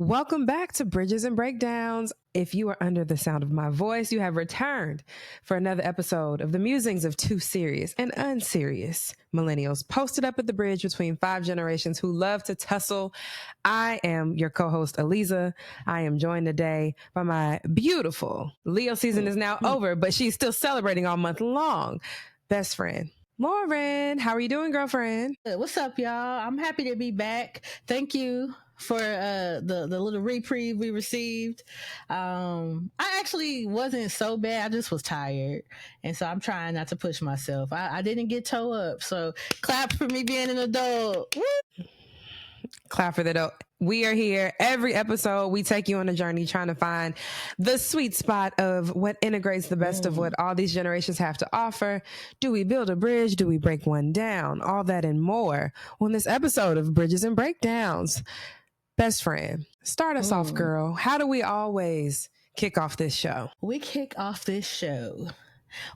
Welcome back to Bridges and Breakdowns. If you are under the sound of my voice, you have returned for another episode of the musings of two serious and unserious millennials posted up at the bridge between five generations who love to tussle. I am your co-host, Alyzza. I am joined today by my beautiful Leo season is now over, but she's still celebrating all month long. Best friend, Lorryn. How are you doing, girlfriend? What's up, y'all? I'm happy to be back. Thank you for the little reprieve we received. I actually wasn't so bad. I just was tired, and so I'm trying not to push myself. I didn't get toe up, so clap for me being an adult. Woo! Clap for the dope. We are here every episode. We take you on a journey trying to find the sweet spot of what integrates the best of what all these generations have to offer. Do we build a bridge? Do we break one down? All that and more on this episode of Bridges and Breakdowns. Best friend, start us off, girl. How do we always kick off this show? We kick off this show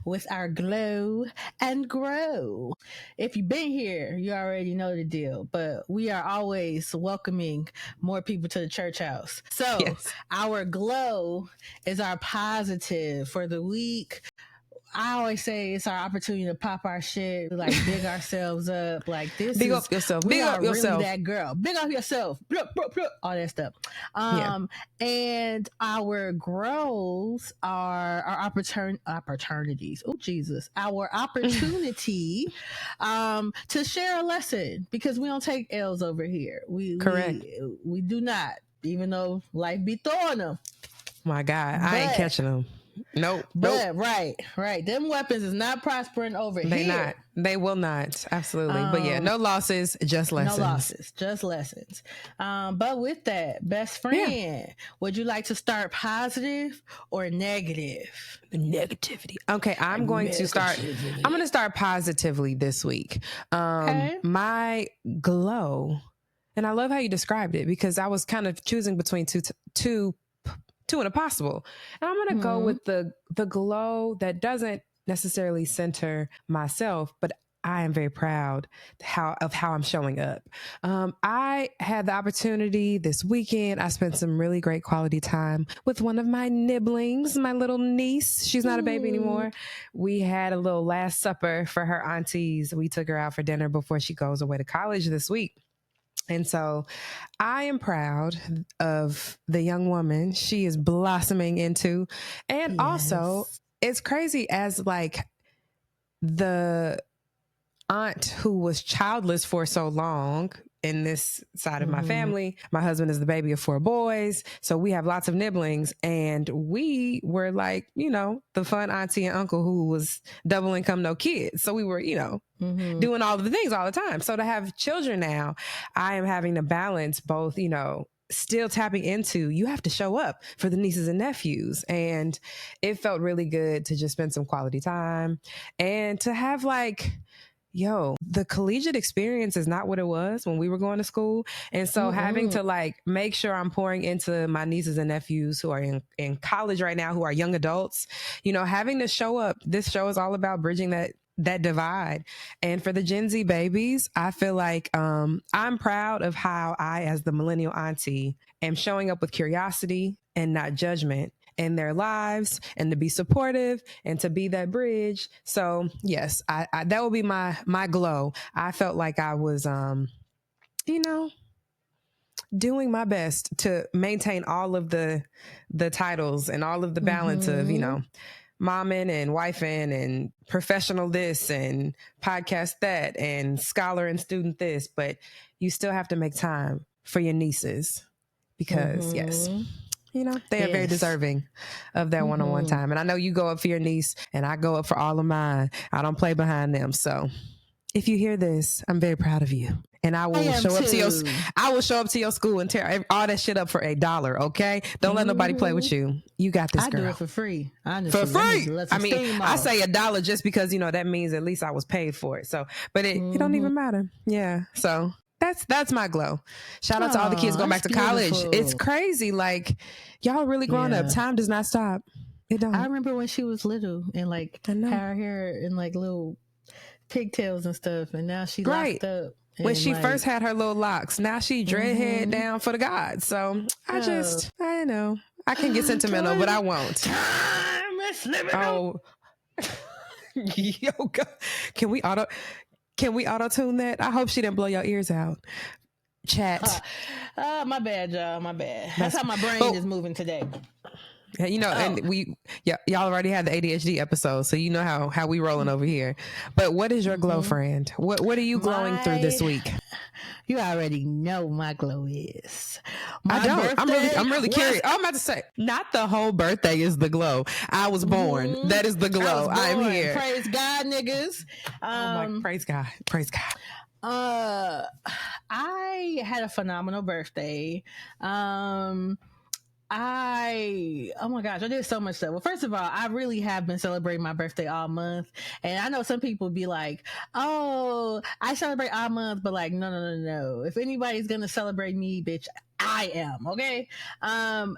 with our glow and grow. If you've been here, you already know the deal, but we are always welcoming more people to the church house. So Our glow is our positive for the week. I always say it's our opportunity to pop our shit, like big ourselves up. Like this big is up yourself. We big are up yourself. Really that girl. Big up yourself. All that stuff. And our growths are our opportunities. Oh Jesus, our opportunity to share a lesson, because we don't take L's over here. Correct. We do not, even though life be throwing them. My God, I ain't catching them. Nope. But right. Them weapons is not prospering over here. They will not. Absolutely. But yeah, no losses, just lessons. No losses, just lessons. But with that, best friend, would you like to start positive or negative? Negativity. Okay, I'm going to start positively this week. My glow, and I love how you described it, because I was kind of choosing between two and a possible. And I'm going to go with the glow that doesn't necessarily center myself, but I am very proud of how I'm showing up. I had the opportunity this weekend. I spent some really great quality time with one of my nibblings, my little niece. She's not a baby anymore. We had a little last supper for her aunties. We took her out for dinner before she goes away to college this week. And so I am proud of the young woman she is blossoming into. And also, it's crazy as like the aunt who was childless for so long in this side of my family. My husband is the baby of 4 boys. So we have lots of nibblings, and we were like, the fun auntie and uncle who was double income, no kids. So we were, doing all of the things all the time. So to have children now, I am having to balance both, still tapping into, you have to show up for the nieces and nephews. And it felt really good to just spend some quality time and to have the collegiate experience is not what it was when we were going to school. And so having to make sure I'm pouring into my nieces and nephews who are in college right now, who are young adults, having to show up. This show is all about bridging that divide. And for the Gen Z babies, I feel like I'm proud of how I, as the millennial auntie, am showing up with curiosity and not judgment in their lives, and to be supportive and to be that bridge. So yes, I that will be my glow. I felt like I was, doing my best to maintain all of the titles and all of the balance of, momming and wifing and professional this and podcast that and scholar and student this, but you still have to make time for your nieces because they are very deserving of that one-on-one time. And I know you go up for your niece and I go up for all of mine. I don't play behind them. So if you hear this, I'm very proud of you. And I will show up to your school and tear all that shit up for $1. Okay, don't let nobody play with you. You got this, girl. I do it for free. Honestly, for free. I mean, I say $1 just because that means at least I was paid for it. So, but it don't even matter. Yeah. So that's my glow. Shout out to all the kids going back to college. It's crazy. Like y'all really growing up. Time does not stop. It don't. I remember when she was little and had her hair in little pigtails and stuff, and now she's locked up. When she first had her little locks, now she dreadhead down for the gods. So I know I can get sentimental, but I won't. Time is living. Oh, yo, God. Can we auto tune that? I hope she didn't blow your ears out. Chat. My bad, y'all. My bad. That's how my brain is moving today. You know, and y'all already had the ADHD episode, so you know how we rolling over here. But what is your glow, friend? What are you glowing through this week? You already know my glow is. I don't. I'm really curious. I'm about to say, not the whole birthday is the glow. I was born. That is the glow. I'm here. Praise God, niggas. Praise God. Praise God. I had a phenomenal birthday. Oh my gosh, I did so much stuff. Well, first of all, I really have been celebrating my birthday all month. And I know some people be like, oh, I celebrate all month, but like, no. If anybody's going to celebrate me, bitch, I am. Okay.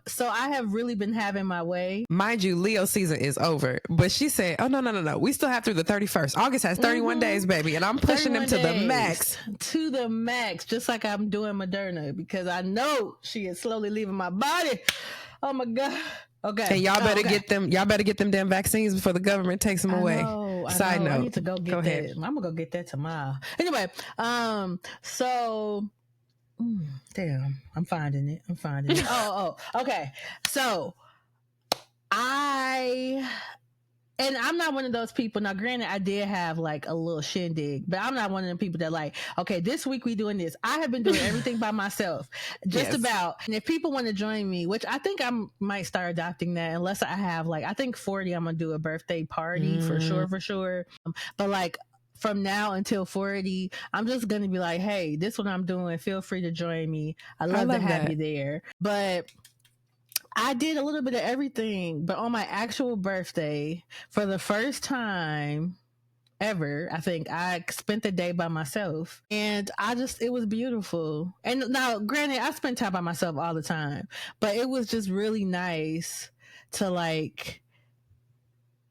So I have really been having my way. Mind you, Leo season is over, but she said, oh, no. We still have through the 31st. August has 31 days, baby. And I'm pushing them to the max. To the max, just like I'm doing Moderna, because I know she is slowly leaving my body. Oh my God. Okay. And y'all better get them. Y'all better get them damn vaccines before the government takes them away. Side note. I need to go get that. I'm gonna go get that tomorrow. Anyway, so damn, I'm finding it. Okay. So and I'm not one of those people. Now, granted, I did have like a little shindig, but I'm not one of them people that like, okay, this week we doing this. I have been doing everything by myself, just about. And if people want to join me, which I think I might start adopting that, unless I have like, I think 40, I'm gonna do a birthday party for sure. But like, from now until 40, I'm just gonna be like, hey, this is what I'm doing. Feel free to join me. I love to have you there. But I did a little bit of everything, but on my actual birthday, for the first time ever, I think I spent the day by myself, and it was beautiful. And now, granted, I spend time by myself all the time, but it was just really nice to like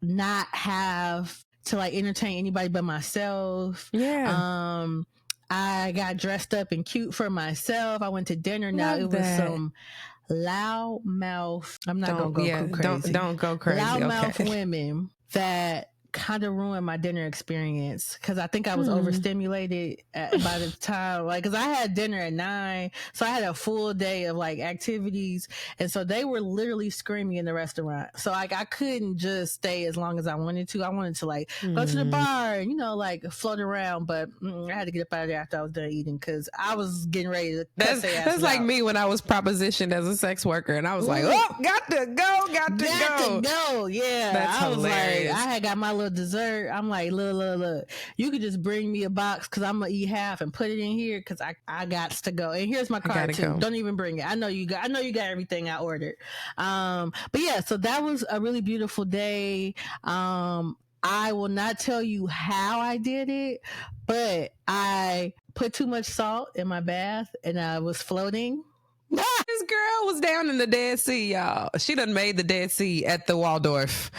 not have to like entertain anybody but myself. Yeah. I got dressed up and cute for myself. I went to dinner. Now it was some loud mouth. I'm not gonna go crazy. Don't go crazy. Loud mouth women that kind of ruined my dinner experience, because I think I was overstimulated by the time, like, because I had dinner at 9, so I had a full day of like activities, and so they were literally screaming in the restaurant. So like I couldn't just stay as long as I wanted to. I wanted to like go to the bar and, you know, like float around, but I had to get up out of there after I was done eating, because I was getting ready to. That's like me when I was propositioned as a sex worker, and I was like, oh, got to go. Yeah, that's hilarious. Like, I had got my little dessert. I'm like, look, you could just bring me a box, because I'm gonna eat half and put it in here, because I got to go. And here's my card too. Go. Don't even bring it. I know you got everything I ordered. But yeah, so that was a really beautiful day. I will not tell you how I did it, but I put too much salt in my bath and I was floating. This girl was down in the Dead Sea, y'all. She done made the Dead Sea at the Waldorf.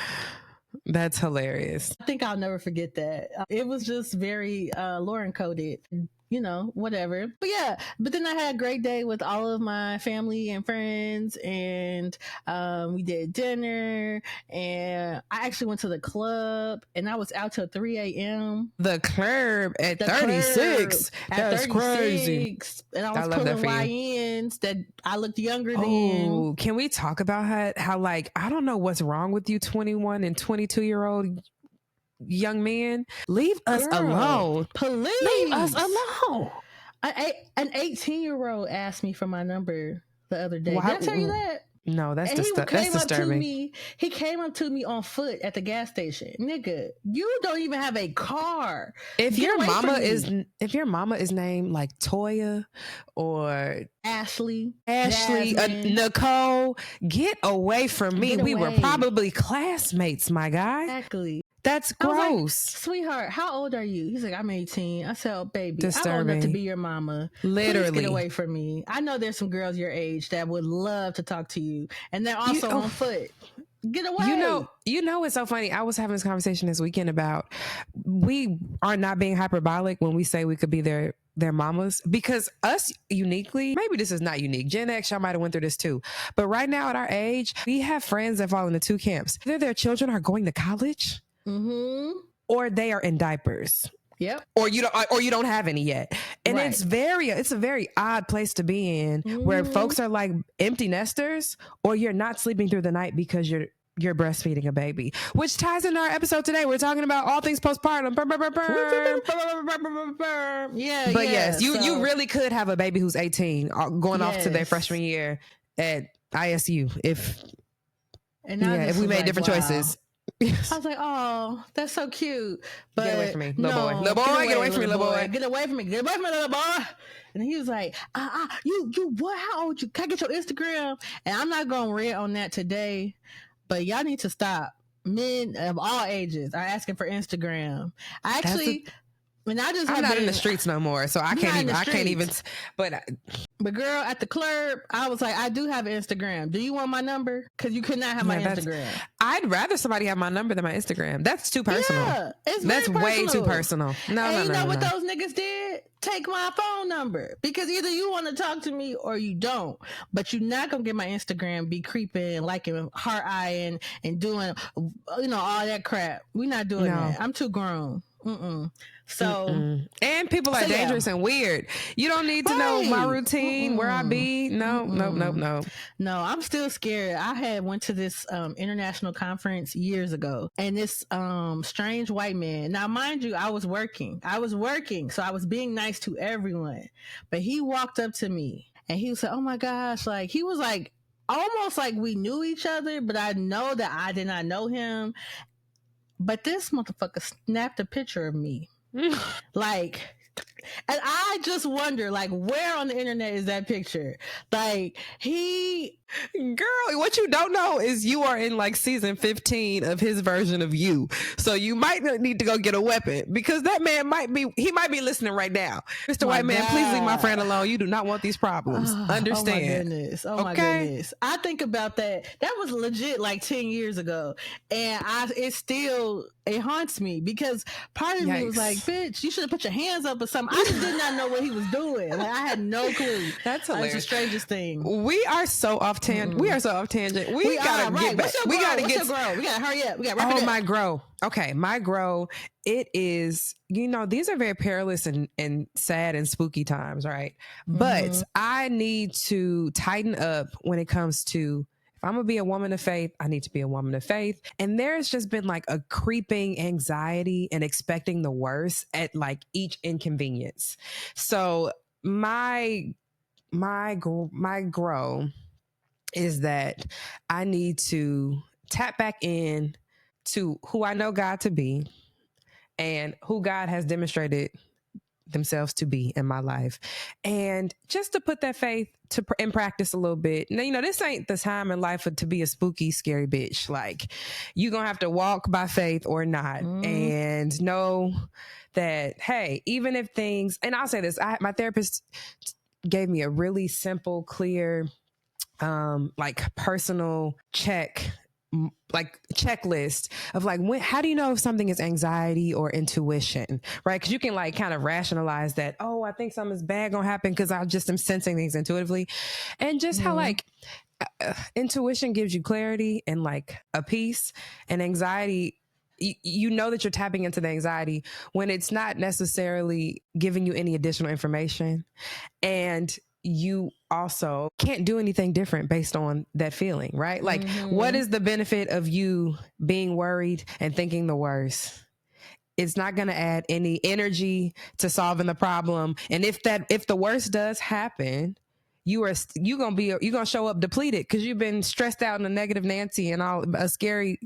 That's hilarious. I think I'll never forget that. It was just very Lorryn coded, you know, whatever. But yeah, but then I had a great day with all of my family and friends, and we did dinner, and I actually went to the club, and I was out till 3 a.m. The club at 36. That's crazy. And I was pulling YNs that I looked younger than. Oh, can we talk about how like, I don't know what's wrong with you 21 and 22-year-old young men. Leave us alone. Please. Leave us alone. An 18-year-old asked me for my number the other day. Did I tell you that? No, that's disturbing. He came up to me on foot at the gas station. Nigga, you don't even have a car. If your mama is named like Toya or Ashley, Nicole, get away from me. We were probably classmates, my guy. Exactly. That's gross. Like, sweetheart, how old are you? He's like, I'm 18. I said, oh, baby, disturbing. I'm old enough to be your mama. Literally. Please get away from me. I know there's some girls your age that would love to talk to you, and they're also on foot. Get away. You know, it's so funny. I was having this conversation this weekend about, we are not being hyperbolic when we say we could be their their mamas, because us uniquely, maybe this is not unique. Gen X, y'all might have went through this too. But right now at our age, we have friends that fall into two camps. Either their children are going to college or they are in diapers. Yep. Or you don't have any yet. And it's a very odd place to be in where folks are like empty nesters, or you're not sleeping through the night because you're breastfeeding a baby, which ties into our episode today. We're talking about all things postpartum. Yeah. But yes, you really could have a baby who's 18 going off to their freshman year at ISU if we made different choices. I was like, oh, that's so cute. But get away from me, little boy. Little boy, get away from me, little boy. Get away from me. Get away from me, little boy. And he was like, you what? How old you? Can I get your Instagram? And I'm not going to read on that today, but y'all need to stop. Men of all ages are asking for Instagram. I'm not in the streets no more, so I can't even. But girl, at the club, I was like, I do have an Instagram. Do you want my number? Because you could not have my Instagram. I'd rather somebody have my number than my Instagram. That's too personal. Yeah, that's way too personal. No, you know what those niggas did? Take my phone number, because either you want to talk to me or you don't. But you're not gonna get my Instagram, be creeping, liking, heart eyeing, and doing, all that crap. We're not doing that. I'm too grown. So and people are dangerous and weird. You don't need to know my routine, where I be. No. I'm still scared. I had went to this international conference years ago, and this strange white man. Now, mind you, I was working, so I was being nice to everyone. But he walked up to me and he was like, "Oh my gosh!" Like he was like almost like we knew each other, but I know that I did not know him. But this motherfucker snapped a picture of me. Like, and I just wonder, like, where on the internet is that picture? Like, girl, what you don't know is you are in like season 15 of his version of you. So you might need to go get a weapon, because that man might be listening right now. Mr. White Man, please leave my friend alone. You do not want these problems. Understand. Oh my goodness. I think about that. That was legit like 10 years ago. And it haunts me, because part of me was like, bitch, you should have put your hands up or something. I just did not know what he was doing. Like, I had no clue. That's hilarious. That's the strangest thing. We are so off tangent. We are so off tangent. We gotta get back. We gotta get. We gotta hurry up. We gotta wrap it up. My grow. Okay, my grow. It is. These are very perilous and sad and spooky times, right? But I need to tighten up when it comes to, if I'm going to be a woman of faith, I need to be a woman of faith. And there's just been like a creeping anxiety and expecting the worst at like each inconvenience. So my grow is that I need to tap back in to who I know God to be and who God has demonstrated themselves to be in my life, and just to put that faith in practice a little bit. Now, this ain't the time in life to be a spooky, scary bitch. Like, you're gonna have to walk by faith or not, and know that, hey, even if things, and I'll say this, my therapist gave me a really simple, clear, like personal checklist of like, how do you know if something is anxiety or intuition, right? Because you can like kind of rationalize that, oh, I think something's bad gonna happen because I just am sensing things intuitively, and just how like intuition gives you clarity and like a peace, and anxiety, you know that you're tapping into the anxiety when it's not necessarily giving you any additional information, and you also can't do anything different based on that feeling, right? Like, what is the benefit of you being worried and thinking the worst? It's not going to add any energy to solving the problem. And if the worst does happen, you're gonna show up depleted because you've been stressed out and a negative Nancy and all a scary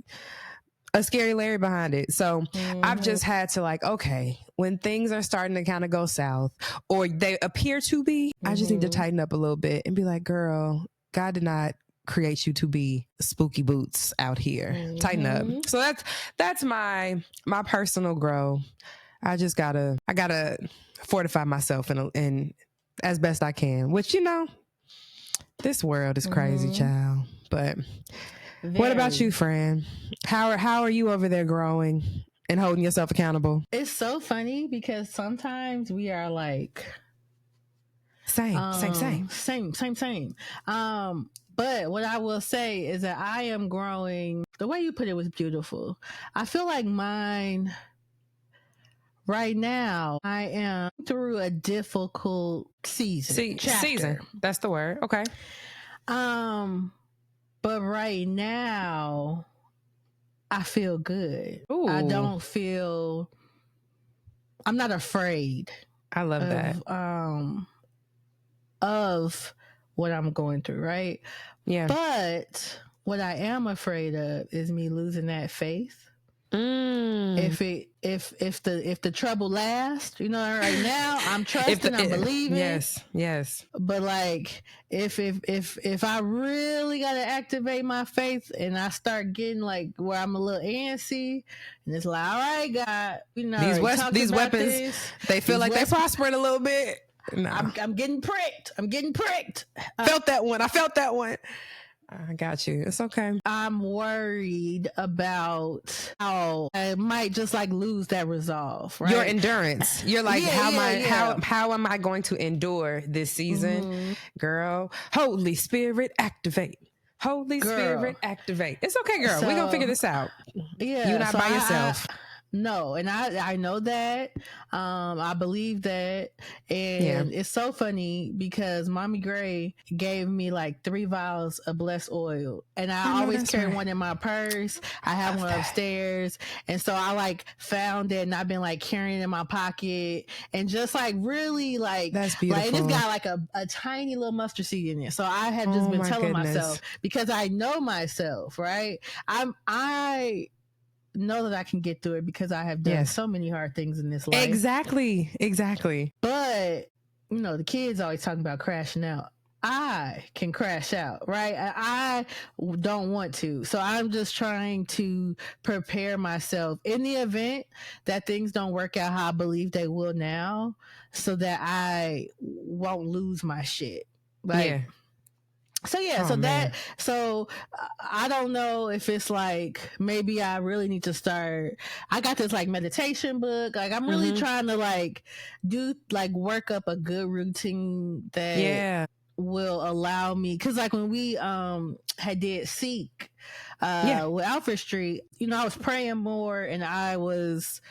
Larry behind it. So I've just had to like, okay, when things are starting to kind of go south, or they appear to be, I just need to tighten up a little bit and be like, girl, God did not create you to be spooky boots out here. Tighten up. So that's my personal grow. I gotta fortify myself and as best I can, which, this world is crazy, child. But what about you, Fran? How are you over there growing and holding yourself accountable? It's so funny because sometimes we are like Same. But what I will say is that I am growing. The way you put it was beautiful. I feel like mine right now, I am through a difficult season. Season. That's the word. Okay. But right now, I feel good. Ooh. I'm not afraid. I love that. Of what I'm going through, right? Yeah. But what I am afraid of is me losing that faith. If the trouble lasts, you know, right now I'm trusting, I'm believing. Yes. But like, if I really gotta activate my faith and I start getting like where I'm a little antsy, and it's like, all right, God, you know, these weapons, they feel like they're prospering a little bit. No. I'm getting pricked. I felt that one. I got you. It's okay. I'm worried about how I might just like lose that resolve, right? Your endurance. You're like, how am I going to endure this season? Girl, Holy Spirit, activate. Spirit, activate. It's okay, girl. We're going to figure this out. Yeah. You're not by yourself. No, and I know that. I believe that. And it's so funny because Mommy Gray gave me like 3 vials of blessed oil. And I always carry one in my purse. I have one upstairs. And so I like found it and I've been like carrying it in my pocket and just like really like, that's beautiful. Like it's got like a tiny little mustard seed in it. So I have just been telling myself, because I know myself, right? I know that I can get through it because I have done so many hard things in this life. Exactly. But, you know, the kids always talking about crashing out. I can crash out, right? I don't want to. So I'm just trying to prepare myself in the event that things don't work out how I believe they will now, so that I won't lose my shit. Like, So I don't know if it's like, maybe I really need to start. I got this like meditation book. Like I'm really trying to like work up a good routine that will allow me. Cause like when we, had did Seek, with Alfred Street, you know, I was praying more and I was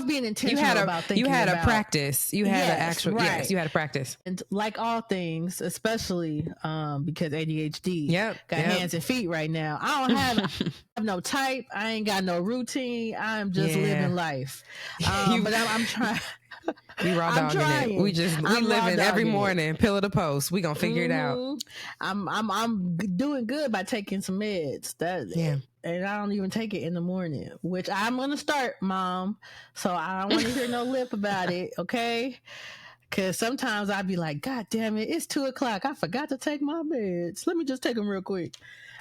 being intentional about thinking. You had about, a practice. You had an actual. Right. Yes, you had a practice. And like all things, especially because ADHD got hands and feet right now. I don't have no type. I ain't got no routine. I'm just living life. But I'm trying. We raw dogging it. We living every morning, pillar to post. We gonna figure it out. I'm doing good by taking some meds. And I don't even take it in the morning, which I'm gonna start, Mom. So I don't want to hear no lip about it, okay? Because sometimes I'd be like, God damn it, it's 2:00. I forgot to take my meds. Let me just take them real quick.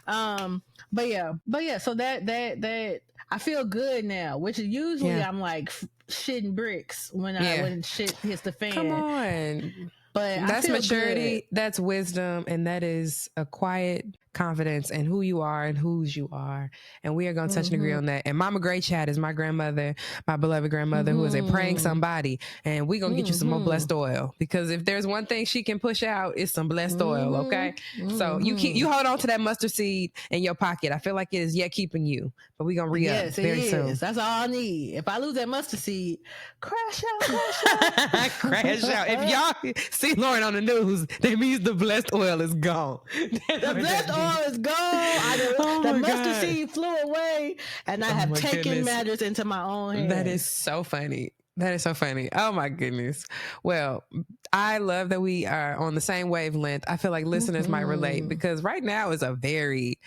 But yeah. So that I feel good now, which is usually I'm like shitting bricks when shit hits the fan. Come on. But that's maturity, good. That's wisdom, and that is a quiet confidence in who you are and whose you are. And we are going to touch and agree on that. And Mama Gray Chat is my grandmother, my beloved grandmother, who is a praying somebody. And we're going to get you some more blessed oil, because if there's one thing she can push out, it's some blessed oil. Okay. So you hold on to that mustard seed in your pocket. I feel like it is yet keeping you, but we're going to re-up very soon. That's all I need. If I lose that mustard seed, crash out. Crash out. If y'all see Lorryn on the news, that means the blessed oil is gone. The blessed oil is gone. The mustard seed flew away, and I have taken matters into my own hands. That is so funny. Oh my goodness. Well, I love that we are on the same wavelength. I feel like listeners might relate, because right now is a very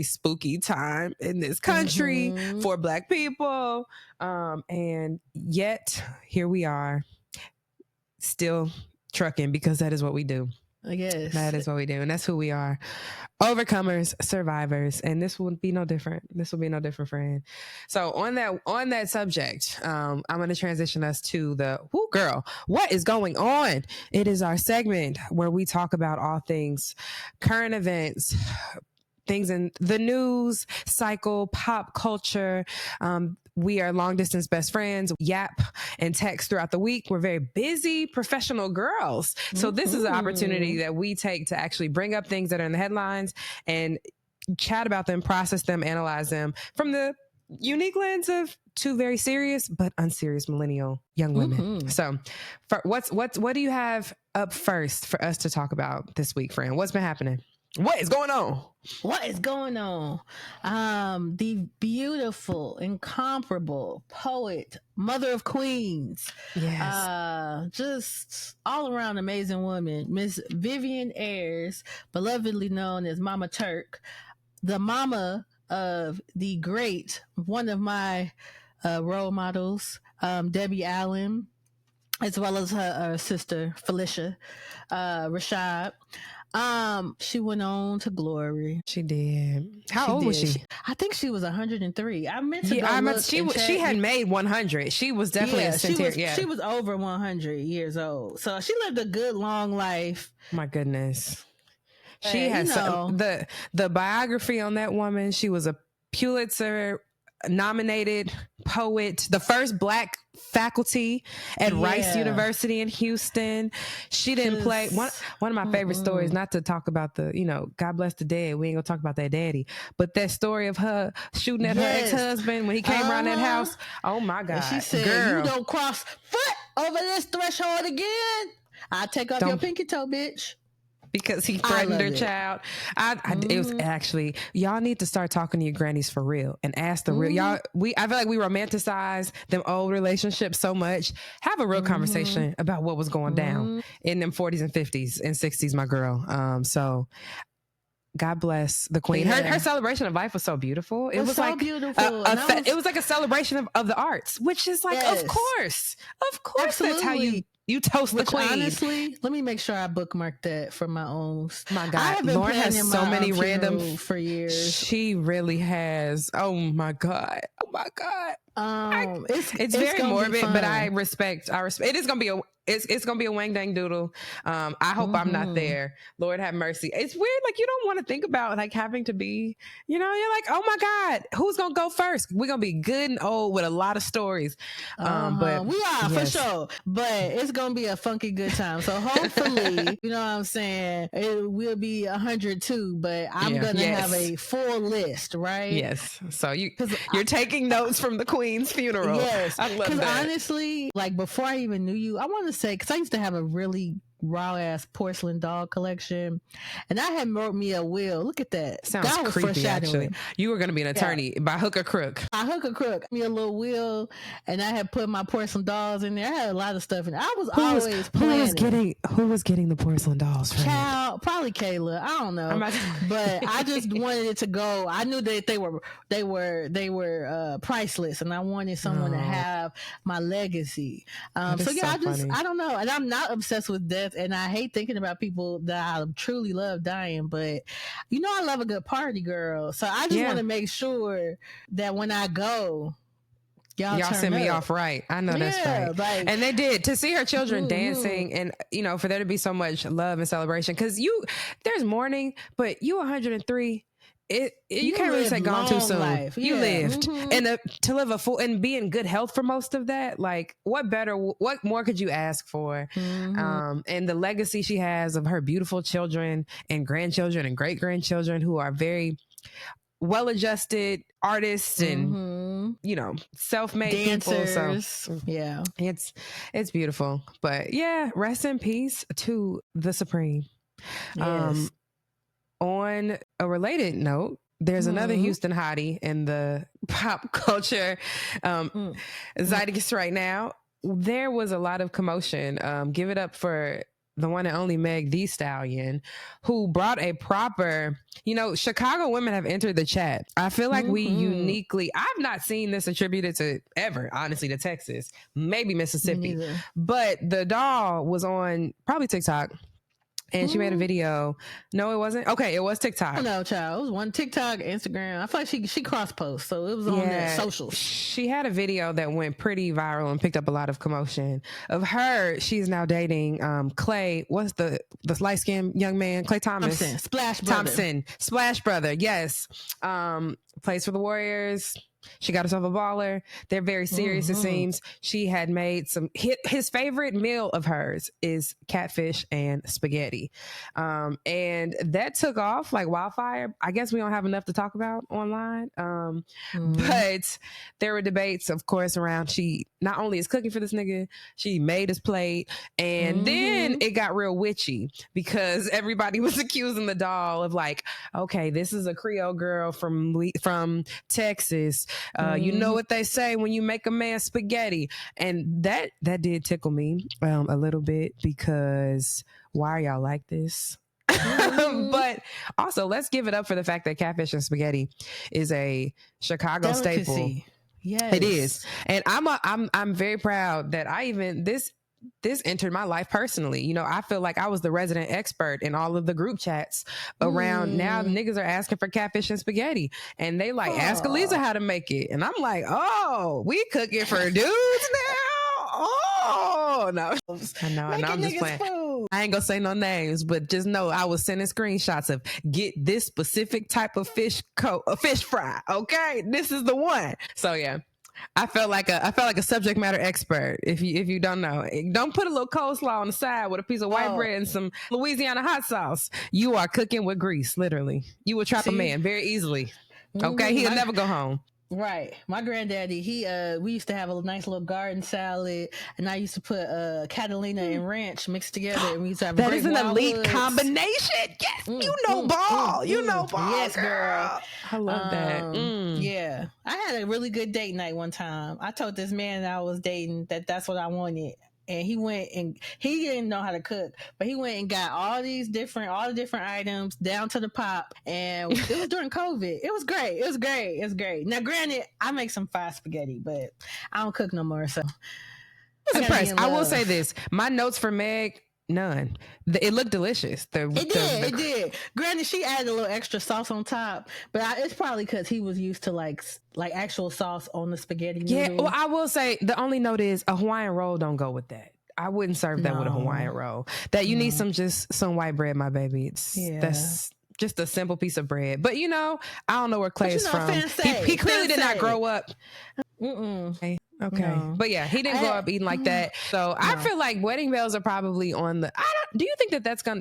spooky time in this country for Black people. And yet here we are, still trucking, because that is what we do. I guess that is what we do, and that's who we are. Overcomers, survivors, and this will be no different. Friend. So on that subject, I'm going to transition us to the "Whoo Girl, What is Going On?" It is our segment where we talk about all things current events, things in the news cycle, pop culture. We are long distance best friends, yap and text throughout the week. We're very busy professional girls. So this is an opportunity that we take to actually bring up things that are in the headlines and chat about them, process them, analyze them from the unique lens of two very serious but unserious millennial young women. So what do you have up first for us to talk about this week, friend? What's been happening? What is going on? What is going on? The beautiful, incomparable poet, mother of queens. Yes. Just all around amazing woman, Miss Vivian Ayers, belovedly known as Mama Turk, the mama of the great, one of my role models, Debbie Allen, as well as her sister, Felicia Rashad. She went on to glory. She did. How old was she? I think she was 103. I meant to go look. She had made 100. She was definitely a centenarian. She was over 100 years old. So she lived a good long life. My goodness. She had the biography on that woman. She was a Pulitzer nominated poet, the first Black faculty at Rice University in Houston. She didn't play one of my favorite stories, not to talk about the, God bless the dead. We ain't gonna talk about that daddy, but that story of her shooting at her ex-husband when he came around that house. Oh my God. And she said, "Girl, you don't cross foot over this threshold again. I'll take off your pinky toe, bitch." Because he threatened her child. It was actually, y'all need to start talking to your grannies for real and ask the real. I feel like we romanticize them old relationships so much. Have a real conversation about what was going down in them 40s and 50s and 60s, my girl. So God bless the queen. Her celebration of life was so beautiful. It was so like beautiful. It was like a celebration of the arts, which is like, of course, absolutely. That's how you toast the queen. Honestly, let me make sure I bookmark that for my own. My God, Lauren has so many random for years. She really has. Oh my God. It's very morbid, but I respect. It is gonna be it's gonna be a wang dang doodle. I hope I'm not there. Lord have mercy. It's weird. Like, you don't want to think about like having to be, you're like, oh my God, who's gonna go first? We're gonna be good and old with a lot of stories. But we are for sure. But it's gonna be a funky good time. So hopefully, you know what I'm saying, it will be 102, but I'm gonna have a full list, right? Yes. So you're taking notes from the queen's funeral. Yes. I love that. Because honestly, like before I even knew you, I want to say, because I used to have a really raw ass porcelain doll collection, and I had wrote me a will. Look at that. Sounds that was creepy. Actually, you were going to be an attorney by hook or crook. I hook or crook. Me a little will, and I had put my porcelain dolls in there. I had a lot of stuff in there. I was always planning. Who was getting the porcelain dolls? Child, probably Kayla. I don't know, but I just wanted it to go. I knew that they were priceless, and I wanted someone to have my legacy. I don't know, and I'm not obsessed with death. And I hate thinking about people that I truly love dying, but I love a good party, girl. So I just want to make sure that when I go, y'all send me off right. I know that's right. Like, and they did. To see her children dancing and, for there to be so much love and celebration. Because there's mourning, but you 103, you can't really say gone too soon. Life. You lived. And to live a full and be in good health for most of that, like what more could you ask for? And the legacy she has of her beautiful children and grandchildren and great grandchildren who are very well-adjusted artists and self-made dancers. People. So it's beautiful. But rest in peace to the Supreme. Yes. On a related note, there's another Houston hottie in the pop culture zeitgeist right now. There was a lot of commotion. Give it up for the one and only Meg Thee Stallion, who brought a proper, Chicago women have entered the chat. I feel like we uniquely, I've not seen this attributed to ever, honestly, to Texas, maybe Mississippi. But the doll was on probably TikTok. And she made a video. No, it wasn't. Okay, it was TikTok. No, child. It was one TikTok, Instagram. I feel like she cross posts, so it was on the socials. She had a video that went pretty viral and picked up a lot of commotion. Of her, she's now dating Clay. What's the light skinned young man? Clay Thomas. Splash Brother. Yes. Plays for the Warriors. She got herself a baller. They're very serious, it seems. She had made his favorite meal of hers is catfish and spaghetti. And that took off like wildfire. I guess we don't have enough to talk about online. But there were debates, of course, around she not only is cooking for this nigga, she made his plate. And then it got real witchy because everybody was accusing the doll of like, okay, this is a Creole girl from Texas. You know what they say when you make a man spaghetti. And that did tickle me a little bit because why are y'all like this? But also let's give it up for the fact that catfish and spaghetti is a Chicago delicacy. Staple. Yes, it is. And I'm very proud that this entered my life personally. You know, I feel like I was the resident expert in all of the group chats around. Now niggas are asking for catfish and spaghetti and they like ask Alyzza how to make it. And I'm like, oh, we cooking for dudes now? Oh, no. I know, I'm just playing. Food. I ain't gonna say no names, but just know I was sending screenshots of get this specific type of fish fry. Okay, this is the one. So yeah. I felt like a subject matter expert. If you don't know, don't put a little coleslaw on the side with a piece of white bread and some Louisiana hot sauce. You are cooking with grease, literally. You will trap a man very easily. Okay, he'll never go home. Right. My granddaddy, we used to have a nice little garden salad, and I used to put Catalina and ranch mixed together, and we used to have that is an elite combination. Yes, you know ball. Yes, girl. I love that. Yeah, I had a really good date night one time. I told this man that I was dating that's what I wanted. And he went and he didn't know how to cook, but he went and got all the different items down to the pop. And it was during COVID. It was great. Now, granted, I make some fire spaghetti, but I don't cook no more. So I was impressed. I will say this: my notes for Meg, none. It looked delicious. It did. Granted, she added a little extra sauce on top, but it's probably because he was used to like actual sauce on the spaghetti noodle. Yeah, well, I will say the only note is a Hawaiian roll don't go with that. I wouldn't serve that with a Hawaiian roll. That you need some white bread, my baby. That's just a simple piece of bread. But I don't know where Clay is from. He clearly did not grow up. Okay. No. But yeah, he didn't grow up eating like that. So I feel like wedding bells are probably on the. Do you think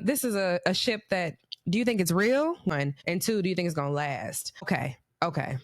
this is a ship that? Do you think it's real? One and two. Do you think it's gonna last? Okay.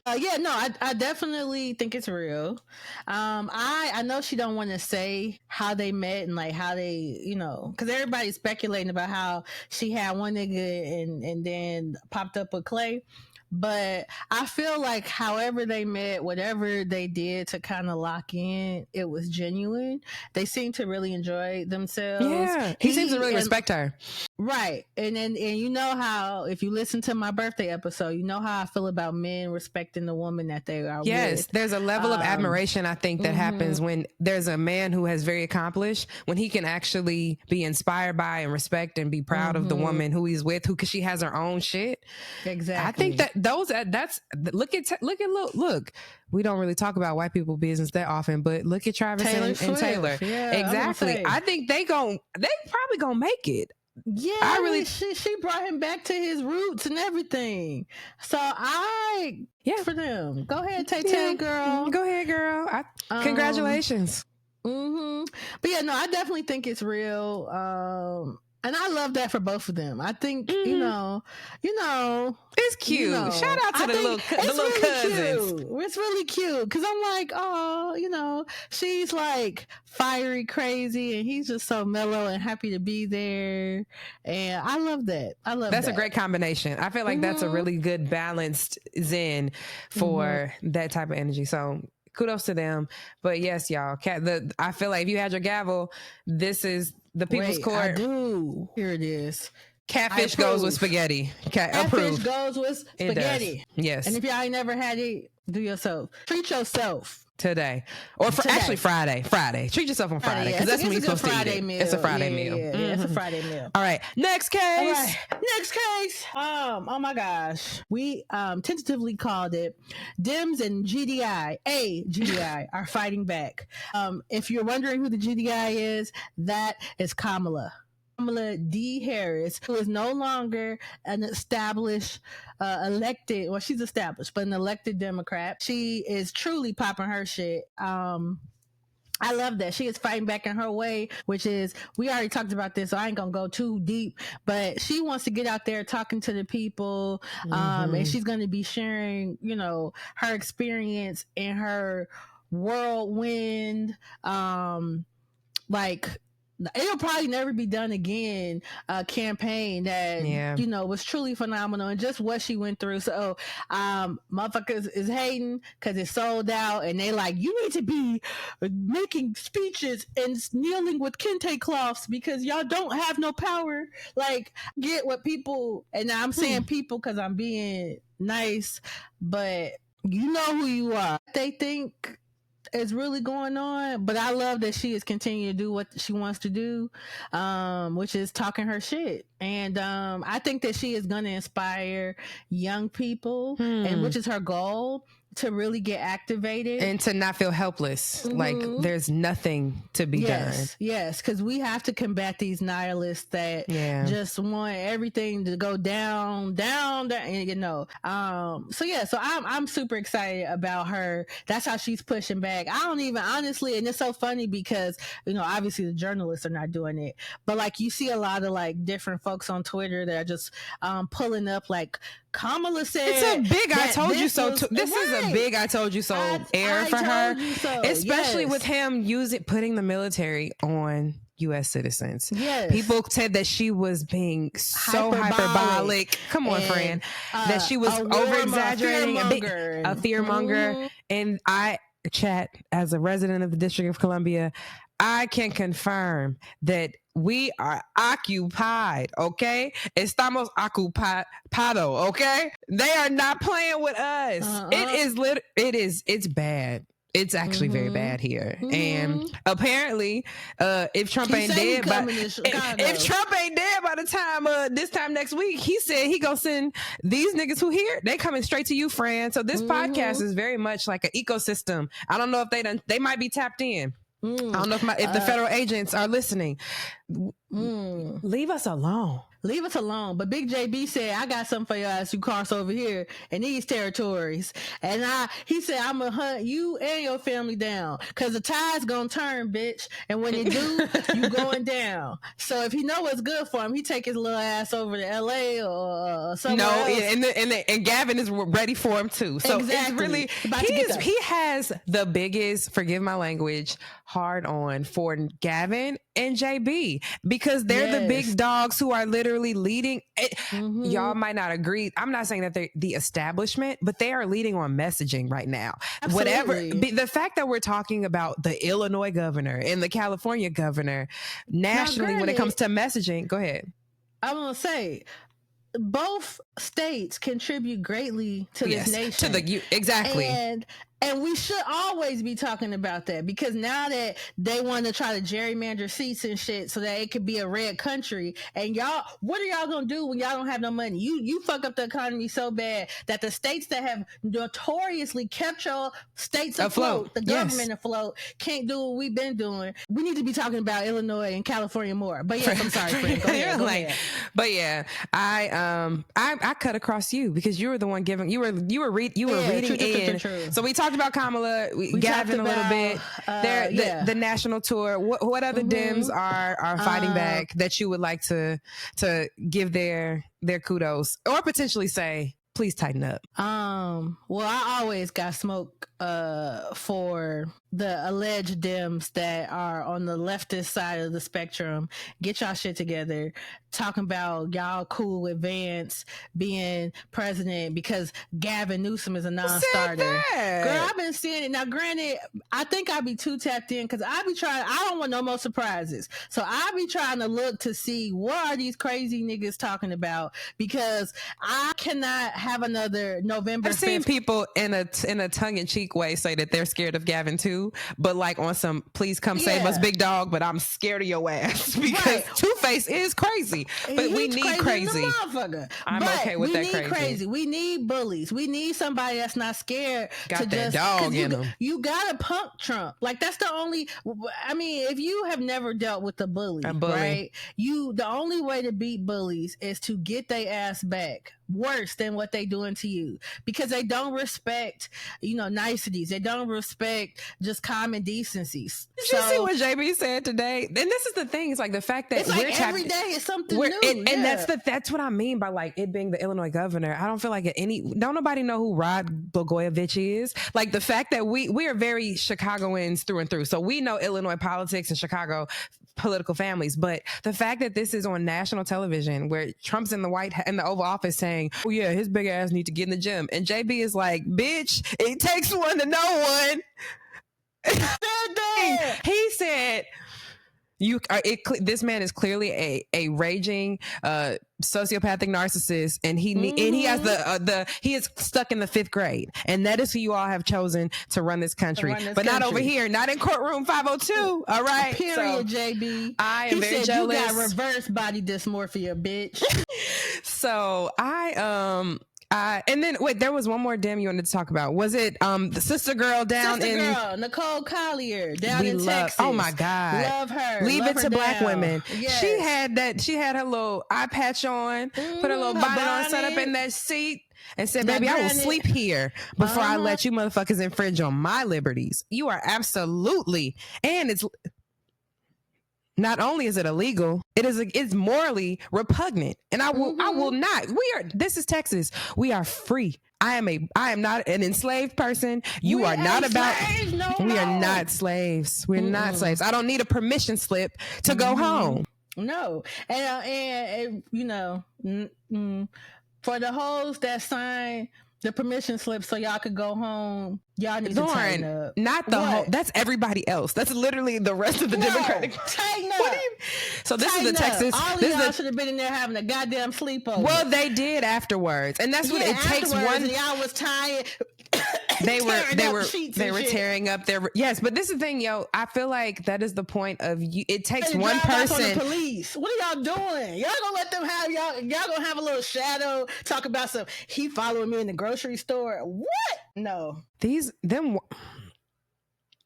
I definitely think it's real. I know she don't want to say how they met and like how they, because everybody's speculating about how she had one nigga and then popped up with Clay. But I feel like however they met, whatever they did to kind of lock in, it was genuine. They seem to really enjoy themselves. Yeah, he seems to really respect her. Right. And you know how, if you listen to my birthday episode, you know how I feel about men respecting the woman that they are with. There's a level of admiration, I think, that happens when there's a man who has very accomplished, when he can actually be inspired by and respect and be proud of the woman who he's with, because she has her own shit. Exactly. I think look, we don't really talk about white people business that often, but look at Travis and Taylor. Yeah, exactly. I think they probably gonna make it. Yeah, she brought him back to his roots and everything. So for them. Go ahead, Tay girl. Go ahead, girl. Congratulations. But I definitely think it's real. And I love that for both of them. I think, it's cute. Shout out to the little cousins. Cute. It's really cute. Because I'm like, she's like fiery, crazy, and he's just so mellow and happy to be there. And I love that. That's a great combination. I feel like that's a really good balanced zen for that type of energy. So kudos to them. But yes, y'all, I feel like if you had your gavel, this is the People's Court. I do. Here it is. Catfish goes with spaghetti. Catfish goes with spaghetti. Yes. And if y'all ain't never had it, do yourself. Treat yourself. Today. Or actually Friday. Treat yourself on Friday, because that's when you're supposed to eat it. It's a Friday meal. Yeah, it's a Friday meal. All right. Next case. All right. Next case. Oh my gosh. We tentatively called it Dems and GDI are fighting back. If you're wondering who the GDI is, that is Kamala D. Harris, who is no longer an established elected, well, she's established, but an elected Democrat. She is truly popping her shit. I love that. She is fighting back in her way, which is, we already talked about this, so I ain't gonna go too deep, but she wants to get out there talking to the people, and she's gonna be sharing, her experience in her whirlwind, it'll probably never be done again campaign that was truly phenomenal, and just what she went through. So motherfuckers is hating because it's sold out, and they like, you need to be making speeches and kneeling with kente cloths because y'all don't have no power. Like, get what people, and I'm saying people because I'm being nice, but you know who you are. They think is really going on, but I love that she is continuing to do what she wants to do, which is talking her shit. And I think that she is going to inspire young people, and which is her goal, to really get activated and to not feel helpless. Like there's nothing to be done. Yes, because we have to combat these nihilists that just want everything to go down, and so I'm super excited about her. That's how she's pushing back. I don't even, honestly, and it's so funny because obviously the journalists are not doing it, but like you see a lot of like different folks on Twitter that are just pulling up like, Kamala said it's a big I told you so. This is a big I told you so air for her, especially with him putting the military on U.S. citizens. Yes. People said that she was being so hyperbolic. Come on, friend. That she was over-exaggerating, a fearmonger. And I, chat, as a resident of the District of Columbia, I can confirm that we are occupied, okay? Estamos ocupado, okay? They are not playing with us. It's bad. It's actually very bad here. And apparently, if Trump ain't dead by the time this time next week, he said he gonna send these niggas who here, they coming straight to you, friend. So this podcast is very much like an ecosystem. I don't know if they might be tapped in. I don't know if the federal agents are listening. Leave us alone. Leave us alone. But Big JB said, I got something for your ass you cross over here in these territories. And he said, I'm going to hunt you and your family down because the tide's going to turn, bitch. And when it do, you going down. So if he know what's good for him, he take his little ass over to LA or somewhere else. And Gavin is ready for him too. So exactly. It's really, he has the biggest, forgive my language, hard on for Gavin and JB because they're the big dogs who are literally leading. Y'all might not agree. I'm not saying that they're the establishment, but they are leading on messaging right now. Absolutely. Whatever the fact that we're talking about the Illinois governor and the California governor nationally when it comes to messaging, go ahead. I'm gonna say both states contribute greatly to this nation. Exactly. And we should always be talking about that because now that they want to try to gerrymander seats and shit so that it could be a red country, and y'all, what are y'all gonna do when y'all don't have no money? You fuck up the economy so bad that the states that have notoriously kept your states afloat, the government afloat, can't do what we've been doing. We need to be talking about Illinois and California more. But yes, I'm sorry, friend. Go ahead. But yeah, I cut across you because you were the one giving. You were reading in. True. So we talked about Kamala, Gavin a little bit. The national tour. What other Dems are fighting back that you would like to give their kudos or potentially say, please tighten up? Well, I always got smoke for the alleged Dems that are on the leftist side of the spectrum. Get y'all shit together. Talking about y'all cool with Vance being president because Gavin Newsom is a non-starter. Girl, I've been seeing it. Now, granted, I think I'd be too tapped in because I don't want no more surprises. So I be trying to look to see what are these crazy niggas talking about because I cannot have another November 5th. I've seen people in a tongue-in-cheek way say that they're scared of Gavin too, but like on some please come save us big dog, but I'm scared of your ass because Two-Face is crazy. But we need crazy. I'm okay with that crazy. We need bullies. We need somebody that's not scared to that dog in them. You gotta punk Trump. Like that's the only, I mean, if you have never dealt with a bully, right? The only way to beat bullies is to get their ass back worse than what they doing to you, because they don't respect, niceties. They don't respect just common decencies. Did you see what JB said today? And this is the thing. It's like the fact that it's like every day is something new. And that's what I mean by like it being the Illinois governor. I don't feel like don't nobody know who Rod Blagojevich is. Like the fact that we are very Chicagoans through and through. So we know Illinois politics and Chicago political families, but the fact that this is on national television where Trump's in the Oval Office saying, oh yeah, his big ass need to get in the gym, and JB is like, bitch, it takes one to know one. He said this man is clearly a raging sociopathic narcissist, and he has he is stuck in the 5th grade, and that is who you all have chosen to run this country, not over here, not in courtroom 502. All right, period. JB, I am very jealous. You got reverse body dysmorphia, bitch. So and then wait, there was one more dim you wanted to talk about. Was it the sister girl down Nicole Collier down in Texas? Oh my God, love her. Leave love it her to down. Black women. Yes. She had her little eye patch on, put her little bonnet on, sat up in that seat, and said, baby, I will sleep here before I let you motherfuckers infringe on my liberties. You are absolutely, and it's not only is it illegal, it's morally repugnant. And I will not. This is Texas. We are free. I am not an enslaved person. You are not about slaves, we are not slaves. We're not slaves. I don't need a permission slip to go home. No. And for the hoes that sign the permission slip so y'all could go home, y'all need to tighten up. Not the whole. That's everybody else. That's literally the rest of the Democratic. Tighten up. So this is the Texas. All of y'all should have been in there having a goddamn sleepover. Well, they did afterwards, and that's what it takes. Y'all was tired. They were tearing up their but this is the thing, yo. I feel like that is the point of you. It takes one person. On the police. What are y'all doing? Y'all gonna let them have y'all gonna have a little shadow talk about some. He following me in the grocery store. What? No. Them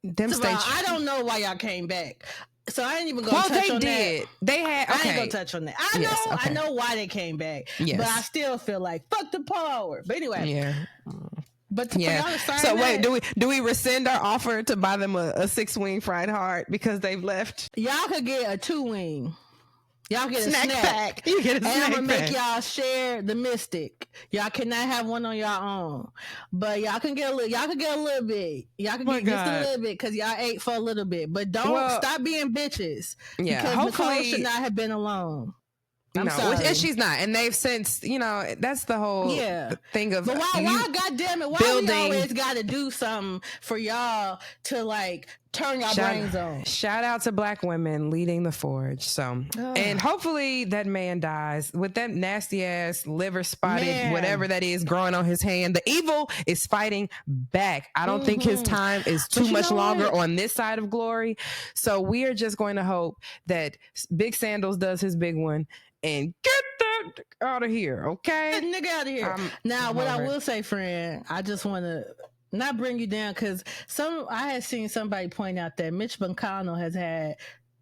states. I don't know why y'all came back. So I ain't even gonna touch on that. They had. Okay. I ain't gonna touch on that. I know why they came back. Yes. But I still feel like fuck the power. But anyway. Yeah. But for y'all to sign so wait, do we rescind our offer to buy them a 6-wing fried heart because they've left? Y'all could get a 2-wing. Y'all get snack a snack pack. You get a snack pack. And I'm gonna pack. make y'all share the Mystic. Y'all cannot have one on your own, but y'all can get a little. Y'all can get a little bit. Y'all can get just a little bit because y'all ate for a little bit. But don't stop being bitches. Yeah, because hopefully Nicole should not have been alone. I'm sorry. And she's not, and they've since that's the whole thing of. But why goddamn it? Why we always got to do something for y'all to like turn your brains on? Shout out to Black women leading the forge. So, and hopefully that man dies with that nasty ass liver spotted whatever that is growing on his hand. The evil is fighting back. I don't think his time is too much longer on this side of glory. So we are just going to hope that Big Sandals does his big one. And get that out of here, okay? Get the nigga out of here. Now, what I will say, friend, I just want to not bring you down because I had seen somebody point out that Mitch McConnell has had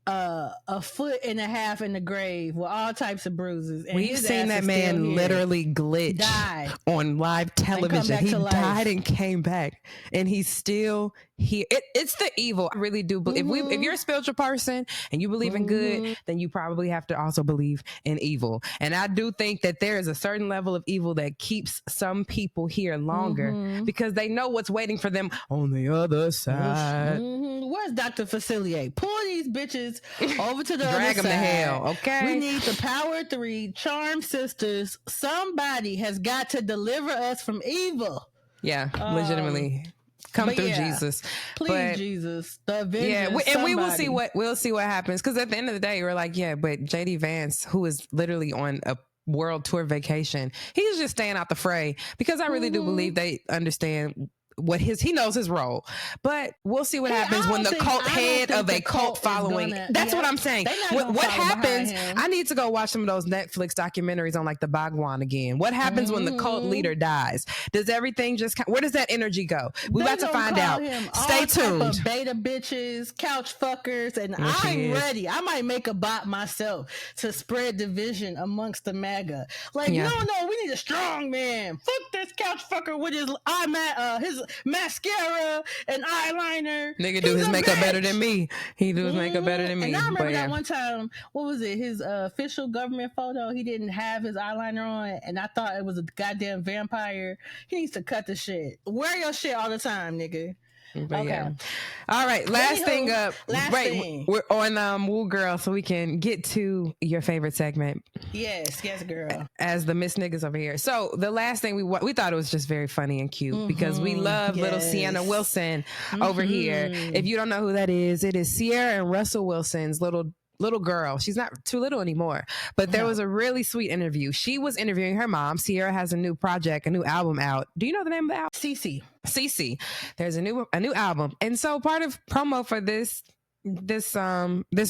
a 1.5 feet in the grave with all types of bruises. And we've seen that man literally glitch on live television. He died and came back, and he's still here. It's the evil. I really do believe. If you're a spiritual person and you believe in good, then you probably have to also believe in evil. And I do think that there is a certain level of evil that keeps some people here longer because they know what's waiting for them on the other side. Where's Dr. Facilier? Pull these bitches over to the other side. Drag them to hell, okay? We need the Power 3 Charm Sisters. Somebody has got to deliver us from evil. Yeah, legitimately. Come through, Jesus. Please, Jesus. The Avengers, and we will see what happens. Because at the end of the day, we're like, but JD Vance, who is literally on a world tour vacation. He's just staying out the fray because I really do believe they understand what he knows his role. But we'll see what happens when the cult head of a cult following. That's what I'm saying. What happens? I need to go watch some of those Netflix documentaries on like the Bhagwan again. What happens when the cult leader dies? Does everything just where does that energy go? We're about to find out. Stay tuned. Of beta bitches, couch fuckers, and I'm ready. I might make a bot myself to spread division amongst the MAGA. Like, no, we need a strong man. Fuck this couch fucker with his his mascara and eyeliner. Nigga do his makeup better than me. He do his makeup better than me. And I remember that one time, what was it? His official government photo, he didn't have his eyeliner on, and I thought it was a goddamn vampire. He needs to cut the shit. Wear your shit all the time, nigga. But okay. All right. Last thing up. We're on Woo Girl, so we can get to your favorite segment. Yes, girl. As the Miss Niggas over here. So the last thing we thought it was just very funny and cute because we love little Sienna Wilson over here. If you don't know who that is, it is Sierra and Russell Wilson's little girl. She's not too little anymore, but there was a really sweet interview. She was interviewing her mom. Sierra has a new project, a new album out. Do you know the name of the album? Cece. There's a new album. And so part of promo for this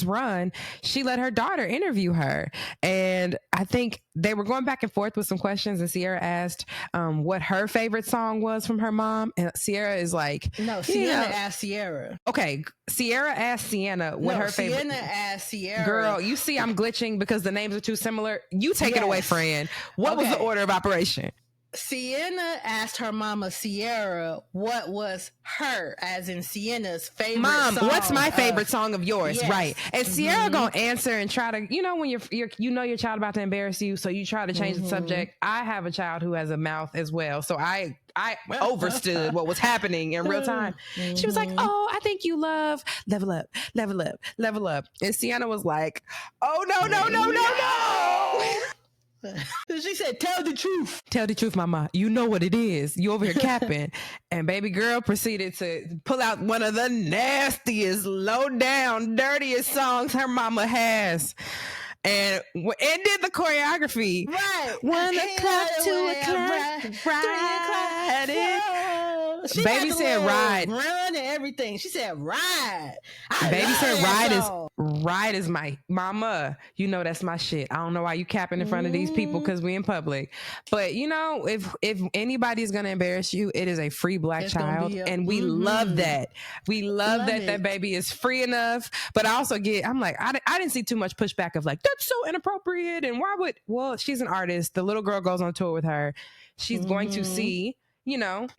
run, she let her daughter interview her, and I think they were going back and forth with some questions, and Sierra asked what her favorite song was from her mom, and Sierra is like, no, Sienna asked Sierra. Okay, Sierra asked Sienna what her favorite. Sienna asked Sierra. Girl, you see I'm glitching because the names are too similar. You take it away, friend. What was the order of operation? Sienna asked her mama Sierra what was her, as in Sienna's favorite song. What's my favorite of song of yours? Yes. Right. And Sierra gonna answer and try to, when your child about to embarrass you, so you try to change the subject. I have a child who has a mouth as well, so I overstood what was happening in real time. She was like, "Oh, I think you love Level Up, Level Up, Level Up," and Sienna was like, "Oh no." She said, "Tell the truth. Tell the truth, mama. You know what it is. You over here capping." And baby girl proceeded to pull out one of the nastiest, low down, dirtiest songs her mama has. And did the choreography. Right. 1 o'clock, 2 o'clock, 3 o'clock. She baby said ride. Run and everything. She said ride. Baby said ride is my mama. You know that's my shit. I don't know why you capping in front of these people because we in public. But if anybody is gonna embarrass you, it is a free black child, and we love that. We love that baby is free enough. But I also I'm like, I didn't see too much pushback of like, that's so inappropriate, and why would? Well, she's an artist. The little girl goes on tour with her. She's going to see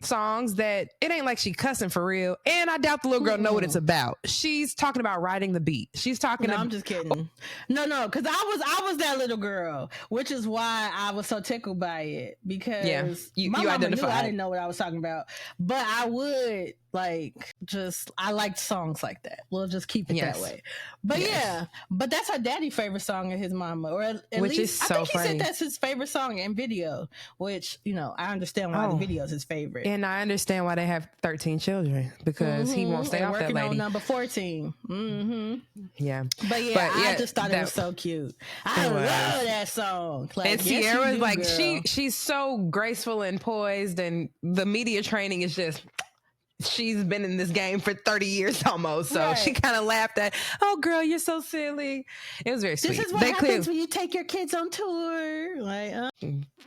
songs that it ain't like she cussing for real. And I doubt the little girl know what it's about. She's talking about riding the beat. She's talking I'm just kidding. No, because I was that little girl, which is why I was so tickled by it, because my mama knew I didn't know what I was talking about. But I would I liked songs like that. We'll just keep it that way. But but that's her daddy's favorite song of his mama, or at which least, is so I think funny. He said that's his favorite song and video, which I understand why the video is his favorite, and I understand why they have 13 children, because he won't stay off that lady. On number 14. Yeah, but I just thought it was so cute. I love that song. And Sierra's she's so graceful and poised, and the media training is just. She's been in this game for 30 years almost, so she kind of laughed at, "Oh, girl, you're so silly." It was very sweet. This is what happens when you take your kids on tour.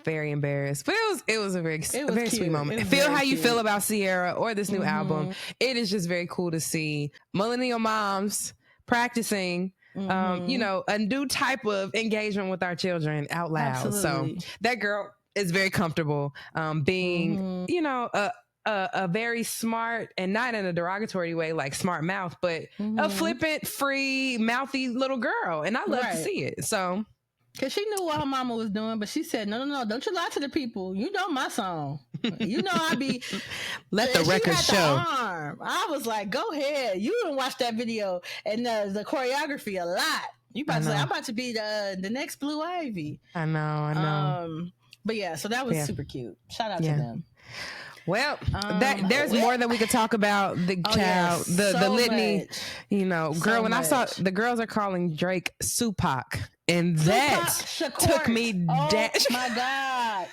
Very embarrassed, but it was a very sweet moment. Feel how you feel about Sierra or this new album. It is just very cool to see millennial moms practicing. A new type of engagement with our children out loud. Absolutely. So that girl is very comfortable being, a very smart, and not in a derogatory way like smart mouth, but a flippant, free, mouthy little girl. And I love to see it. So, because she knew what her mama was doing, but she said, no, don't you lie to the people. You know my song. I be... Let the record show. I was like, go ahead. You didn't watch that video and the choreography a lot. You about to say, I'm about to be the next Blue Ivy. I know. But yeah, so that was super cute. Shout out to them. Well, there's more that we could talk about. The child, the litany, much. Girl, when I saw the girls are calling Drake Supac, And that took me down. Oh my God.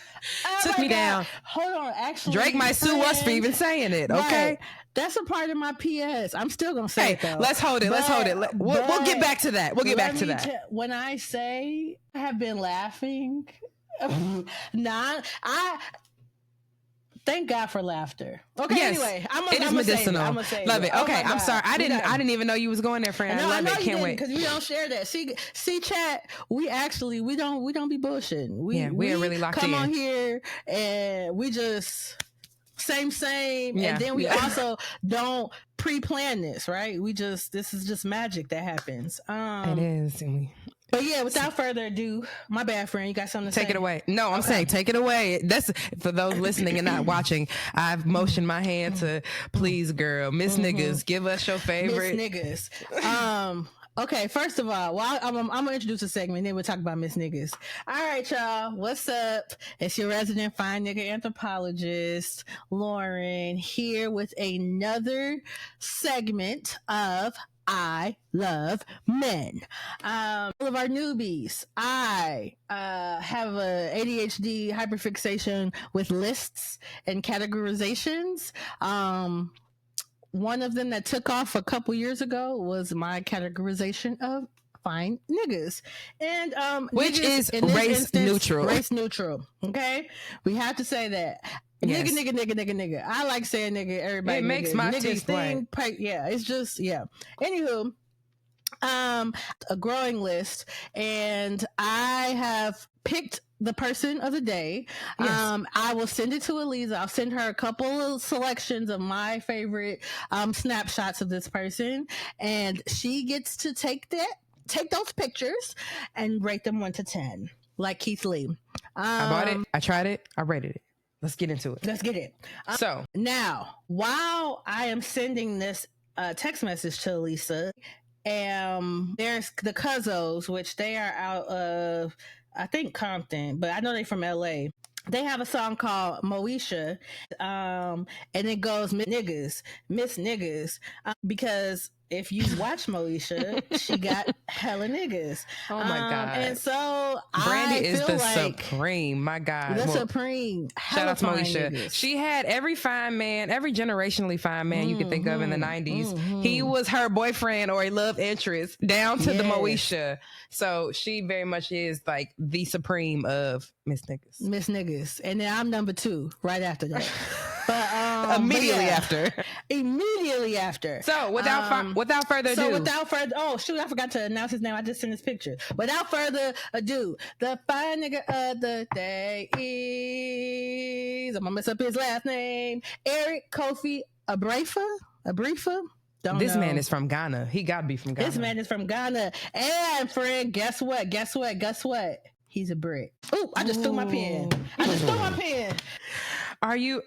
Took me down. Hold on. Actually, Drake might sue us for even saying it. Okay. Right. That's a part of my PS. I'm still going to say it though. Let's hold it. We'll get back to that. We'll get back to that. When I say I have been laughing, thank God for laughter. Okay, yes, anyway, it is medicinal. Love it. Okay, I'm sorry. I didn't even know you was going there, friend. I love it. Can't wait. Because we don't share that. See, chat. We don't be bullshitting. We are really locked in. Come on here and we just same. Yeah. And then we also don't pre-plan this, right? This is just magic that happens. It is. But yeah, without further ado, my bad, friend. You got something to say? Take it away. No, I'm saying take it away. That's for those listening and not watching. I've motioned my hand to please, girl, Miss Niggas. Give us your favorite Miss Niggas. Okay, first of all, I'm gonna introduce a segment, then we'll talk about Miss Niggas. All right, y'all. What's up? It's your resident fine nigga anthropologist, Lorryn, here with another segment of I Love Men. All of our newbies, I have a ADHD hyperfixation with lists and categorizations. One of them that took off a couple years ago was my categorization of fine niggas, and which niggas, is race neutral. Race neutral. Okay, we have to say that. Yes. Nigga. I like saying nigga. Everybody. It makes my teeth white. Yeah, it's just Anywho, a growing list, and I have picked the person of the day. Yes. I will send it to Alyzza. I'll send her a couple of selections of my favorite snapshots of this person, and she gets to take those pictures and rate them 1 to 10, like Keith Lee. I bought it. I tried it. I rated it. Let's get into it. Let's get it. So now, while I am sending this text message to Alyzza, there's the Cuzzos, which they are out of, I think, Compton, but I know they're from LA. They have a song called Moesha, and it goes Miss Niggas, because if you watch Moesha, she got hella niggas. Oh my God. And so Brandy is the supreme. My God. The supreme. Shout out to Moesha. Niggas. She had every fine man, every generationally fine man you could think of in the 90s. He was her boyfriend or a love interest down to the Moesha. So she very much is like the supreme of Miss Niggas. Miss Niggas. And then I'm number 2 right after that. But immediately after. So without further ado. Oh shoot, I forgot to announce his name. I just sent his picture. Without further ado, the fine nigga of the day is, I'm gonna mess up his last name, Eric Kofi Abrifa. This man is from Ghana. He gotta be from Ghana. This man is from Ghana. And friend, guess what? He's a Brit. Ooh, I just threw my pen. Are you?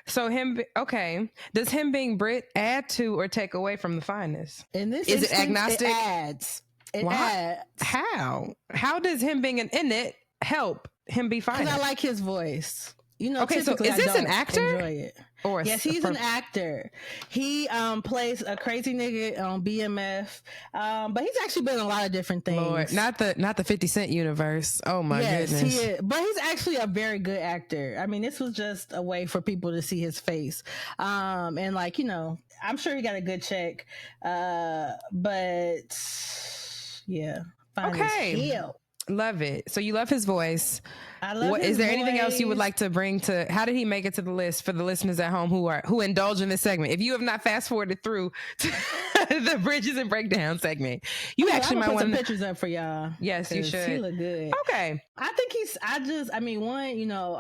So okay. Does him being Brit add to or take away from the fineness? In this is instance, it agnostic? It adds. It adds. How? How does him being an in it help him be fine? Because I like his voice. Okay, so is this an actor? Enjoy it. Yes, he's an actor. He plays a crazy nigga on BMF, but he's actually been in a lot of different things. Lord, not the 50 Cent universe. Oh my goodness. He is. But he's actually a very good actor. I mean, this was just a way for people to see his face, and I'm sure he got a good check. But yeah, okay. Love it. So you love his voice. I love his Is there voice. anything else you would like to bring to? How did he make it to the list for the listeners at home who indulge in this segment? If you have not fast forwarded through the Bridges and Breakdown segment, you actually might want some pictures up for y'all. Yes, you should. He look good. Okay. I think I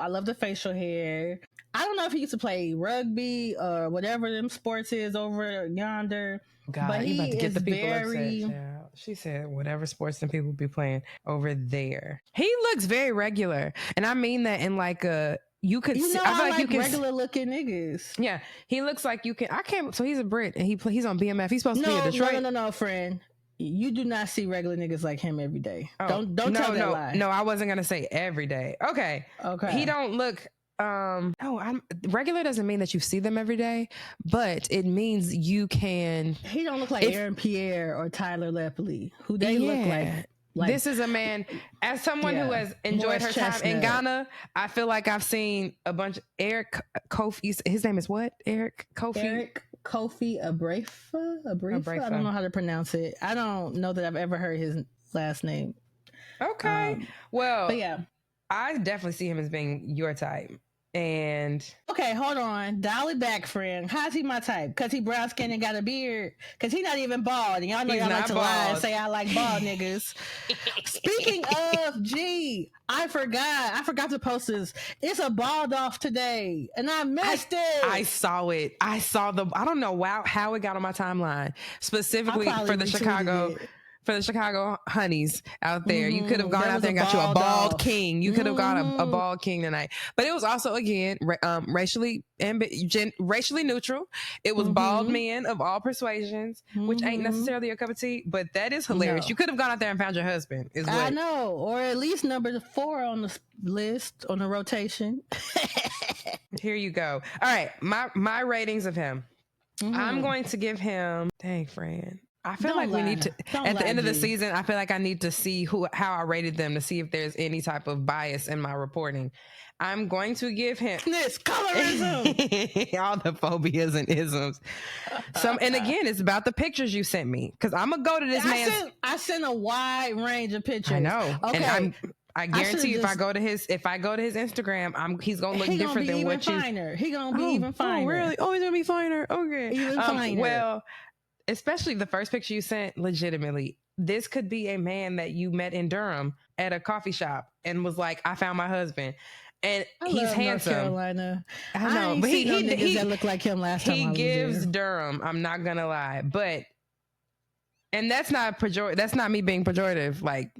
love the facial hair. I don't know if he used to play rugby or whatever them sports is over yonder. God, but you about to get the people upset. She said whatever sports them people be playing over there. He looks very regular, and I mean that in like a you could. You know, I feel like you can regular looking niggas. Yeah, he looks like you can. I can't. So he's a Brit, and he's on BMF. He's supposed to be in Detroit. No, friend. You do not see regular niggas like him every day. Don't tell that lie. No, I wasn't gonna say every day. Okay. He don't look. Regular doesn't mean that you see them every day, but it means you can. He don't look like Aaron Pierre or Tyler Lepley, who they look like This is a man, as someone who has enjoyed her time in Ghana, I feel like I've seen a bunch of Eric Kofi. His name is what? Eric Kofi? Eric Kofi Abrafa? I don't know how to pronounce it. I don't know that I've ever heard his last name. Okay. But yeah, I definitely see him as being your type. And okay, hold on, dial it back, friend. How's he my type? Because he brown skinned and got a beard? Because he not even bald, and y'all know y'all like to lie and say I like bald niggas. Speaking of, I forgot to post this. It's a bald off today, and I missed it. I saw it. I don't know how it got on my timeline, specifically for the Chicago. For the Chicago honeys out there, you could have gone out there and got you a bald king. You could have got a bald king tonight. But it was also, again, racially neutral. It was bald men of all persuasions, which ain't necessarily your cup of tea, but that is hilarious. No. You could have gone out there and found your husband. I know, or at least number 4 on the list, on the rotation. Here you go. All right, my ratings of him. I'm going to give him, dang, friend. I feel like we need to, at the end of the season, I feel like I need to see how I rated them to see if there's any type of bias in my reporting. I'm going to give him this colorism, all the phobias and isms. And again, it's about the pictures you sent me, because I'm gonna go to this man. I sent a wide range of pictures. I know, okay. And I guarantee you, if I go to his Instagram, he's gonna look different than what you. He gonna be even finer. Oh, really? Oh, he's gonna be finer. Okay, even finer. Well. Especially the first picture you sent, legitimately, this could be a man that you met in Durham at a coffee shop and was like, I found my husband. And he's handsome. North Carolina. I know, but he that looked like him last time. He gives Durham, I'm not gonna lie. But and that's not me being pejorative. Like,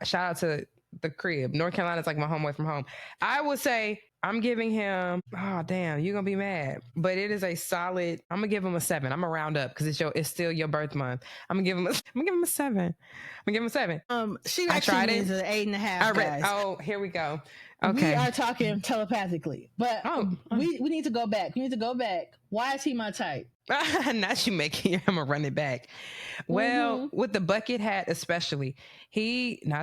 shout out to the crib. North Carolina's like my home away from home. I would say I'm giving him, oh damn, you're gonna be mad, but it is a solid. I'm gonna give him a 7. I'm gonna round up because it's still your birth month. I'm gonna give him a 7. She actually means an 8.5. Guys. Oh, here we go. Okay, we are talking telepathically, but we need to go back. Why is he my type? Now you making him a run it back. Well, with the bucket hat especially, the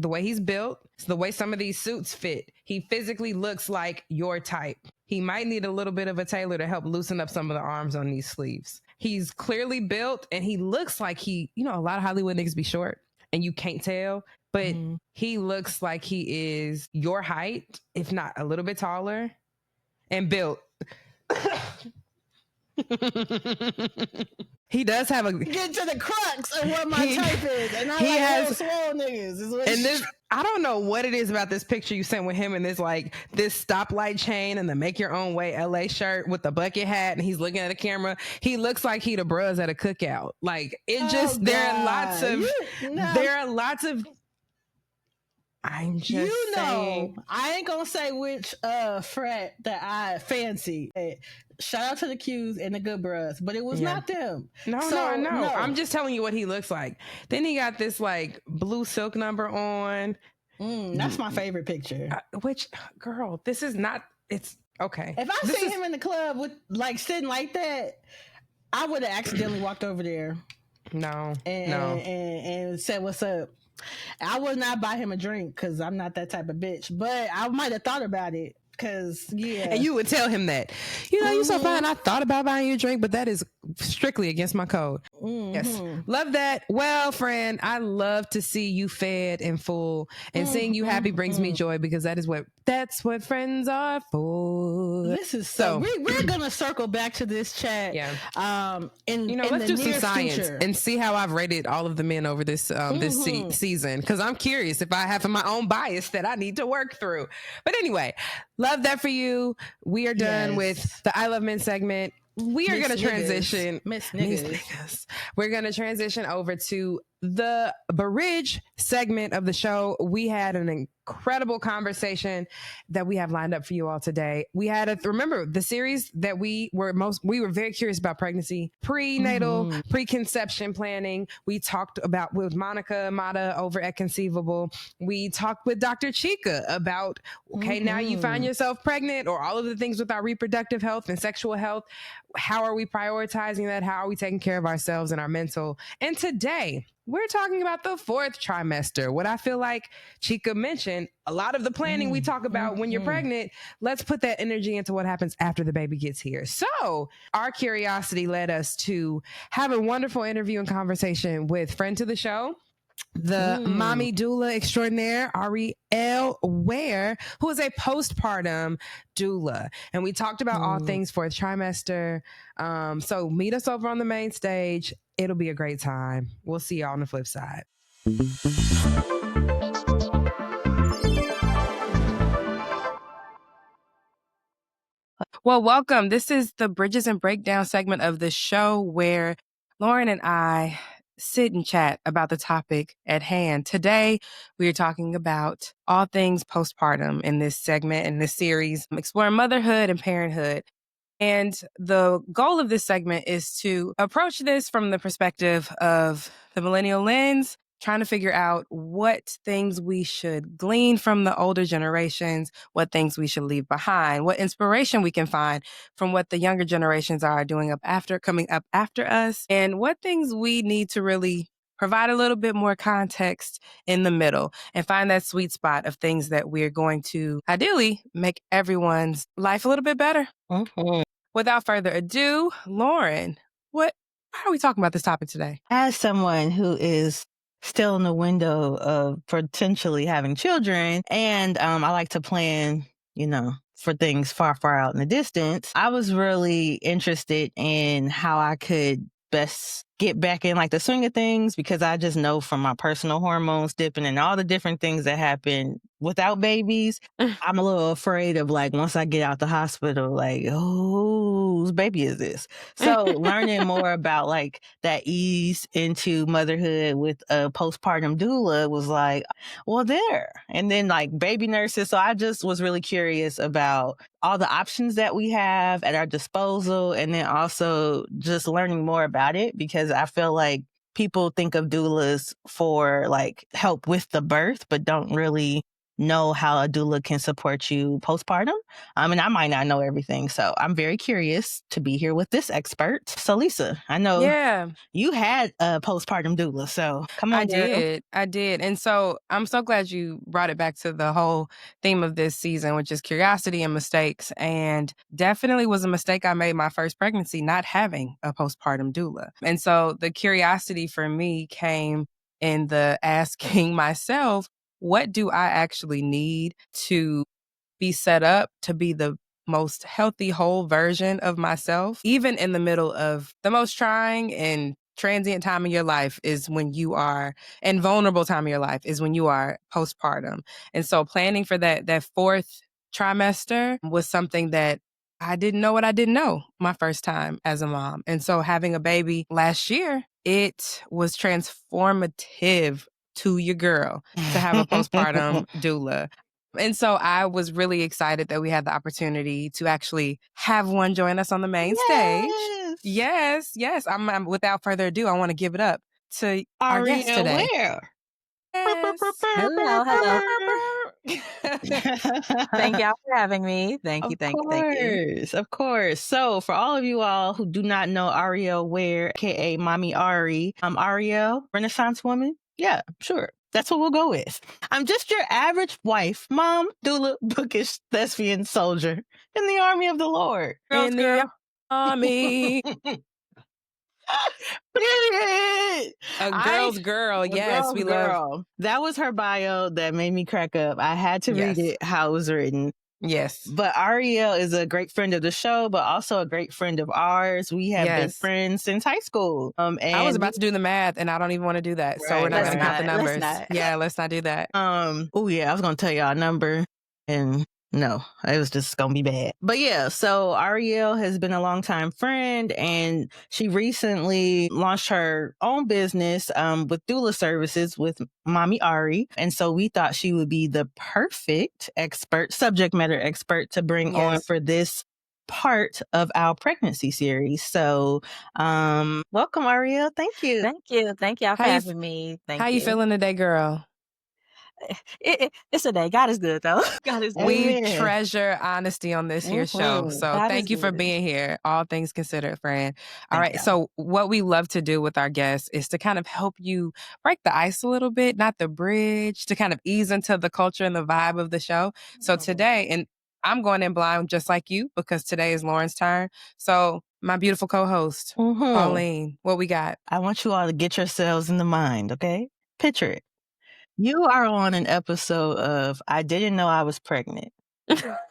way he's built, the way some of these suits fit, he physically looks like your type. He might need a little bit of a tailor to help loosen up some of the arms on these sleeves. He's clearly built, and he looks like a lot of Hollywood niggas be short and you can't tell, but he looks like he is your height, if not a little bit taller, and built. He does have a get to the crux of what my type is, and I like swole niggas. I don't know what it is about this picture you sent with him and this stoplight chain and the make your own way LA shirt with the bucket hat, and he's looking at the camera. He looks like he the bros at a cookout. Like there are lots of. I'm just saying. I ain't gonna say which frat that I fancy. Shout out to the Qs and the good bros, but it was not them. No. I'm just telling you what he looks like. Then he got this like blue silk number on. That's my favorite picture. Which, girl, this is not. It's okay. If I seen him in the club with like sitting like that, I would have accidentally walked over there. And said what's up. I would not buy him a drink because I'm not that type of bitch, but I might have thought about it. And you would tell him that, you're so fine. I thought about buying you a drink, but that is strictly against my code. Yes. Love that. Well, friend, I love to see you fed and full, and seeing you happy brings me joy, because that's what friends are for. This is so we're going to circle back to this chat. Yeah. Let's do some science and see how I've rated all of the men over this season, because I'm curious if I have my own bias that I need to work through. But anyway, love that for you. We are done with the I Love Men segment. We are going to transition. Miss Niggas. We're going to transition over to the Bridge segment of the show. We had an incredible conversation that we have lined up for you all today. We had remember the series that we were very curious about: pregnancy, prenatal, preconception planning. We talked about with Monica Mata over at Conceivable. We talked with Dr. Chica about, now you find yourself pregnant, or all of the things with our reproductive health and sexual health. How are we prioritizing that? How are we taking care of ourselves and our mental? And today, We're talking about the fourth trimester. What I feel like Chica mentioned, a lot of the planning we talk about when you're pregnant, let's put that energy into what happens after the baby gets here. So our curiosity led us to have a wonderful interview and conversation with friend to the show, the mommy doula extraordinaire, Ariel Ware, who is a postpartum doula. And we talked about all things fourth trimester. So meet us over on the main stage. It'll be a great time. We'll see y'all on the flip side. Well, welcome. This is the Bridges and Breakdown segment of the show where Lorryn and I sit and chat about the topic at hand. Today, we are talking about all things postpartum in this segment, in this series, exploring motherhood and parenthood. And the goal of this segment is to approach this from the perspective of the millennial lens, trying to figure out what things we should glean from the older generations, what things we should leave behind, what inspiration we can find from what the younger generations are doing coming up after us, and what things we need to really provide a little bit more context in the middle and find that sweet spot of things that we're going to ideally make everyone's life a little bit better. Without further ado, Lorryn, why are we talking about this topic today? As someone who is still in the window of potentially having children, and I like to plan, for things far, far out in the distance, I was really interested in how I could best get back in like the swing of things, because I just know from my personal hormones dipping and all the different things that happen without babies, I'm a little afraid of like, once I get out the hospital, like, oh, whose baby is this? So learning more about like that ease into motherhood with a postpartum doula was like, well, there. And then like baby nurses. So I just was really curious about all the options that we have at our disposal, and then also just learning more about it, because I feel like people think of doulas for like help with the birth, but don't really know how a doula can support you postpartum. And I might not know everything. So I'm very curious to be here with this expert. So Lisa, I know you had a postpartum doula. So come on, I did. And so I'm so glad you brought it back to the whole theme of this season, which is curiosity and mistakes. And definitely was a mistake I made my first pregnancy, not having a postpartum doula. And so the curiosity for me came in the asking myself, what do I actually need to be set up to be the most healthy, whole version of myself, even in the middle of the most trying and transient time in your life is when you are, and vulnerable time in your life is when you are postpartum. And so planning for that fourth trimester was something that I didn't know what I didn't know my first time as a mom. And so having a baby last year, it was transformative to your girl to have a postpartum doula. And so I was really excited that we had the opportunity to actually have one join us on the main stage. Yes. I'm without further ado, I want to give it up to our guest today. Where? Yes. Hello. Thank y'all for having me. Thank you. Of course. So for all of you all who do not know Ariel Ware, aka Mommy Ari, I'm Ariel, Renaissance woman. Yeah, sure. That's what we'll go with. I'm just your average wife, mom, doula, bookish, thespian soldier in the army of the Lord. In the army. A girl's girl. Yes, we love. That was her bio that made me crack up. I had to read it how it was written. Yes. But Ariel is a great friend of the show, but also a great friend of ours. We have been friends since high school. And I was about to do the math and I don't even want to do that. Right, so we're not going to count the numbers. Let's not do that. I was going to tell y'all a number, and no, it was just going to be bad. But yeah, so Ariel has been a longtime friend, and she recently launched her own business with doula services with Mommy Ari. And so we thought she would be the perfect subject matter expert to bring on for this part of our pregnancy series. So welcome, Ariel. Thank you. Thank y'all for having me. How you feeling today, girl? It's a day. God is good, though. God is good. We treasure honesty on this here show. So God thank you for being here. All things considered, friend. All right. you. So what we love to do with our guests is to kind of help you break the ice a little bit, not the bridge, to kind of ease into the culture and the vibe of the show. So today, and I'm going in blind just like you because today is Lauren's turn. So my beautiful co-host, Pauline, what we got? I want you all to get yourselves in the mind, okay? Picture it. You are on an episode of I Didn't Know I Was Pregnant.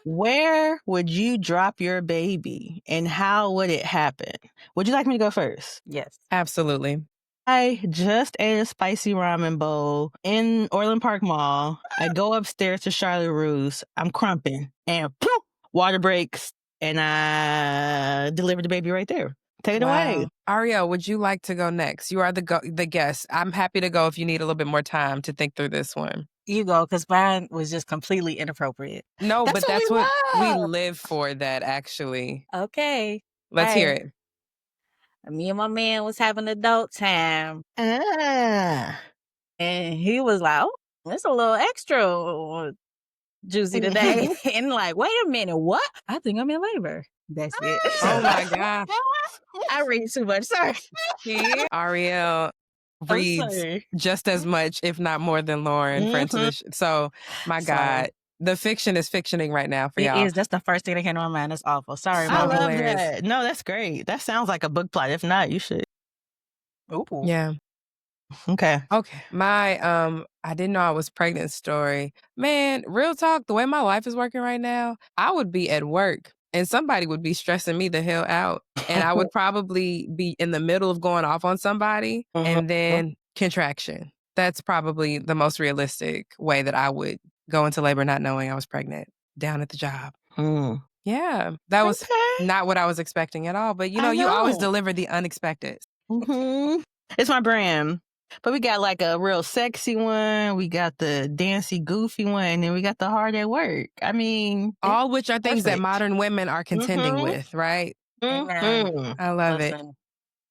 Where would you drop your baby and how would it happen? Would you like me to go first? Yes. Absolutely. I just ate a spicy ramen bowl in Orland Park Mall. I go upstairs to Charlotte Russe. I'm crumping and poof, water breaks and I delivered the baby right there. Take it away. Ariel, would you like to go next? You are the guest. I'm happy to go if you need a little bit more time to think through this one. You go, because mine was just completely inappropriate. No, but that's what we live for, that actually. Okay. Let's hear it. Me and my man was having adult time. And he was like, oh, it's a little extra juicy today. And like, wait a minute, what? I think I'm in labor. That's it. Oh my God. I read too much. Sorry. Ariel reads just as much, if not more than Lauren. Friend to this. So, my God, the fiction is fictioning right now for y'all. It is. That's the first thing that came to my mind. That's awful. Sorry, I love that. No, that's great. That sounds like a book plot. If not, you should. Ooh. Yeah. Okay. My I didn't know I was pregnant story. Man, real talk, the way my life is working right now, I would be at work and somebody would be stressing me the hell out. And I would probably be in the middle of going off on somebody and then contraction. That's probably the most realistic way that I would go into labor not knowing I was pregnant down at the job. Yeah, that was not what I was expecting at all. But, you know, you always deliver the unexpected. It's my brand. But we got like a real sexy one. We got the dancey, goofy one. And then we got the hard at work. I mean, all which are things that modern women are contending with, right? I love it.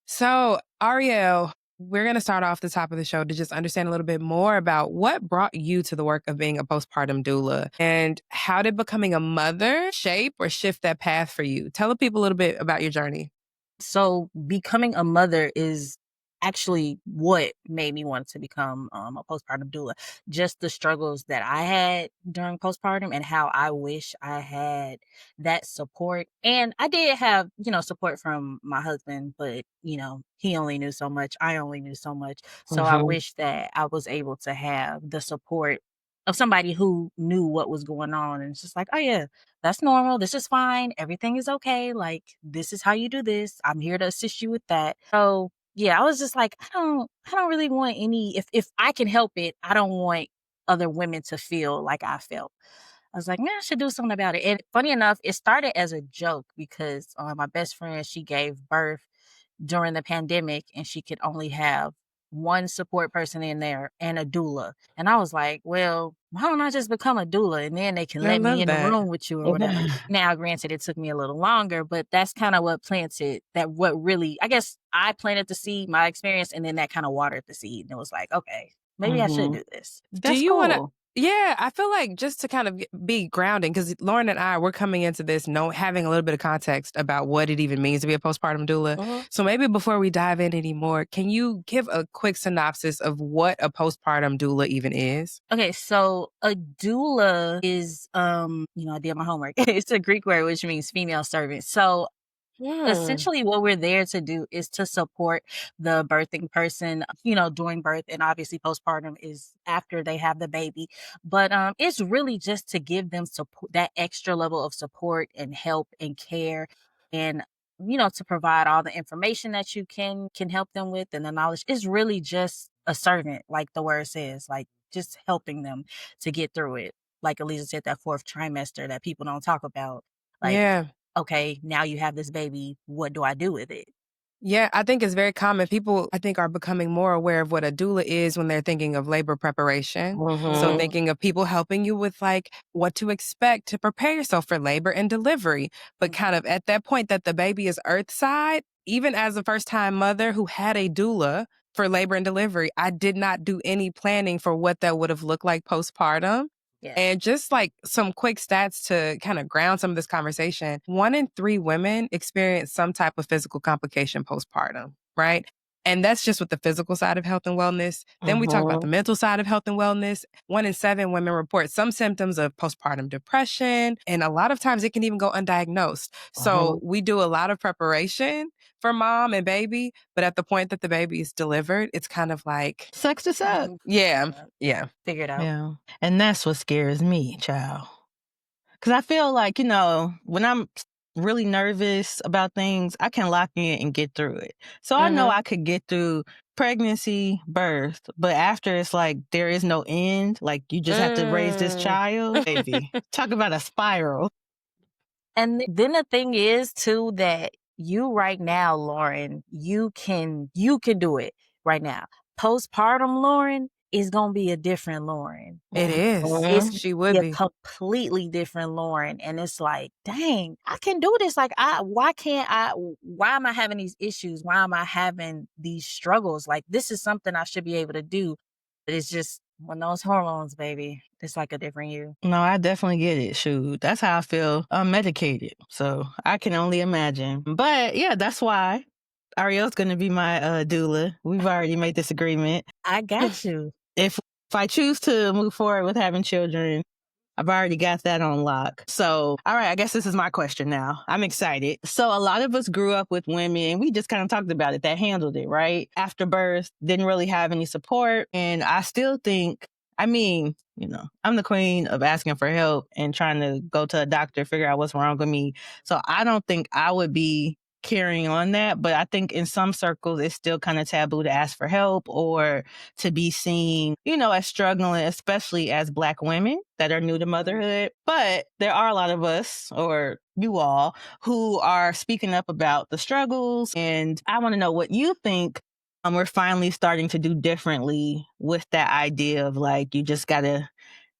So, Ariel, we're going to start off the top of the show to just understand a little bit more about what brought you to the work of being a postpartum doula and how did becoming a mother shape or shift that path for you? Tell the people a little bit about your journey. So becoming a mother is actually what made me want to become a postpartum doula. Just the struggles that I had during postpartum and how I wish I had that support. And I did have, support from my husband, but, he only knew so much. I only knew so much. So I wish that I was able to have the support of somebody who knew what was going on. And it's just like, oh yeah, that's normal. This is fine. Everything is okay. Like, this is how you do this. I'm here to assist you with that. So yeah, I was just like, I don't really want any, if I can help it, I don't want other women to feel like I felt. I was like, man, I should do something about it. And funny enough, it started as a joke because my best friend, she gave birth during the pandemic and she could only have one support person in there and a doula. And I was like, well, why don't I just become a doula and then they can let me in the room with you or whatever. Now, granted, it took me a little longer, but that's kind of what planted that, what really, I guess I planted the seed, my experience, and then that kind of watered the seed. And it was like, okay, maybe I should do this. Do you want to? Yeah, I feel like just to kind of be grounding, because Lauren and I, we're coming into this having a little bit of context about what it even means to be a postpartum doula. So maybe before we dive in anymore, can you give a quick synopsis of what a postpartum doula even is? Okay, so a doula is, I did my homework. It's a Greek word, which means female servant. So essentially what we're there to do is to support the birthing person, during birth, and obviously postpartum is after they have the baby. But it's really just to give them support, that extra level of support and help and care, and to provide all the information that you can help them with, and the knowledge. Is really just a servant, like the word says, like just helping them to get through it. Like Alyzza said, that fourth trimester that people don't talk about. Like, okay, now you have this baby. What do I do with it? Yeah, I think it's very common. People, I think, are becoming more aware of what a doula is when they're thinking of labor preparation. So thinking of people helping you with like what to expect to prepare yourself for labor and delivery. But kind of at that point that the baby is earthside, even as a first-time mother who had a doula, for labor and delivery. I did not do any planning for what that would have looked like postpartum. Yeah. And just like some quick stats to kind of ground some of this conversation, 1 in 3 women experience some type of physical complication postpartum, right? And that's just with the physical side of health and wellness. Then we talk about the mental side of health and wellness. 1 in 7 women report some symptoms of postpartum depression. And a lot of times it can even go undiagnosed. So we do a lot of preparation for mom and baby. But at the point that the baby is delivered, it's kind of like... sucks to suck. Yeah. Figure it out. Yeah. And that's what scares me, child. Because I feel like, when I'm really nervous about things, I can lock in and get through it. So I know I could get through pregnancy, birth, but after it's like there is no end. Like you just have to raise this child. Baby, talk about a spiral. And then the thing is too that you right now, Lorryn, you can do it right now. Postpartum Lorryn is gonna be a different Lorryn. It is. She would be a completely different Lorryn. And it's like, dang, I can do this. Like, why am I having these issues? Why am I having these struggles? Like, this is something I should be able to do. But it's just when those hormones, baby, it's like a different you. No, I definitely get it. Shoot, that's how I feel unmedicated. So I can only imagine. But yeah, that's why Ariel's going to be my doula. We've already made this agreement. I got you. If I choose to move forward with having children, I've already got that on lock. So, all right, I guess this is my question now. I'm excited. So a lot of us grew up with women, we just kind of talked about it, that handled it, right? After birth, didn't really have any support. And I still think, I'm the queen of asking for help and trying to go to a doctor, figure out what's wrong with me. So I don't think I would be carrying on that, but I think in some circles it's still kind of taboo to ask for help or to be seen, as struggling, especially as Black women that are new to motherhood. But there are a lot of us, or you all, who are speaking up about the struggles. And I want to know what you think we're finally starting to do differently with that idea of like, you just gotta,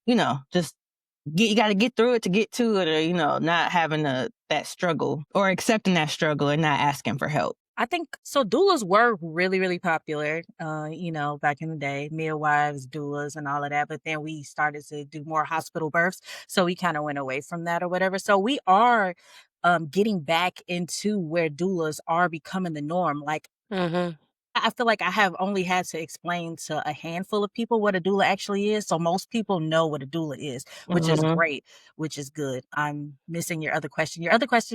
you got to get through it to get to it, or, not having that struggle or accepting that struggle and not asking for help. I think so. Doulas were really, really popular, back in the day, midwives, doulas and all of that. But then we started to do more hospital births. So we kind of went away from that or whatever. So we are getting back into where doulas are becoming the norm. Like, I feel like I have only had to explain to a handful of people what a doula actually is. So most people know what a doula is, which is great, which is good. I'm missing your other question.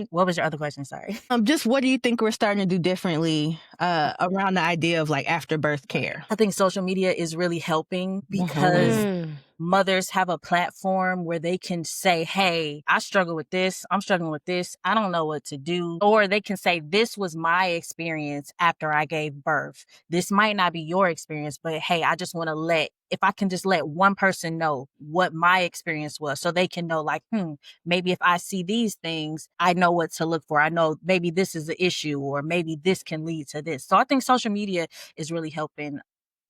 What was your other question? Sorry. Just what do you think we're starting to do differently around the idea of like after birth care? I think social media is really helping because mothers have a platform where they can say, hey, I struggle with this. I'm struggling with this. I don't know what to do. Or they can say, this was my experience after I gave birth. This might not be your experience, but hey, I just want to if I can just let one person know what my experience was so they can know like, maybe if I see these things, I know what to look for. I know maybe this is the issue or maybe this can lead to this. So I think social media is really helping.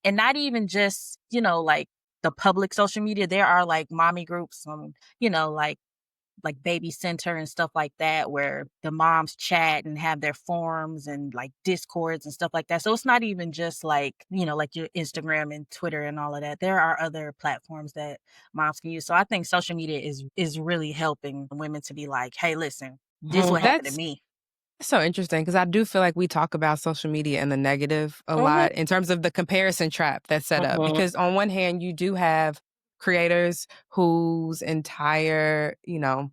And not even just, like the public social media. There are like mommy groups, like baby center and stuff like that, where the moms chat and have their forums and like discords and stuff like that. So it's not even just like, like your Instagram and Twitter and all of that. There are other platforms that moms can use. So I think social media is really helping women to be like, hey, listen, this is what happened to me. It's so interesting because I do feel like we talk about social media and the negative a lot in terms of the comparison trap that's set up. Because on one hand, you do have creators whose entire,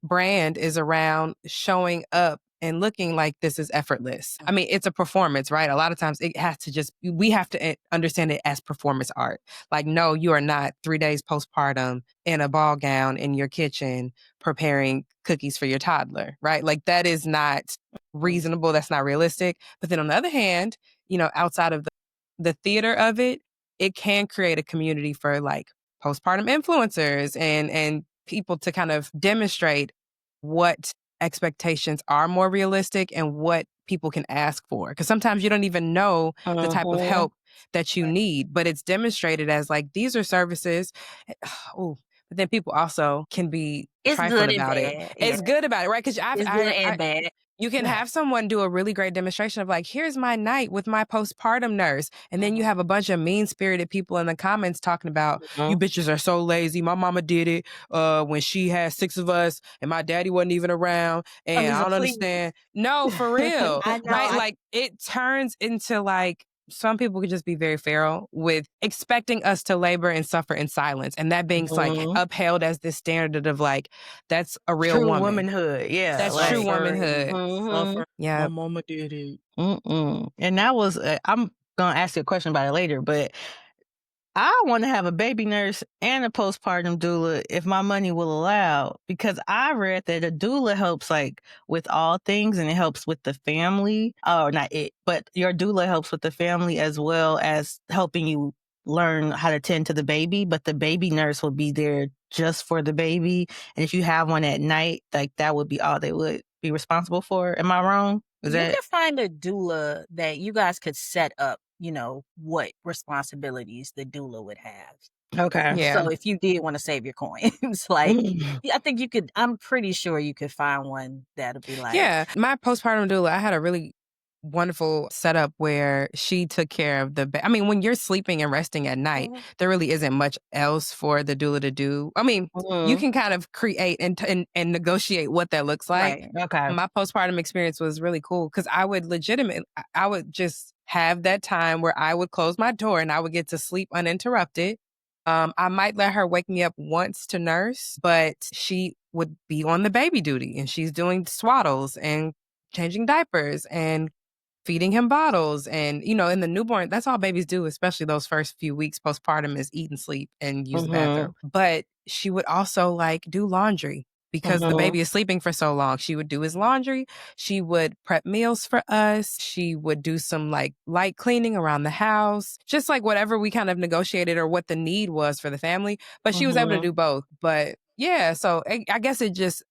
brand is around showing up and looking like this is effortless. I mean, it's a performance, right? A lot of times it has to we have to understand it as performance art. Like, no, you are not 3 days postpartum in a ball gown in your kitchen preparing cookies for your toddler, right? Like that is not reasonable. That's not realistic. But then on the other hand, outside of the theater of it, it can create a community for like postpartum influencers and people to kind of demonstrate what expectations are more realistic and what people can ask for. Because sometimes you don't even know the type of help that you need, but it's demonstrated as like, these are services. But then people also can be trifling about it. It's good about it, right? Because it's good and bad. You can have someone do a really great demonstration of like, here's my night with my postpartum nurse. And then you have a bunch of mean-spirited people in the comments talking about, you bitches are so lazy. My mama did it when she had 6 of us and my daddy wasn't even around. And Alyzza, I don't understand. No, for real. I know, right? Like it turns into like, some people could just be very feral with expecting us to labor and suffer in silence. And that being like upheld as this standard of like, that's a real True woman. womanhood. Yeah. That's like, true womanhood. Yeah. My mama did it. And that was, I'm going to ask you a question about it later, but I want to have a baby nurse and a postpartum doula if my money will allow, because I read that a doula helps like with all things and it helps with the family. Oh, not it, but your doula helps with the family as well as helping you learn how to tend to the baby. But the baby nurse will be there just for the baby. And if you have one at night, like that would be all they would be responsible for. Am I wrong? You can find a doula that you guys could set up, you know, what responsibilities the doula would have. Okay. Yeah. So if you did want to save your coins, like, I think you could, I'm pretty sure you could find one that'll be like. Yeah. My postpartum doula, I had a really wonderful setup where she took care of I mean, when you're sleeping and resting at night, there really isn't much else for the doula to do. I mean, you can kind of create and negotiate what that looks like. Right. Okay. My postpartum experience was really cool because I would just have that time where I would close my door and I would get to sleep uninterrupted. I might let her wake me up once to nurse, but she would be on the baby duty and she's doing swaddles and changing diapers and feeding him bottles. And, you know, in the newborn, that's all babies do, especially those first few weeks postpartum, is eat and sleep and use the bathroom. But she would also like do laundry because the baby is sleeping for so long. She would do his laundry. She would prep meals for us. She would do some like light cleaning around the house, just like whatever we kind of negotiated or what the need was for the family. But she was able to do both. But yeah, so I guess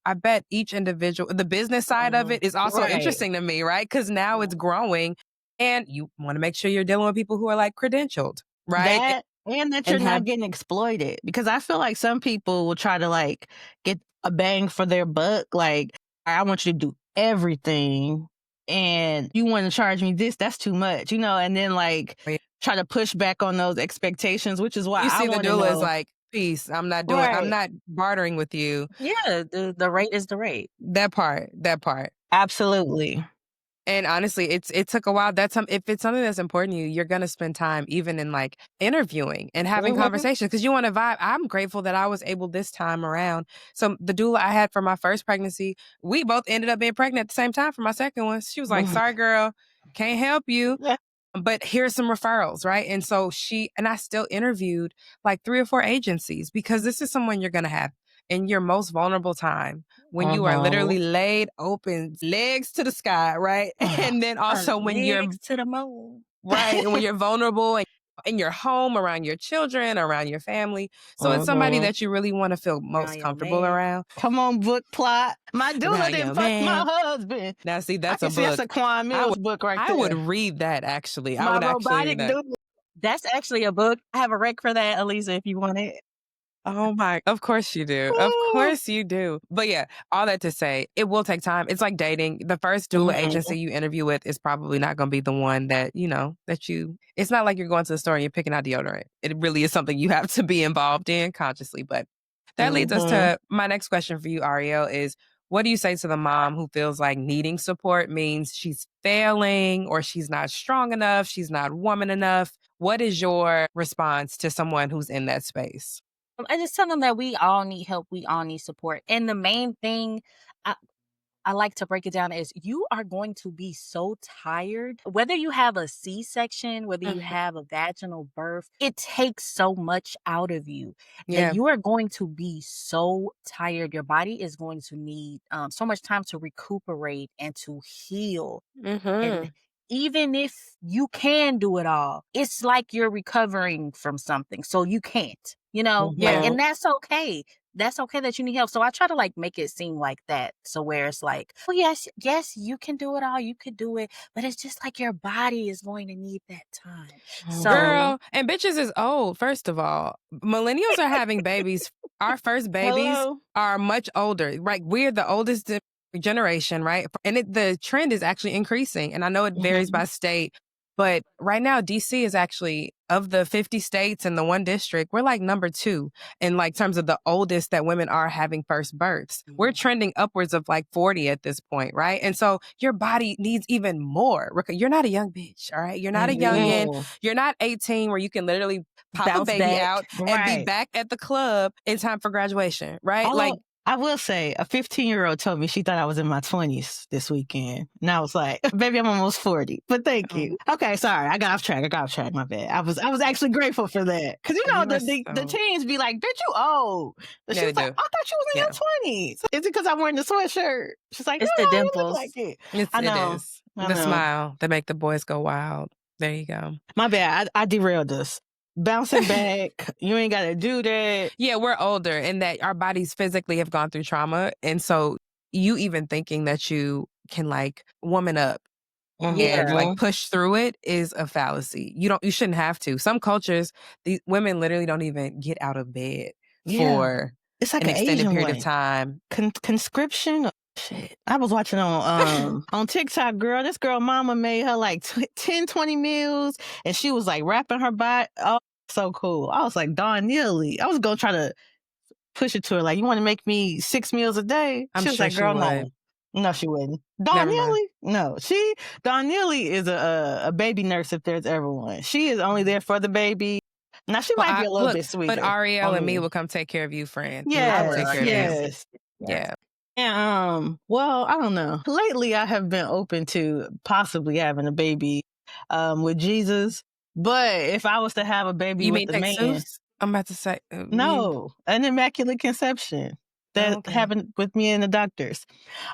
I bet each individual, the business side of it is also interesting to me, right? Because now it's growing and you want to make sure you're dealing with people who are like credentialed, right? And that you're not getting exploited, because I feel like some people will try to like get a bang for their buck. Like, I want you to do everything and you want to charge me this, that's too much, you know, and then like try to push back on those expectations, which is why you see the doula is like, peace. I'm not doing. I'm not bartering with you. Yeah, the rate is the rate. That part. Absolutely. And honestly, it took a while. If it's something that's important to you, you're gonna spend time even in like interviewing and having conversations because you want to vibe. I'm grateful that I was able this time around. So the doula I had for my first pregnancy, we both ended up being pregnant at the same time for my second one. She was like, "Sorry, girl, can't help you." But here's some referrals, right? And so I still interviewed like 3 or 4 agencies because this is someone you're going to have in your most vulnerable time when you are literally laid open, legs to the sky, right? And then also when you're to the moon, right? And when you're vulnerable and in your home, around your children, around your family. So it's somebody that you really want to feel most comfortable around. Come on, book plot. My doula didn't fuck my husband. Now, see, that's a book. That's a Quan Mills book right there. I would read that, actually. My robotic doula. That's actually a book. I have a rec for that, Alyzza, if you want it. Oh my, of course you do. Of course you do. But yeah, all that to say, it will take time. It's like dating. The first doula agency you interview with is probably not going to be the one that, it's not like you're going to the store and you're picking out deodorant. It really is something you have to be involved in consciously. But that leads us to my next question for you, Ariel, is what do you say to the mom who feels like needing support means she's failing or she's not strong enough, she's not woman enough? What is your response to someone who's in that space? I just tell them that we all need help. We all need support. And the main thing I like to break it down as you are going to be so tired, whether you have a C-section, whether you have a vaginal birth, it takes so much out of you that you are going to be so tired. Your body is going to need so much time to recuperate and to heal. And even if you can do it all, it's like you're recovering from something. So you can't, and that's okay. That's okay that you need help. So I try to like make it seem like that. So where it's like, oh yes, you can do it all. You could do it. But it's just like your body is going to need that time. So, girl, and bitches is old, first of all. Millennials are having babies. Our first babies are much older. Right? We're the oldest generation, right? And the trend is actually increasing. And I know it varies by state, but right now, DC is actually, of the 50 states and the one district, we're like number 2 in like terms of the oldest that women are having first births. We're trending upwards of like 40 at this point, right? And so your body needs even more. You're not a young bitch, all right? You're not a youngin'. You're not 18 where you can literally pop Bounce a baby back. out and be back at the club in time for graduation, right? Although, I will say, a 15-year-old told me she thought I was in my 20s this weekend. And I was like, baby, I'm almost 40. But thank you. Okay, sorry. I got off track. My bad. I was actually grateful for that. Because, the teens be like, bitch, you old. But she was like, I thought you was in your 20s. Is it because I'm wearing the sweatshirt? She's like, it's no, the you dimples. look like it. I know. It is. The smile that make the boys go wild. There you go. My bad. I derailed us. Bouncing back, you ain't got to do that. Yeah, we're older and that our bodies physically have gone through trauma. And so you even thinking that you can like woman up and like push through it is a fallacy. You shouldn't have to. Some cultures, these women literally don't even get out of bed for it's like an extended Asian period of time. Conscription. Shit. I was watching on on TikTok, girl. This girl mama made her like 10, 20 meals and she was like wrapping her body. Oh, so cool. I was like, darn nearly. I was going to try to push it to her. Like, you want to make me 6 meals a day? I'm she was sure like, girl, no. No, she wouldn't. Dawn Neely? No. Dawn Neely is a baby nurse if there's ever one. She is only there for the baby. Now, she might be a little bit sweeter. But Ariel and me will come take care of you, friend. Yes. Yeah. And, well, I don't know. Lately, I have been open to possibly having a baby with Jesus. But if I was to have a baby with a man... Jesus? I'm about to say... no, an immaculate conception. That happened with me and the doctors.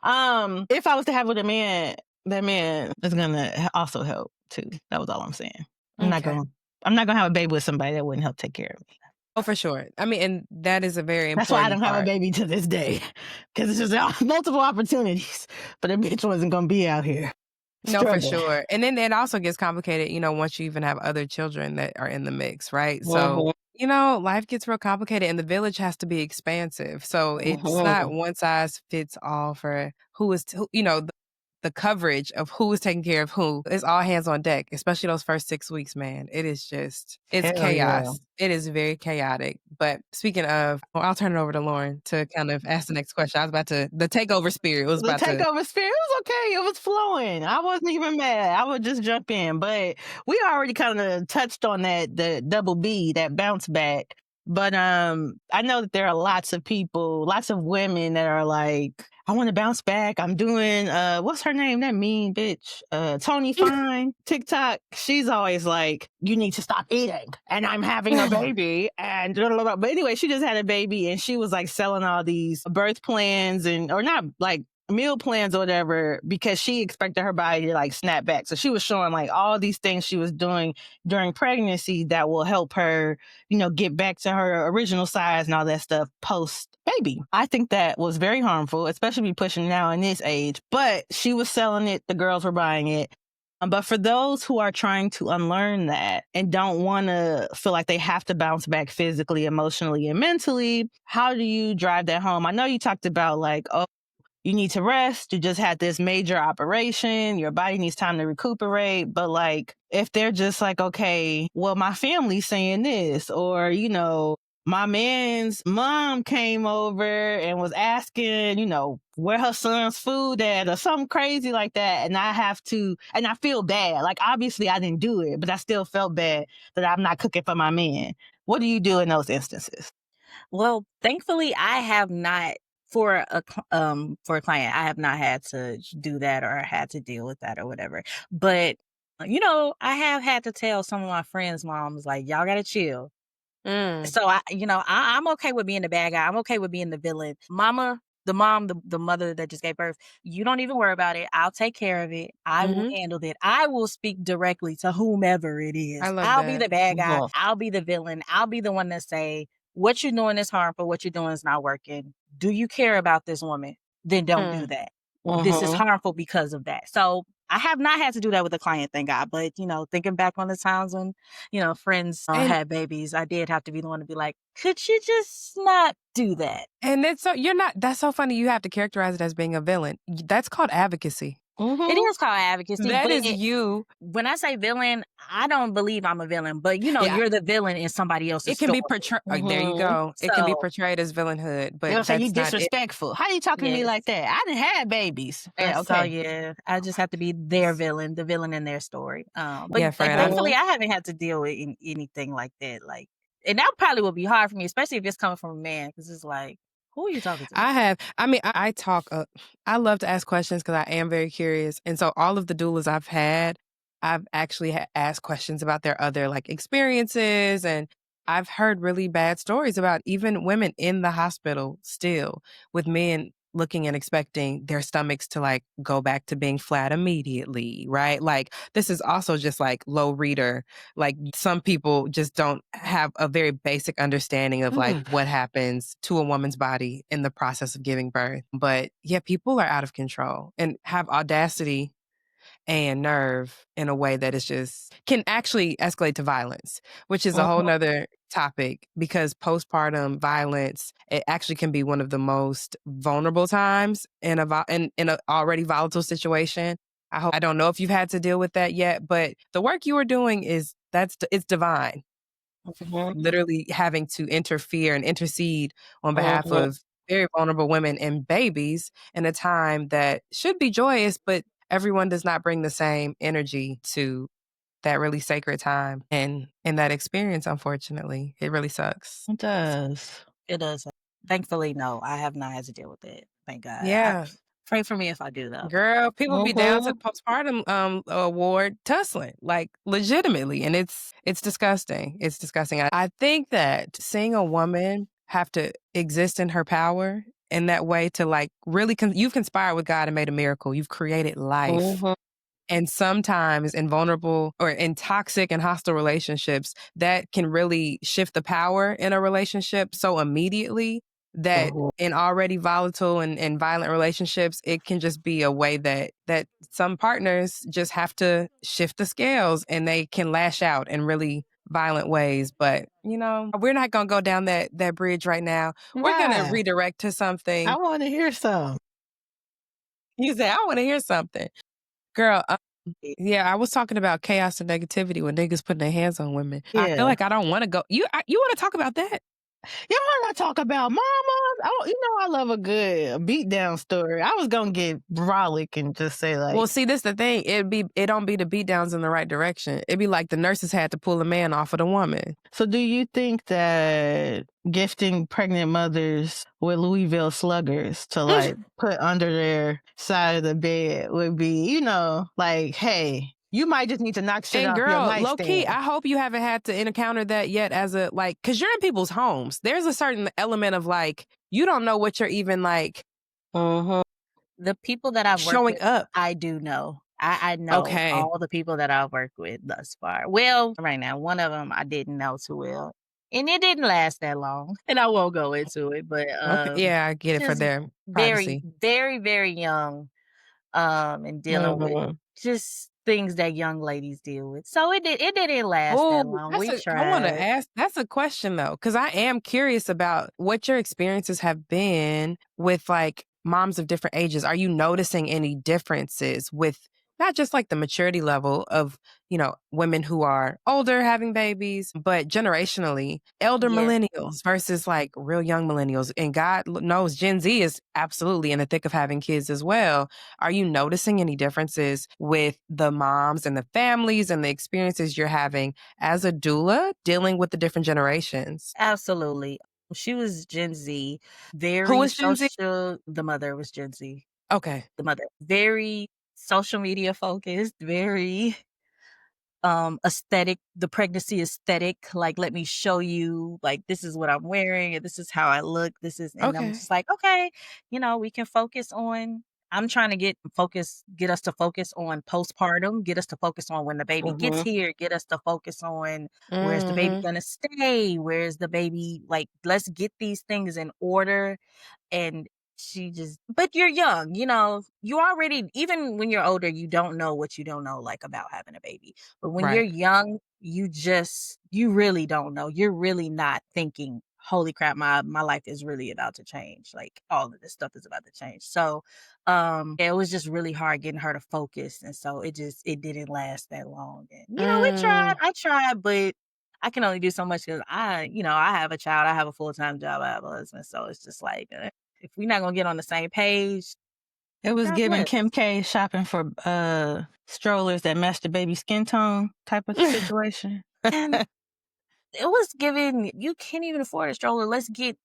If I was to have with a man, that man is gonna also help too. That was all I'm saying. I'm not gonna have a baby with somebody that wouldn't help take care of me. Oh, for sure. I mean, and that is a very important. That's why I don't have a baby to this day, because it's just multiple opportunities, but a bitch wasn't gonna be out here. No, for sure. And then it also gets complicated, once you even have other children that are in the mix, right? So, life gets real complicated and the village has to be expansive. So it's not one size fits all for who is, the coverage of who is taking care of who. It's all hands on deck, especially those first 6 weeks, man. It is just, it's chaos. Yeah. It is very chaotic. But speaking of, I'll turn it over to Lorryn to kind of ask the next question. I was about to, the takeover spirit was about to. The takeover spirit was okay. It was flowing. I wasn't even mad. I would just jump in. But we already kind of touched on that, the double B, that bounce back. But I know that there are lots of women that are like, I want to bounce back. I'm doing, what's her name? That mean bitch. Tony Fine, TikTok. She's always like, you need to stop eating. And I'm having a baby. And blah, blah, blah. But anyway, she just had a baby and she was like selling all these birth plans or not like meal plans or whatever, because she expected her body to like snap back. So she was showing like all these things she was doing during pregnancy that will help her, get back to her original size and all that stuff post baby. I think that was very harmful, especially pushing now in this age, but she was selling it. The girls were buying it. But for those who are trying to unlearn that and don't want to feel like they have to bounce back physically, emotionally, and mentally, how do you drive that home? I know you talked about like, you need to rest. You just had this major operation. Your body needs time to recuperate. But like, if they're just like, okay, well, my family's saying this, or, my man's mom came over and was asking, where her son's food at or something crazy like that. And I feel bad. Like, obviously I didn't do it, but I still felt bad that I'm not cooking for my man. What do you do in those instances? Well, thankfully I have not, for a client, I have not had to do that or had to deal with that or whatever. But, I have had to tell some of my friends' moms, like, y'all gotta chill. So I'm okay with being the bad guy. I'm okay with being the villain. Mama, the mom, the mother that just gave birth, you don't even worry about it. I'll take care of it. I will handle it. I will speak directly to whomever it is. I'll be the bad guy. I'll be the villain. I'll be the one that say, what you're doing is harmful. What you're doing is not working. Do you care about this woman? Then don't do that. This is harmful because of that. So I have not had to do that with a client, thank God. But, thinking back on the times when, friends had babies, I did have to be the one to be like, could you just not do that? And that's so funny. You have to characterize it as being a villain. That's called advocacy. It is called advocacy. That is you. When I say villain, I don't believe I'm a villain, but you're the villain in somebody else's It can story. be portrayed. There you go. It can be portrayed as villainhood, but they'll say you that's not disrespectful. How you talking to me like that? I didn't have babies. Yeah, okay. So I just have to be their villain, the villain in their story. But Yeah, friend, thankfully, I haven't had to deal with anything like that. And that probably would be hard for me, especially if it's coming from a man, because it's like, who are you talking to? I talk. I love to ask questions because I am very curious, and so all of the doulas I've had, I've actually asked questions about their other experiences, and I've heard really bad stories about even women in the hospital still with men looking and expecting their stomachs to go back to being flat immediately, right? This is also just low reader. Some people just don't have a very basic understanding of what happens to a woman's body in the process of giving birth. But yeah, people are out of control and have audacity and nerve in a way that is just can actually escalate to violence, which is a whole nother topic, because postpartum violence, it actually can be one of the most vulnerable times in a already volatile situation. I don't know if you've had to deal with that yet, but the work you are doing it's divine. Literally having to interfere and intercede on behalf of very vulnerable women and babies in a time that should be joyous, but everyone does not bring the same energy to that really sacred time and that experience. Unfortunately, it really sucks. It does. It does. Thankfully, no, I have not had to deal with it. Thank God. Yeah. Pray for me if I do, though. Girl, people be down to the postpartum award tussling, legitimately, and it's disgusting. It's disgusting. I think that seeing a woman have to exist in her power in that way to really you've conspired with God and made a miracle. You've created life. And sometimes in vulnerable or in toxic and hostile relationships, that can really shift the power in a relationship so immediately that in already volatile and violent relationships, it can just be a way that some partners just have to shift the scales and they can lash out in really violent ways. But, we're not going to go down that bridge right now. We're going to redirect to something. I want to hear some. You say, I want to hear something. Girl, yeah, I was talking about chaos and negativity when niggas putting their hands on women. Yeah. I feel like I don't want to go. You want to talk about that? You want to talk about mama? I love a good beatdown story. I was gonna get brolic and just say well, see, this the thing. It don't be the beatdowns in the right direction. It'd be like the nurses had to pull a man off of the woman. So, do you think that gifting pregnant mothers with Louisville Sluggers to put under their side of the bed would be, hey, you might just need to knock shit off your nightstand. Low key, I hope you haven't had to encounter that yet as because you're in people's homes. There's a certain element of you don't know what you're even The people that I've showing worked with, up. I do know. I know all the people that I've worked with thus far. Well, right now, one of them I didn't know too well. And it didn't last that long. And I won't go into it. But yeah, I get it for their privacy. Very, very, very young and dealing with just things that young ladies deal with. So it didn't last that long. We tried. I want to ask, that's a question though, because I am curious about what your experiences have been with moms of different ages. Are you noticing any differences with not just the maturity level of, women who are older having babies, but generationally, elder millennials versus real young millennials? And God knows Gen Z is absolutely in the thick of having kids as well. Are you noticing any differences with the moms and the families and the experiences you're having as a doula dealing with the different generations? Absolutely. She was Gen Z. Who was Gen Z? The mother was Gen Z. Okay. The mother. Very social media focused, very aesthetic, the pregnancy aesthetic. Let me show you, this is what I'm wearing and this is how I look. And I'm just okay, we can focus on, I'm trying to get us to focus on postpartum, get us to focus on when the baby gets here, get us to focus on where's the baby gonna stay, where's the baby, let's get these things in order. And but you're young, you already, even when you're older, you don't know what you don't know, like about having a baby. But when you're young, you really don't know. You're really not thinking, holy crap, my life is really about to change. Like all of this stuff is about to change. So, it was just really hard getting her to focus. And so it didn't last that long. And, I tried, but I can only do so much because I have a child, I have a full-time job, I have a husband. So it's just like, if we're not gonna get on the same page. It was God giving bless. Kim K shopping for strollers that match the baby skin tone type of situation. And it was giving, you can't even afford a stroller. Let's get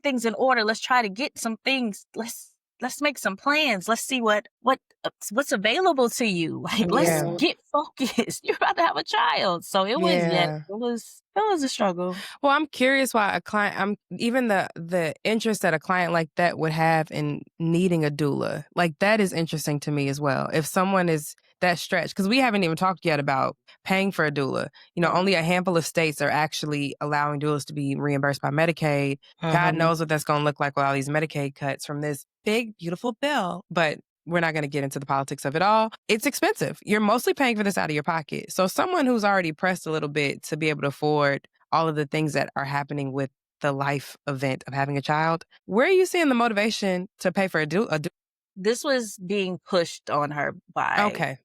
things in order. Let's try to get some things. Let's make some plans. Let's see what's available to you. Like, let's get focused. You're about to have a child. So it was a struggle. Well, I'm curious why a client, even the interest that a client like that would have in needing a doula. Like, that is interesting to me as well. If someone is that stretched, because we haven't even talked yet about paying for a doula. Only a handful of states are actually allowing doulas to be reimbursed by Medicaid. God knows what that's going to look like with all these Medicaid cuts from this big, beautiful bill. But we're not going to get into the politics of it all. It's expensive. You're mostly paying for this out of your pocket. So someone who's already pressed a little bit to be able to afford all of the things that are happening with the life event of having a child, where are you seeing the motivation to pay for a doula? This was being pushed on her by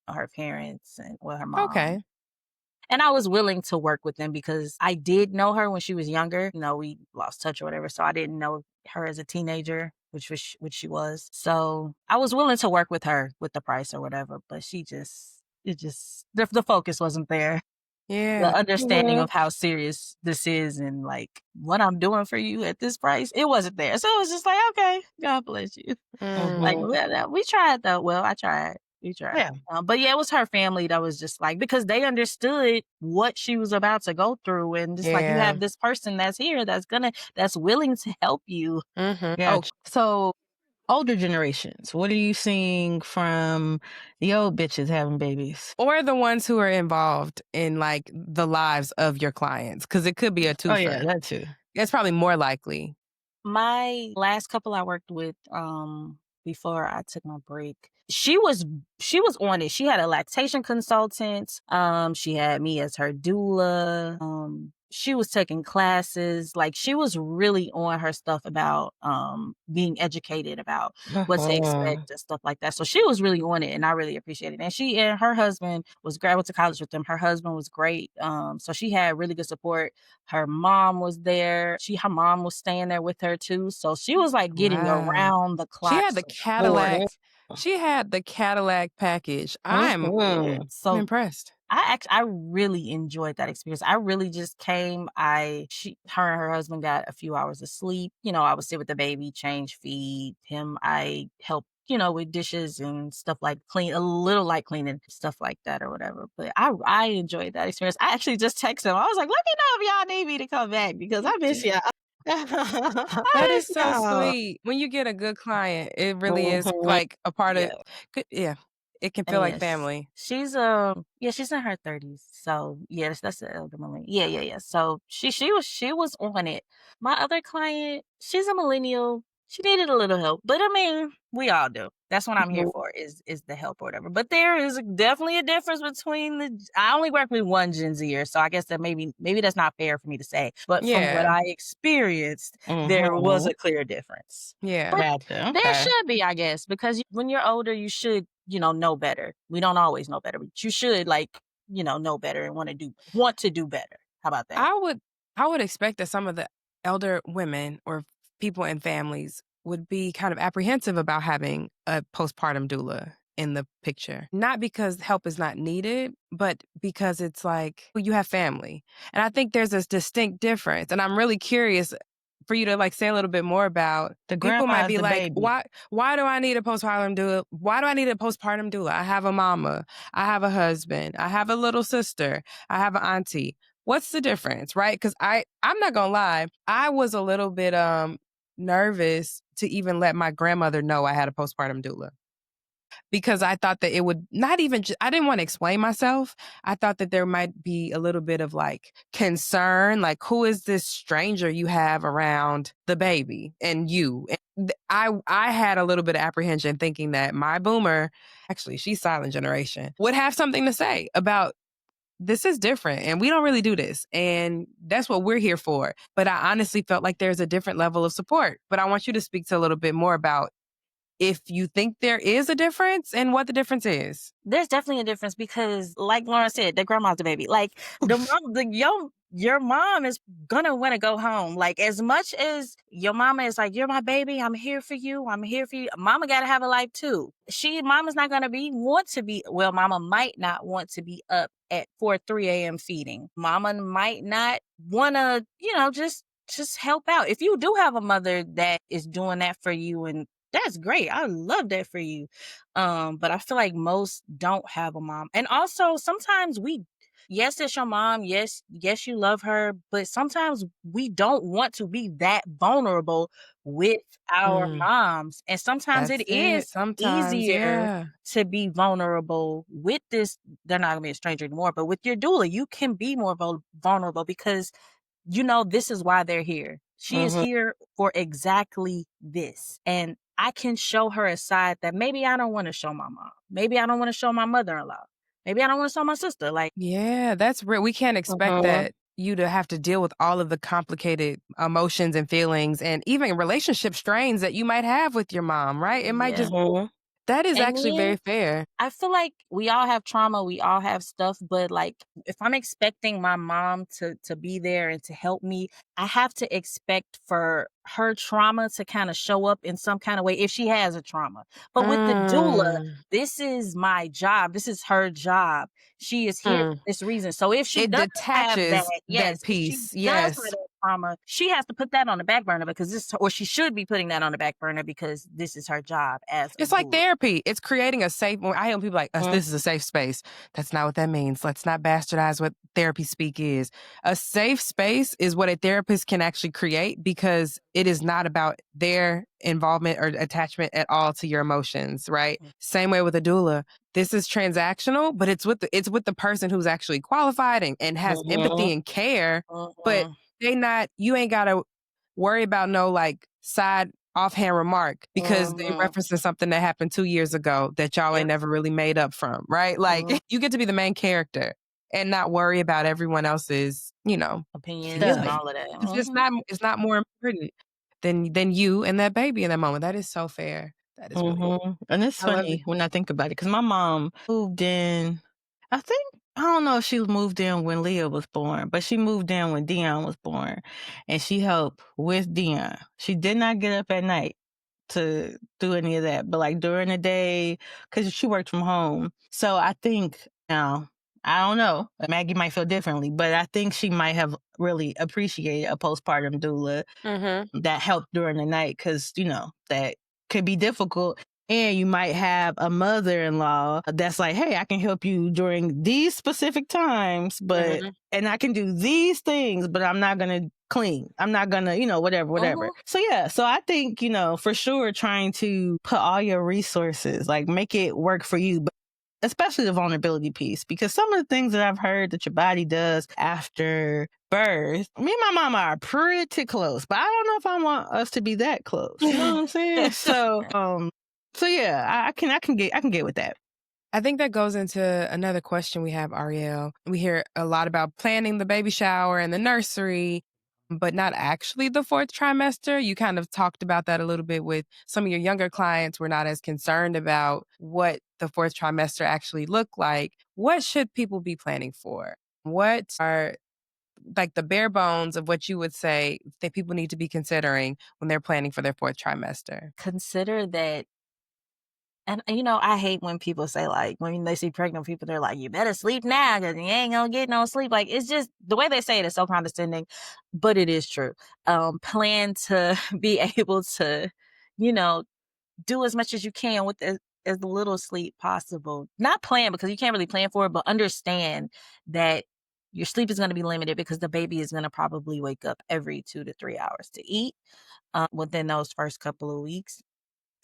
her parents and her mom. Okay. And I was willing to work with them because I did know her when she was younger. We lost touch or whatever. So I didn't know her as a teenager, which she was. So I was willing to work with her with the price or whatever. But the focus wasn't there. Yeah. The understanding of how serious this is and like what I'm doing for you at this price, it wasn't there. So it was just like, okay, God bless you. Like, we tried though. Well, I tried. We tried. Yeah. But yeah, it was her family that was just like, because they understood what she was about to go through. And just like, you have this person that's here that's willing to help you. Yeah. So older generations, what are you seeing from the old bitches having babies? Or the ones who are involved in like the lives of your clients? Because it could be a twofer. Oh yeah, that too. It's probably more likely. My last couple I worked with before I took my break, she was on it. She had a lactation consultant. She had me as her doula. She was taking classes. Like, she was really on her stuff about being educated about what to expect and stuff like that. So she was really on it, and I really appreciated it. And she and her husband went to college with them. Her husband was great. So she had really good support. Her mom was there. Her mom was staying there with her too. So she was like getting around the clock. She had the Cadillac. She had the Cadillac package. I'm so impressed. I really enjoyed that experience. I really just came. Her and her husband got a few hours of sleep. I would sit with the baby, change, feed him. I helped, with dishes and stuff, like a little light cleaning, stuff like that or whatever. But I enjoyed that experience. I actually just texted him. I was like, let me know if y'all need me to come back because I miss y'all. That is so sweet. When you get a good client, it really is like a part of. Yeah, it can feel like family. She's she's in her 30s. So yes, that's the elder millennial. Yeah. So she was on it. My other client, she's a millennial. She needed a little help, but I mean, we all do. That's what I'm here for, is the help or whatever. But there is definitely a difference between I only work with one Gen Zer, so I guess that maybe that's not fair for me to say. But from what I experienced, there was a clear difference. Yeah. But there should be, I guess, because when you're older, you should, know better. We don't always know better, but you should know better and want to do better. How about that? I would expect that some of the elder women or people and families would be kind of apprehensive about having a postpartum doula in the picture. Not because help is not needed, but because it's like, well, you have family. And I think there's this distinct difference. And I'm really curious for you to like say a little bit more about. The people might be like, baby. why do I need a postpartum doula? Why do I need a postpartum doula? I have a mama, I have a husband, I have a little sister, I have an auntie. What's the difference, right? Because I'm not gonna lie, I was a little bit nervous to even let my grandmother know I had a postpartum doula. because I thought that it would not even, I didn't want to explain myself. I thought that there might be a little bit of like concern, like who is this stranger you have around the baby and you? And I had a little bit of apprehension thinking that my boomer, actually she's silent generation, would have something to say about this is different and we don't really do this. And that's what we're here for. But I honestly felt like there's a different level of support. But I want you to speak to a little bit more about if you think there is a difference and what the difference is. There's definitely a difference because, like Lauren said, the grandma's the baby. Like the mom, your mom is gonna want to go home. Like as much as your mama is like, you're my baby, I'm here for you, I'm here for you. Mama gotta have a life too. Mama's not gonna mama might not want to be up at 3 a.m. feeding. Mama might not wanna, just help out. If you do have a mother that is doing that for you, and that's great. I love that for you. But I feel like most don't have a mom. And also sometimes yes, it's your mom. Yes, you love her, but sometimes we don't want to be that vulnerable with our moms. And sometimes it is easier to be vulnerable with this. They're not gonna be a stranger anymore, but with your doula, you can be more vulnerable because this is why they're here. She is here for exactly this. And I can show her a side that maybe I don't want to show my mom. Maybe I don't want to show my mother-in-law. Maybe I don't want to show my sister. Like, yeah, that's real. We can't expect that you to have to deal with all of the complicated emotions and feelings and even relationship strains that you might have with your mom, right? It might just, that is actually very fair. I feel like we all have trauma. We all have stuff. But like, if I'm expecting my mom to be there and to help me, I have to expect for her trauma to kind of show up in some kind of way if she has a trauma. But with the doula, this is my job. This is her job. She is here for this reason. So if she doesn't have that piece, does have that trauma, she has to put that on the back burner or she should be putting that on the back burner because this is her job as it's like therapy. It's creating a safe, I hear people like, this is a safe space. That's not what that means. Let's not bastardize what therapy speak is. A safe space is what a therapist can actually create because it is not about their involvement or attachment at all to your emotions, right? Same way with a doula. This is transactional, but it's with the person who's actually qualified and has empathy and care, but you ain't got to worry about no like side offhand remark because they referencing something that happened 2 years ago that y'all ain't never really made up from, right? Like you get to be the main character and not worry about everyone else's, opinions and all of that. It's not more important than you and that baby in that moment. That is so fair. That is really cool. And it's funny when I think about it because my mom moved in, I don't know if she moved in when Leah was born, but she moved in when Dion was born and she helped with Dion. She did not get up at night to do any of that, but like during the day, because she worked from home. So I think now, I don't know, Maggie might feel differently, but I think she might have really appreciated a postpartum doula that helped during the night because, that could be difficult. And you might have a mother-in-law that's like, hey, I can help you during these specific times, but and I can do these things, but I'm not going to clean. I'm not going to, whatever. So yeah, so I think, for sure trying to put all your resources, like make it work for you, but especially the vulnerability piece, because some of the things that I've heard that your body does after birth, me and my mama are pretty close, but I don't know if I want us to be that close. You know what I'm saying? So yeah, I can get with that. I think that goes into another question we have, Ariel. We hear a lot about planning the baby shower and the nursery, but not actually the 4th trimester. You kind of talked about that a little bit with some of your younger clients. We're not as concerned about what the 4th trimester actually look like. What should people be planning for? What are like the bare bones of what you would say that people need to be considering when they're planning for their 4th trimester? Consider that. And, I hate when people say, like, when they see pregnant people, they're like, you better sleep now because you ain't going to get no sleep. Like, it's just, the way they say it is so condescending, but it is true. Plan to be able to, do as much as you can with as little sleep possible. Not plan because you can't really plan for it, but understand that your sleep is going to be limited because the baby is going to probably wake up every 2 to 3 hours to eat within those first couple of weeks.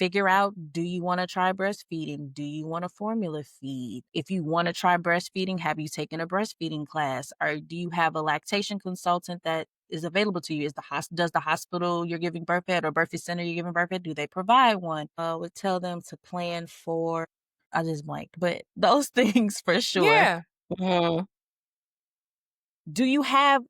figure out, do you want to try breastfeeding? Do you want to formula feed? If you want to try breastfeeding, have you taken a breastfeeding class? Or do you have a lactation consultant that is available to you? Does the hospital you're giving birth at or birthing center you're giving birth at, do they provide one? I would tell them to plan for, I just blanked, but those things for sure. Yeah. Mhm. Do you have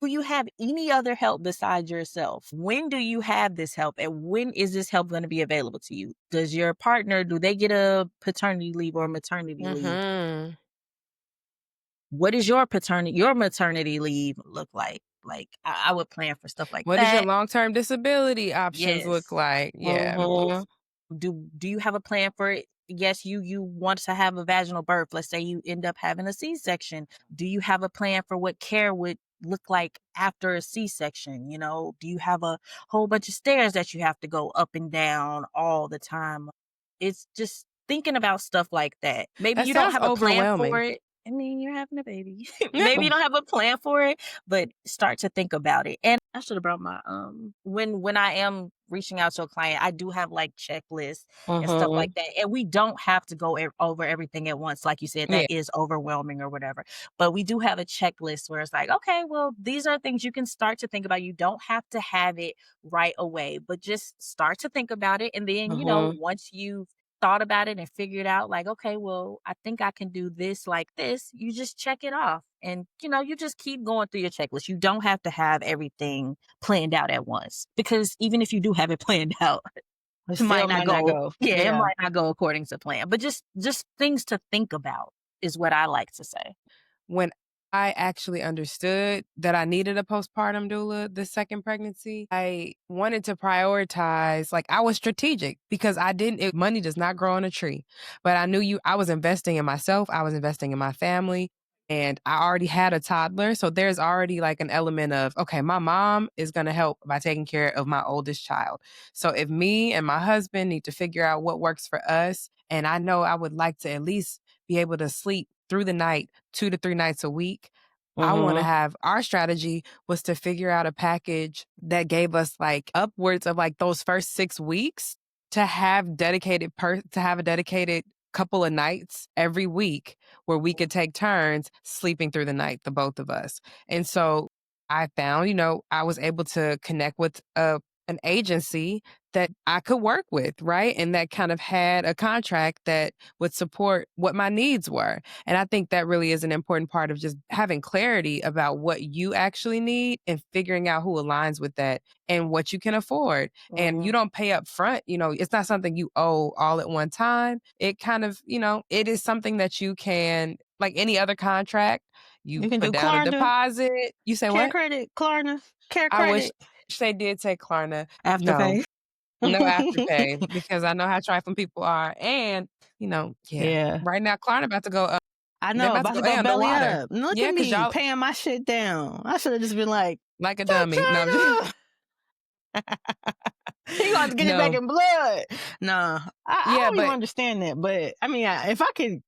any other help besides yourself? When do you have this help, and when is this help going to be available to you? Does your partner, do they get a paternity leave or maternity leave? Mm-hmm. What does your maternity leave look like? Like I would plan for stuff like What that. does your long-term disability options look Yes. like? Yeah. Mhm. Do you have a plan for it? Yes, you want to have a vaginal birth. Let's say you end up having a C-section. Do you have a plan for what care would look like after a C-section? You know, do you have a whole bunch of stairs that you have to go up and down all the time? It's just thinking about stuff like that. Maybe That you don't sounds have a plan overwhelming. for it. I mean, you're having a baby. Maybe you don't have a plan for it, but start to think about it. And I should have brought my when I am reaching out to a client, I do have like checklists and stuff like that. And we don't have to go over everything at once. Like you said, Yeah. that is overwhelming or whatever. But we do have a checklist where it's like, okay, well, these are things you can start to think about. You don't have to have it right away, but just start to think about it. And then, you know, once you've thought about it and figured out like, okay, well, I think I can do this like this, you just check it off. And, you know, you just keep going through your checklist. You don't have to have everything planned out at once, because even if you do have it planned out, it might not go. Yeah, it might not go according to plan. But just things to think about is what I like to say. When I actually understood that I needed a postpartum doula the second pregnancy, I wanted to prioritize, like I was strategic because money does not grow on a tree, but I knew I was investing in myself. I was investing in my family, and I already had a toddler. So there's already like an element of, okay, my mom is going to help by taking care of my oldest child. So if me and my husband need to figure out what works for us, and I know I would like to at least be able to sleep through the night 2 to 3 nights a week. I want to have, our strategy was to figure out a package that gave us like upwards of like those first 6 weeks to have a dedicated couple of nights every week where we could take turns sleeping through the night, the both of us. And so I found, I was able to connect with an agency that I could work with, right? And that kind of had a contract that would support what my needs were. And I think that really is an important part of just having clarity about what you actually need and figuring out who aligns with that and what you can afford. And you don't pay up front, it's not something you owe all at one time. It kind of, it is something that you can, like any other contract, you can put do down a Klarna. deposit. You say Care what? credit, Klarna, care I credit. wish they did take Klarna. Afterpay. No Afterpay, because I know how trifling people are. And, right now Klarna about to go I know, about to go belly underwater. up. Look Yeah, at 'cause me y'all paying my shit down. I should have just been like a dummy. No, I'm just he gonna get it back in blood. Nah, I don't even understand that. But I mean, if I could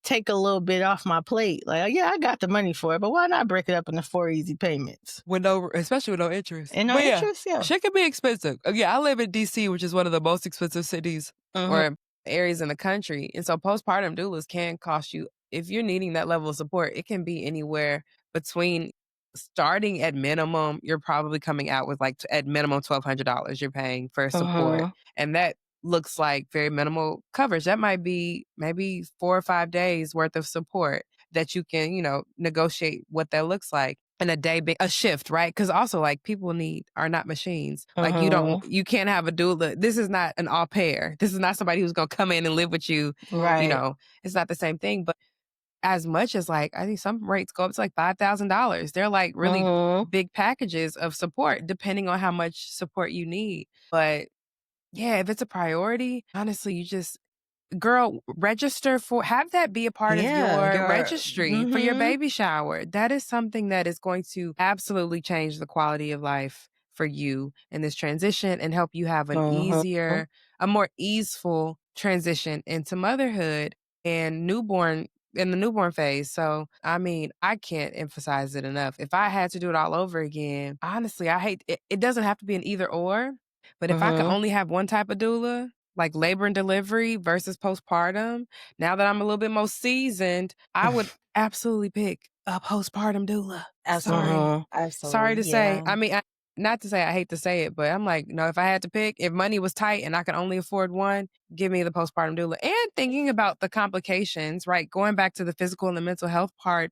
take a little bit off my plate, like, yeah, I got the money for it, but why not break it up into 4 easy payments? Especially with no interest. And no interest, yeah. Shit can be expensive. Yeah, I live in DC, which is one of the most expensive cities or areas in the country. And so postpartum doulas can cost you, if you're needing that level of support, it can be anywhere between, starting at minimum, you're probably coming out with like at minimum $1,200 you're paying for support. And that looks like very minimal coverage. That might be maybe 4 or 5 days worth of support that you can, negotiate what that looks like. And a shift, right? Because also like people are not machines. Like you can't have a doula. This is not an au pair. This is not somebody who's going to come in and live with you. Right. It's not the same thing. But as much as like, I think some rates go up to like $5,000. They're like really big packages of support depending on how much support you need. But yeah, if it's a priority, honestly, you just, girl, have that be a part of your registry for your baby shower. That is something that is going to absolutely change the quality of life for you in this transition and help you have a more easeful transition into motherhood and in the newborn phase. So, I mean, I can't emphasize it enough. If I had to do it all over again, honestly, I hate it. It doesn't have to be an either or, but if I could only have one type of doula, like labor and delivery versus postpartum, now that I'm a little bit more seasoned, I would absolutely pick a postpartum doula. Absolutely. Sorry to say. Yeah. I mean, not to say I hate to say it, but I'm like, no, if I had to pick, if money was tight and I could only afford one, give me the postpartum doula. And thinking about the complications, right? Going back to the physical and the mental health part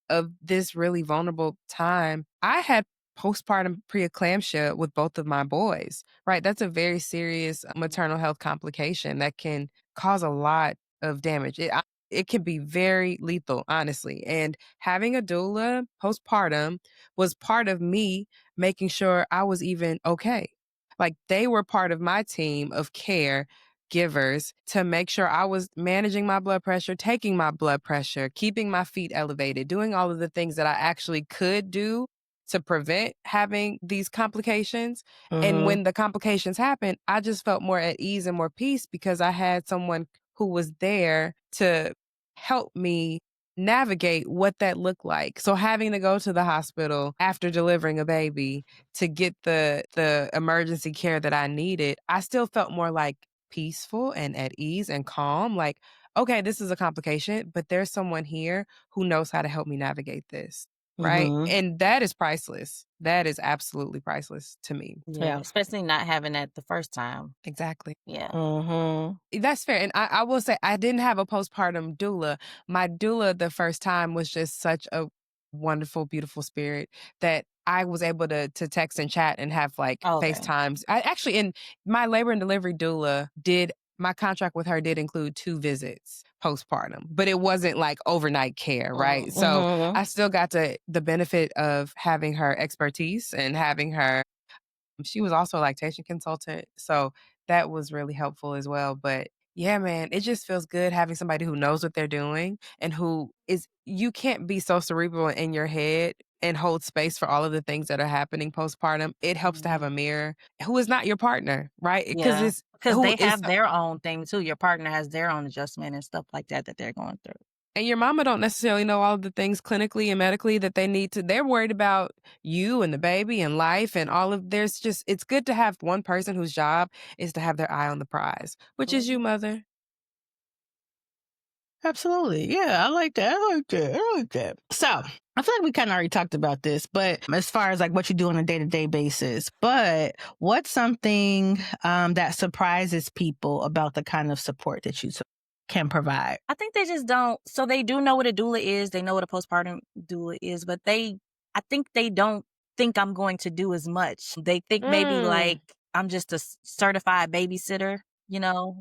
of this really vulnerable time, I had postpartum preeclampsia with both of my boys, right? That's a very serious maternal health complication that can cause a lot of damage. It can be very lethal, honestly. And having a doula postpartum was part of me making sure I was even okay. Like they were part of my team of care givers to make sure I was managing my blood pressure, taking my blood pressure, keeping my feet elevated, doing all of the things that I actually could do to prevent having these complications. And when the complications happened, I just felt more at ease and more peace because I had someone who was there to help me navigate what that looked like. So having to go to the hospital after delivering a baby to get the emergency care that I needed, I still felt more like peaceful and at ease and calm. Like, okay, this is a complication, but there's someone here who knows how to help me navigate this. Right. And that is priceless. That is absolutely priceless to me. Yeah. Especially not having that the first time. Exactly. Yeah. That's fair. And I will say, I didn't have a postpartum doula. My doula the first time was just such a wonderful, beautiful spirit that I was able to text and chat and have like FaceTimes. I actually, in my labor and delivery doula my contract with her did include 2 visits postpartum, but it wasn't like overnight care, right? So I still got the benefit of having her expertise and having her. She was also a lactation consultant, so that was really helpful as well. But yeah, man, it just feels good having somebody who knows what they're doing and you can't be so cerebral in your head and hold space for all of the things that are happening postpartum. It helps to have a mirror who is not your partner, right? Because they have their own thing too. Your partner has their own adjustment and stuff like that they're going through. And your mama don't necessarily know all of the things clinically and medically that they need to. They're worried about you and the baby and life and all of it's good to have one person whose job is to have their eye on the prize, which is you, mother. Absolutely. Yeah, I like that. So I feel like we kind of already talked about this, but as far as like what you do on a day-to-day basis, but what's something that surprises people about the kind of support that you can provide? I think they just don't. So they do know what a doula is. They know what a postpartum doula is, but I think they don't think I'm going to do as much. They think maybe like I'm just a certified babysitter,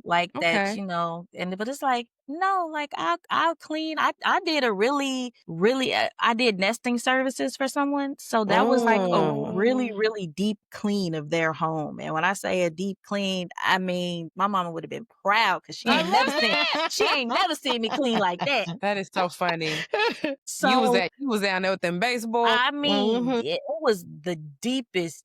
like that, but it's like, no, like I'll clean. I did a really, really, I did nesting services for someone. So that was like a really, really deep clean of their home. And when I say a deep clean, I mean, my mama would have been proud because she ain't never seen me clean like that. That is so funny. So you was down there with them baseballs. I mean, it was the deepest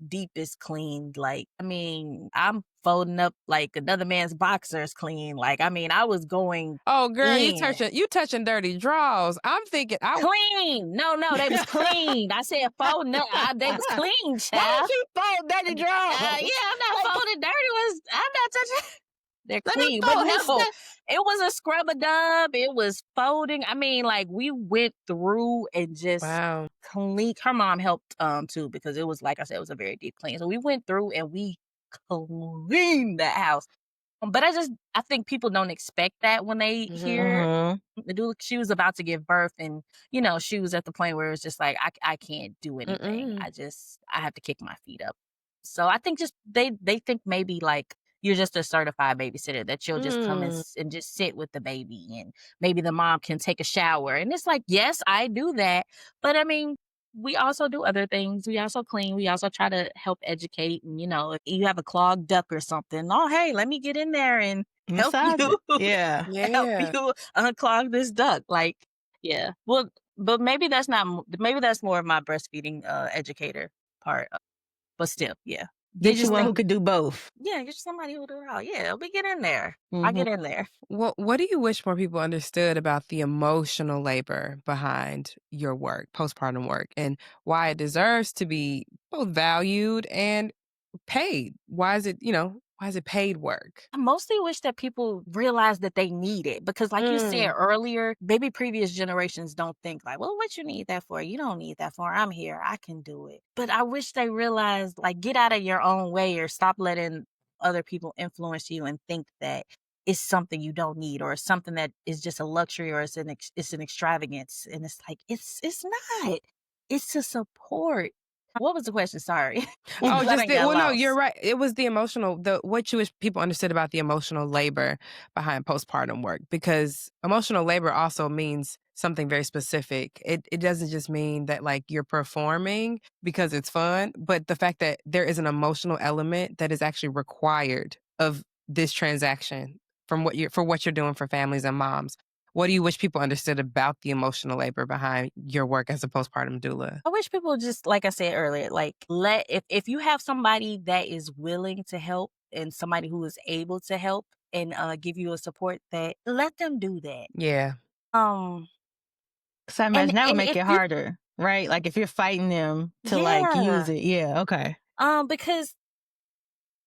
clean. Like, I mean, I'm folding up like another man's boxers clean. Like, I mean, I was going. Oh, girl, you touching dirty drawers. I'm thinking clean. No, they was clean. I said folding up. They was clean, child. Why would you fold dirty drawers? Yeah, I'm not folding dirty. I'm not touching. They're clean, but no, it was a scrub a dub. It was folding. I mean, like we went through and just clean. Her mom helped too because it was, like I said, it was a very deep clean. So we went through and we cleaned the house. But I think people don't expect that when they hear the doula. She was about to give birth, and she was at the point where it's just like I can't do anything. I have to kick my feet up. So I think just they think maybe like you're just a certified babysitter, that you'll just come and just sit with the baby, and maybe the mom can take a shower. And it's like, yes, I do that, but I mean, we also do other things. We also clean. We also try to help educate. And, if you have a clogged duct or something, hey, let me get in there and help you. Yeah. Help you unclog this duct. Like, yeah. Well, but maybe that's more of my breastfeeding educator part. But still, yeah. Get you one who could do both. Yeah, get somebody who do it all. Yeah, we get in there. I get in there. Well, what do you wish more people understood about the emotional labor behind your work, postpartum work, and why it deserves to be both valued and paid? Why is it, Why is it paid work? I mostly wish that people realize that they need it because, like you said earlier, maybe previous generations don't think like, well, what you need that for? You don't need that for. I'm here. I can do it. But I wish they realized, like, get out of your own way or stop letting other people influence you and think that it's something you don't need or it's something that is just a luxury or it's an extravagance. And it's like, it's not. It's to support. What was the question? Sorry. Oh, just Got no, lost. you're right. It was the emotional, what you wish people understood about the emotional labor behind postpartum work, because emotional labor also means something very specific. It doesn't just mean that like you're performing because it's fun, but the fact that there is an emotional element that is actually required of this transaction for what you're doing for families and moms. What do you wish people understood about the emotional labor behind your work as a postpartum doula? I wish people just, like I said earlier, like if you have somebody that is willing to help and somebody who is able to help and give you a support, that let them do that. Yeah. So I imagine that would And make if it you, harder, right? Like if you're fighting them to like use it. Yeah, okay. because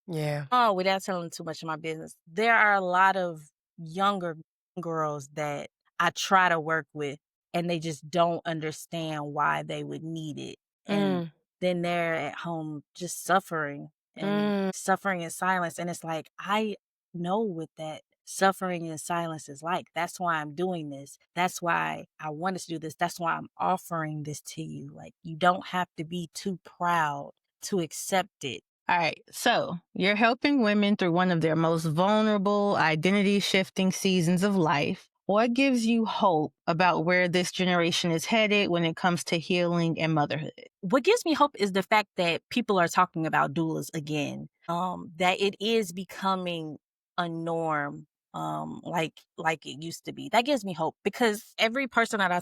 Yeah. without telling too much of my business, there are a lot of younger girls that I try to work with and they just don't understand why they would need it. And then they're at home just suffering and suffering in silence. And it's like, I know what that suffering in silence is like. That's why I'm doing this. That's why I wanted to do this. That's why I'm offering this to you. Like, you don't have to be too proud to accept it. All right. So you're helping women through one of their most vulnerable, identity shifting seasons of life. What gives you hope about where this generation is headed when it comes to healing and motherhood? What gives me hope is the fact that people are talking about doulas again. That it is becoming a norm, like it used to be. That gives me hope because every person that I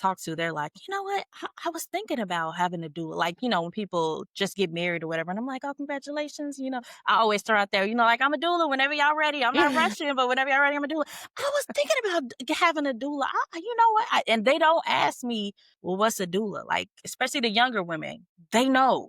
talk to, they're like, you know what? I was thinking about having a doula. Like, you know, when people just get married or whatever, and I'm like, oh, congratulations. You know, I always throw out there, you know, like, I'm a doula whenever y'all ready. I'm not rushing, but whenever y'all ready, I'm a doula. I was thinking about having a doula. You know what? And they don't ask me, well, what's a doula? Like, especially the younger women, they know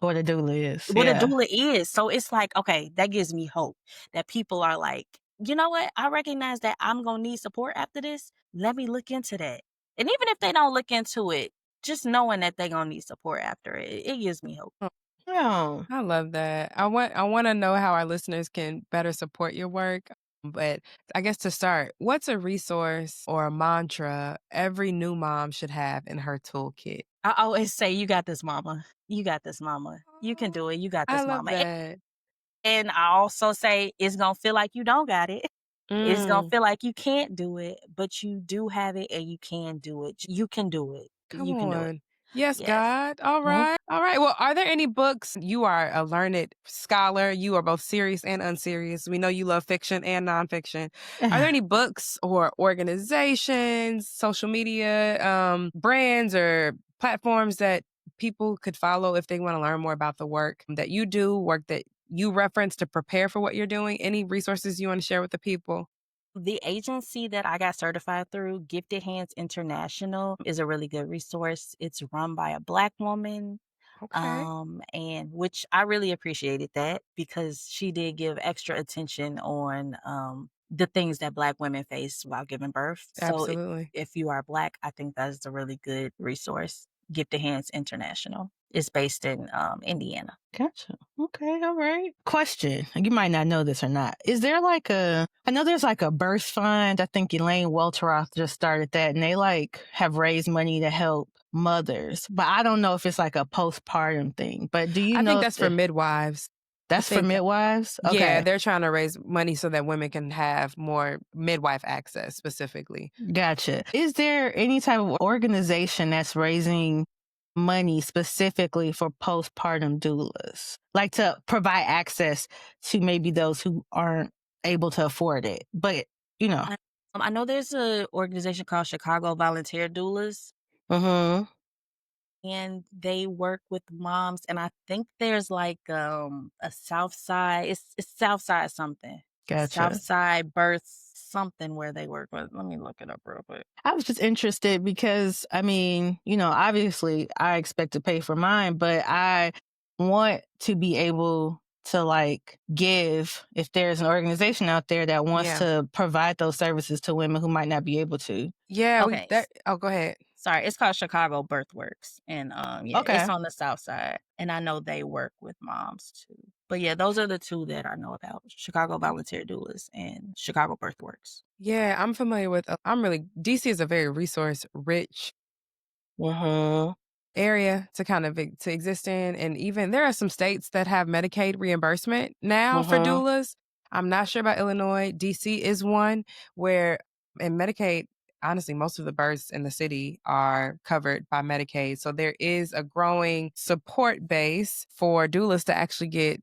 What a doula is. what a Yeah. doula is. So it's like, okay, that gives me hope that people are like, you know what? I recognize that I'm going to need support after this. Let me look into that. And even if they don't look into it, just knowing that they're going to need support after it gives me hope. Oh. I love that. I want to know how our listeners can better support your work. But I guess to start, what's a resource or a mantra every new mom should have in her toolkit? I always say, you got this, mama. You got this, mama. You can do it. You got I this, love mama. that. And I also say, it's going to feel like you don't got it. It's going to Mm, feel like you can't do it, but you do have it and you can do it. You can do it. come You can do it. on. Yes, Yes. God. All right. All right. Well, are there any books? You are a learned scholar. You are both serious and unserious. We know you love fiction and nonfiction. Are there any books or organizations, social media, brands or platforms that people could follow if they want to learn more about the work that you do, work that you reference to prepare for what you're doing? Any resources you want to share with the people? The agency that I got certified through, Gifted Hands International, is a really good resource. It's run by a Black woman. Okay. And which I really appreciated that because she did give extra attention on the things that Black women face while giving birth. So Absolutely. if you are Black, I think that is a really good resource. Gifted Hands International. It's based in Indiana. Gotcha. Okay, all right. Question. You might not know this or not. Is there like I know there's like a birth fund. I think Elaine Welteroth just started that and they like have raised money to help mothers. But I don't know if it's like a postpartum thing. But do you I know think if that's for midwives. that's for midwives? Yeah, Okay. they're trying to raise money so that women can have more midwife access specifically. Gotcha. Is there any type of organization that's raising money specifically for postpartum doulas? Like to provide access to maybe those who aren't able to afford it. But, you know. I know there's an organization called Chicago Volunteer Doulas. Mm-hmm. And they work with moms, and I think there's like a South Side. It's South Side something. Gotcha. South Side Birth something where they work with. Let me look it up real quick. I was just interested because, I mean, you know, obviously I expect to pay for mine, but I want to be able to like give if there's an organization out there that wants to provide those services to women who might not be able to. Yeah. Go ahead. Sorry, it's called Chicago Birthworks, and it's on the South Side, and I know they work with moms too. But yeah, those are the two that I know about: Chicago Volunteer Doulas and Chicago Birthworks. Yeah, I'm familiar with. DC is a very resource rich area to kind of to exist in, and even there are some states that have Medicaid reimbursement now for doulas. I'm not sure about Illinois. DC is one where in Medicaid, honestly, most of the births in the city are covered by Medicaid. So there is a growing support base for doulas to actually get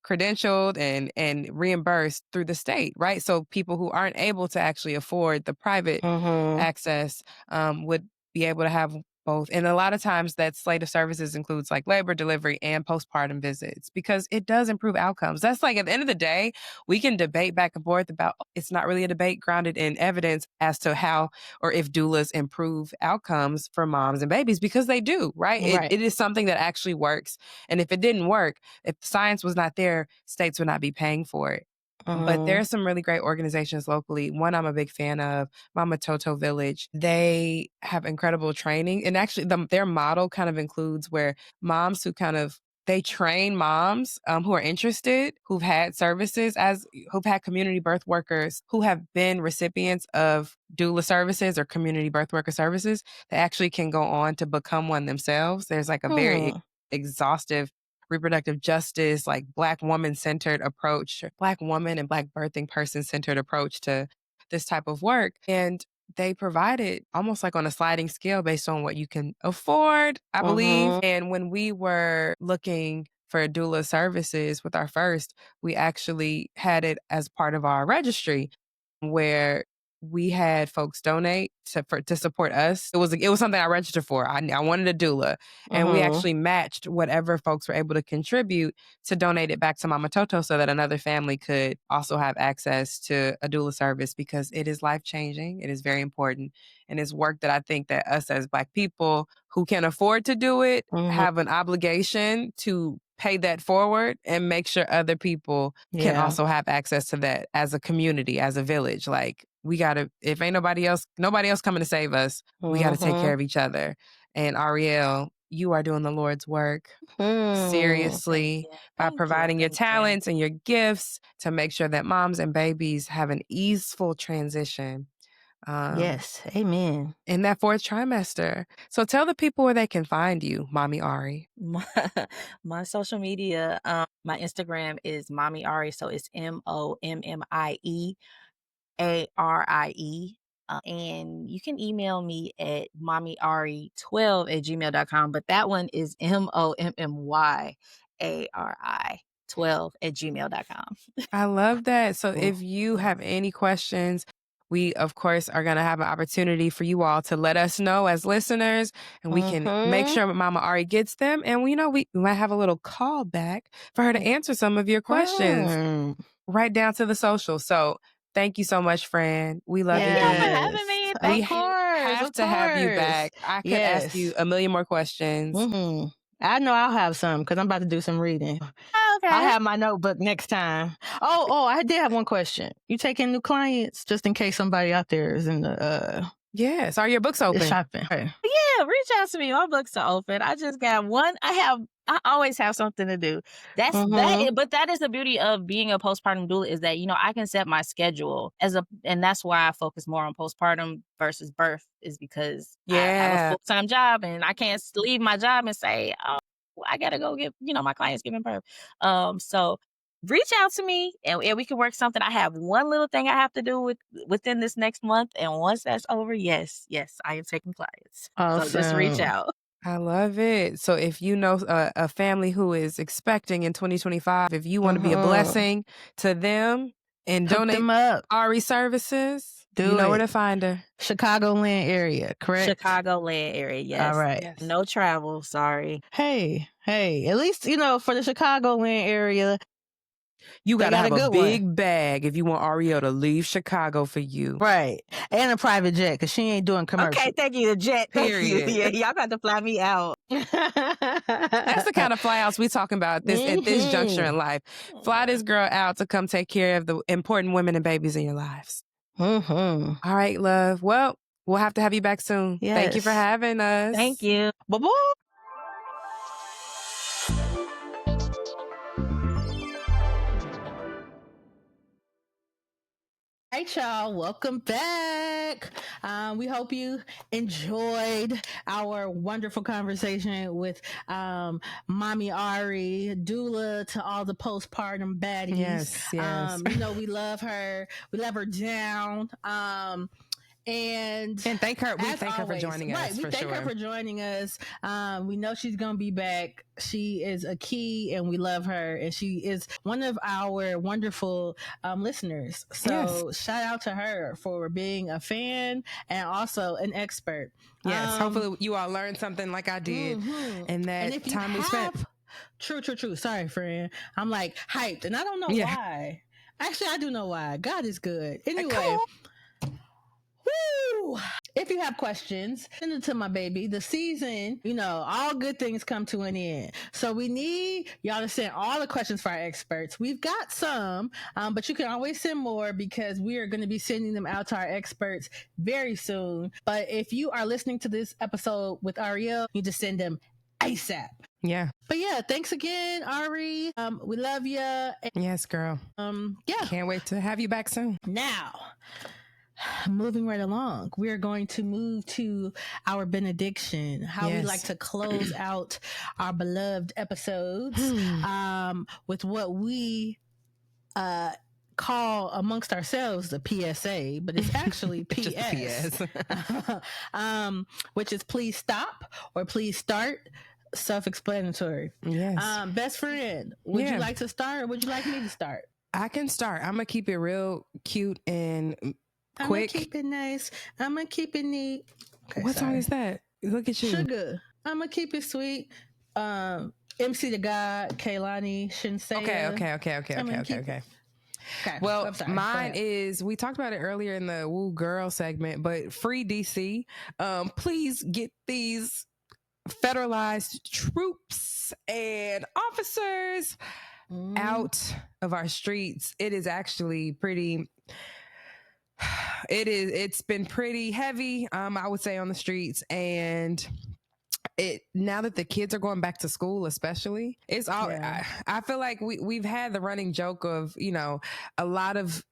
credentialed and reimbursed through the state, right? So people who aren't able to actually afford the private access would be able to have both. And a lot of times that slate of services includes like labor, delivery, and postpartum visits because it does improve outcomes. That's like at the end of the day, we can debate back and forth about, it's not really a debate grounded in evidence as to how or if doulas improve outcomes for moms and babies because they do, right? It is something that actually works. And if it didn't work, if the science was not there, states would not be paying for it. But there are some really great organizations locally. One I'm a big fan of, Mama Toto Village. They have incredible training. And actually, their model kind of includes where moms who they train moms who are interested, who've had services, who've had community birth workers who have been recipients of doula services or community birth worker services. They actually can go on to become one themselves. There's like a very exhaustive reproductive justice, like Black woman-centered approach, Black woman and Black birthing person-centered approach to this type of work. And they provide it almost like on a sliding scale based on what you can afford, I believe. And when we were looking for doula services with our first, we actually had it as part of our registry where we had folks donate to support us. It was something I registered for. I wanted a doula, and we actually matched whatever folks were able to contribute to donate it back to Mama Toto so that another family could also have access to a doula service because it is life-changing. It is very important. And it's work that I think that us as Black people who can afford to do it have an obligation to pay that forward and make sure other people can also have access to that as a community, as a village. Like we gotta, if ain't nobody else coming to save us, we gotta take care of each other. And Ariel, you are doing the Lord's work seriously by providing your talents and your gifts to make sure that moms and babies have an easeful transition. Yes, amen. In that 4th trimester. So tell the people where they can find you, Mommy Ari. My social media, my Instagram is Mommy Ari. So it's MOMMIEARIE. And you can email me at mommyari12@gmail.com. But that one is MOMMYARI12@gmail.com. I love that. So if you have any questions, we, of course, are going to have an opportunity for you all to let us know as listeners, and we can make sure Mama Ari gets them. And we might have a little call back for her to answer some of your questions right down to the social. So thank you so much, Fran. We love you. Thank you for having me. We have to have you back. I could ask you a million more questions. I know I'll have some because I'm about to do some reading. Okay. I'll have my notebook next time. Oh, I did have one question. You taking new clients just in case somebody out there is in the Yes. Are your books open? Shopping. Okay. Yeah, reach out to me. My books are open. I just got one. I always have something to do. But that is the beauty of being a postpartum doula is that, I can set my schedule and that's why I focus more on postpartum versus birth is because I have a full-time job and I can't leave my job and say, oh, I got to go get, my clients giving birth. So reach out to me and we can work something. I have one little thing I have to do within this next month. And once that's over, yes, I am taking clients. Awesome. So just reach out. I love it. So if you know a family who is expecting in 2025, if you want to be a blessing to them and Hook donate them up. Ari services, Do you know it. where to find her. Chicagoland area, correct? Chicagoland area, yes. All right. Yes. No travel, sorry. Hey, at least, for the Chicagoland area, You got to have a big bag if you want Ariel to leave Chicago for you. Right. And a private jet because she ain't doing commercial. Okay, thank you. The jet. Period. Thank you. Yeah, y'all got to fly me out. That's the kind of flyouts we talking about at this juncture in life. Fly this girl out to come take care of the important women and babies in your lives. Mm-hmm. All right, love. Well, we'll have to have you back soon. Yes. Thank you for having us. Thank you. Bye-bye. All right, y'all. Welcome back. We hope you enjoyed our wonderful conversation with Mommy Ari, doula to all the postpartum baddies. Yes. You know, we love her. We love her down. And thank her. We thank her for joining us. Right, we thank her for joining us. We know she's gonna be back. She is a key, and we love her. And she is one of our wonderful listeners. So shout out to her for being a fan and also an expert. Yes, hopefully you all learned something like I did, and that time we spent. True. Sorry, friend. I'm like hyped, and I don't know why. Actually, I do know why. God is good. Anyway. Woo! If you have questions, send it to my baby. The season, you know, all good things come to an end. So we need y'all to send all the questions for our experts. We've got some, but you can always send more because we are going to be sending them out to our experts very soon. But if you are listening to this episode with Ariel, you just send them ASAP. Yeah. But yeah, thanks again, Ari. We love you. Yes, girl. Yeah. Can't wait to have you back soon. Now, moving right along, we're going to move to our benediction, how we like to close out our beloved episodes with what we call amongst ourselves the PSA, but it's actually PS. Which is please stop or please start. Self-explanatory. Yes. Best friend, would you like to start or would you like me to start? I can start. I'm gonna keep it real cute and quick. I'm gonna keep it nice. I'm gonna keep it neat. Okay, what song is that? Look at you. Sugar. I'm gonna keep it sweet. MC the God, Kaylani, Shinsei. Okay. Well, mine is, we talked about it earlier in the Woo Girl segment, but free DC. Please get these federalized troops and officers out of our streets. It is actually pretty... It's been pretty heavy, I would say, on the streets, and now that the kids are going back to school, especially, it's all. I feel like we've had the running joke of, you know, a lot of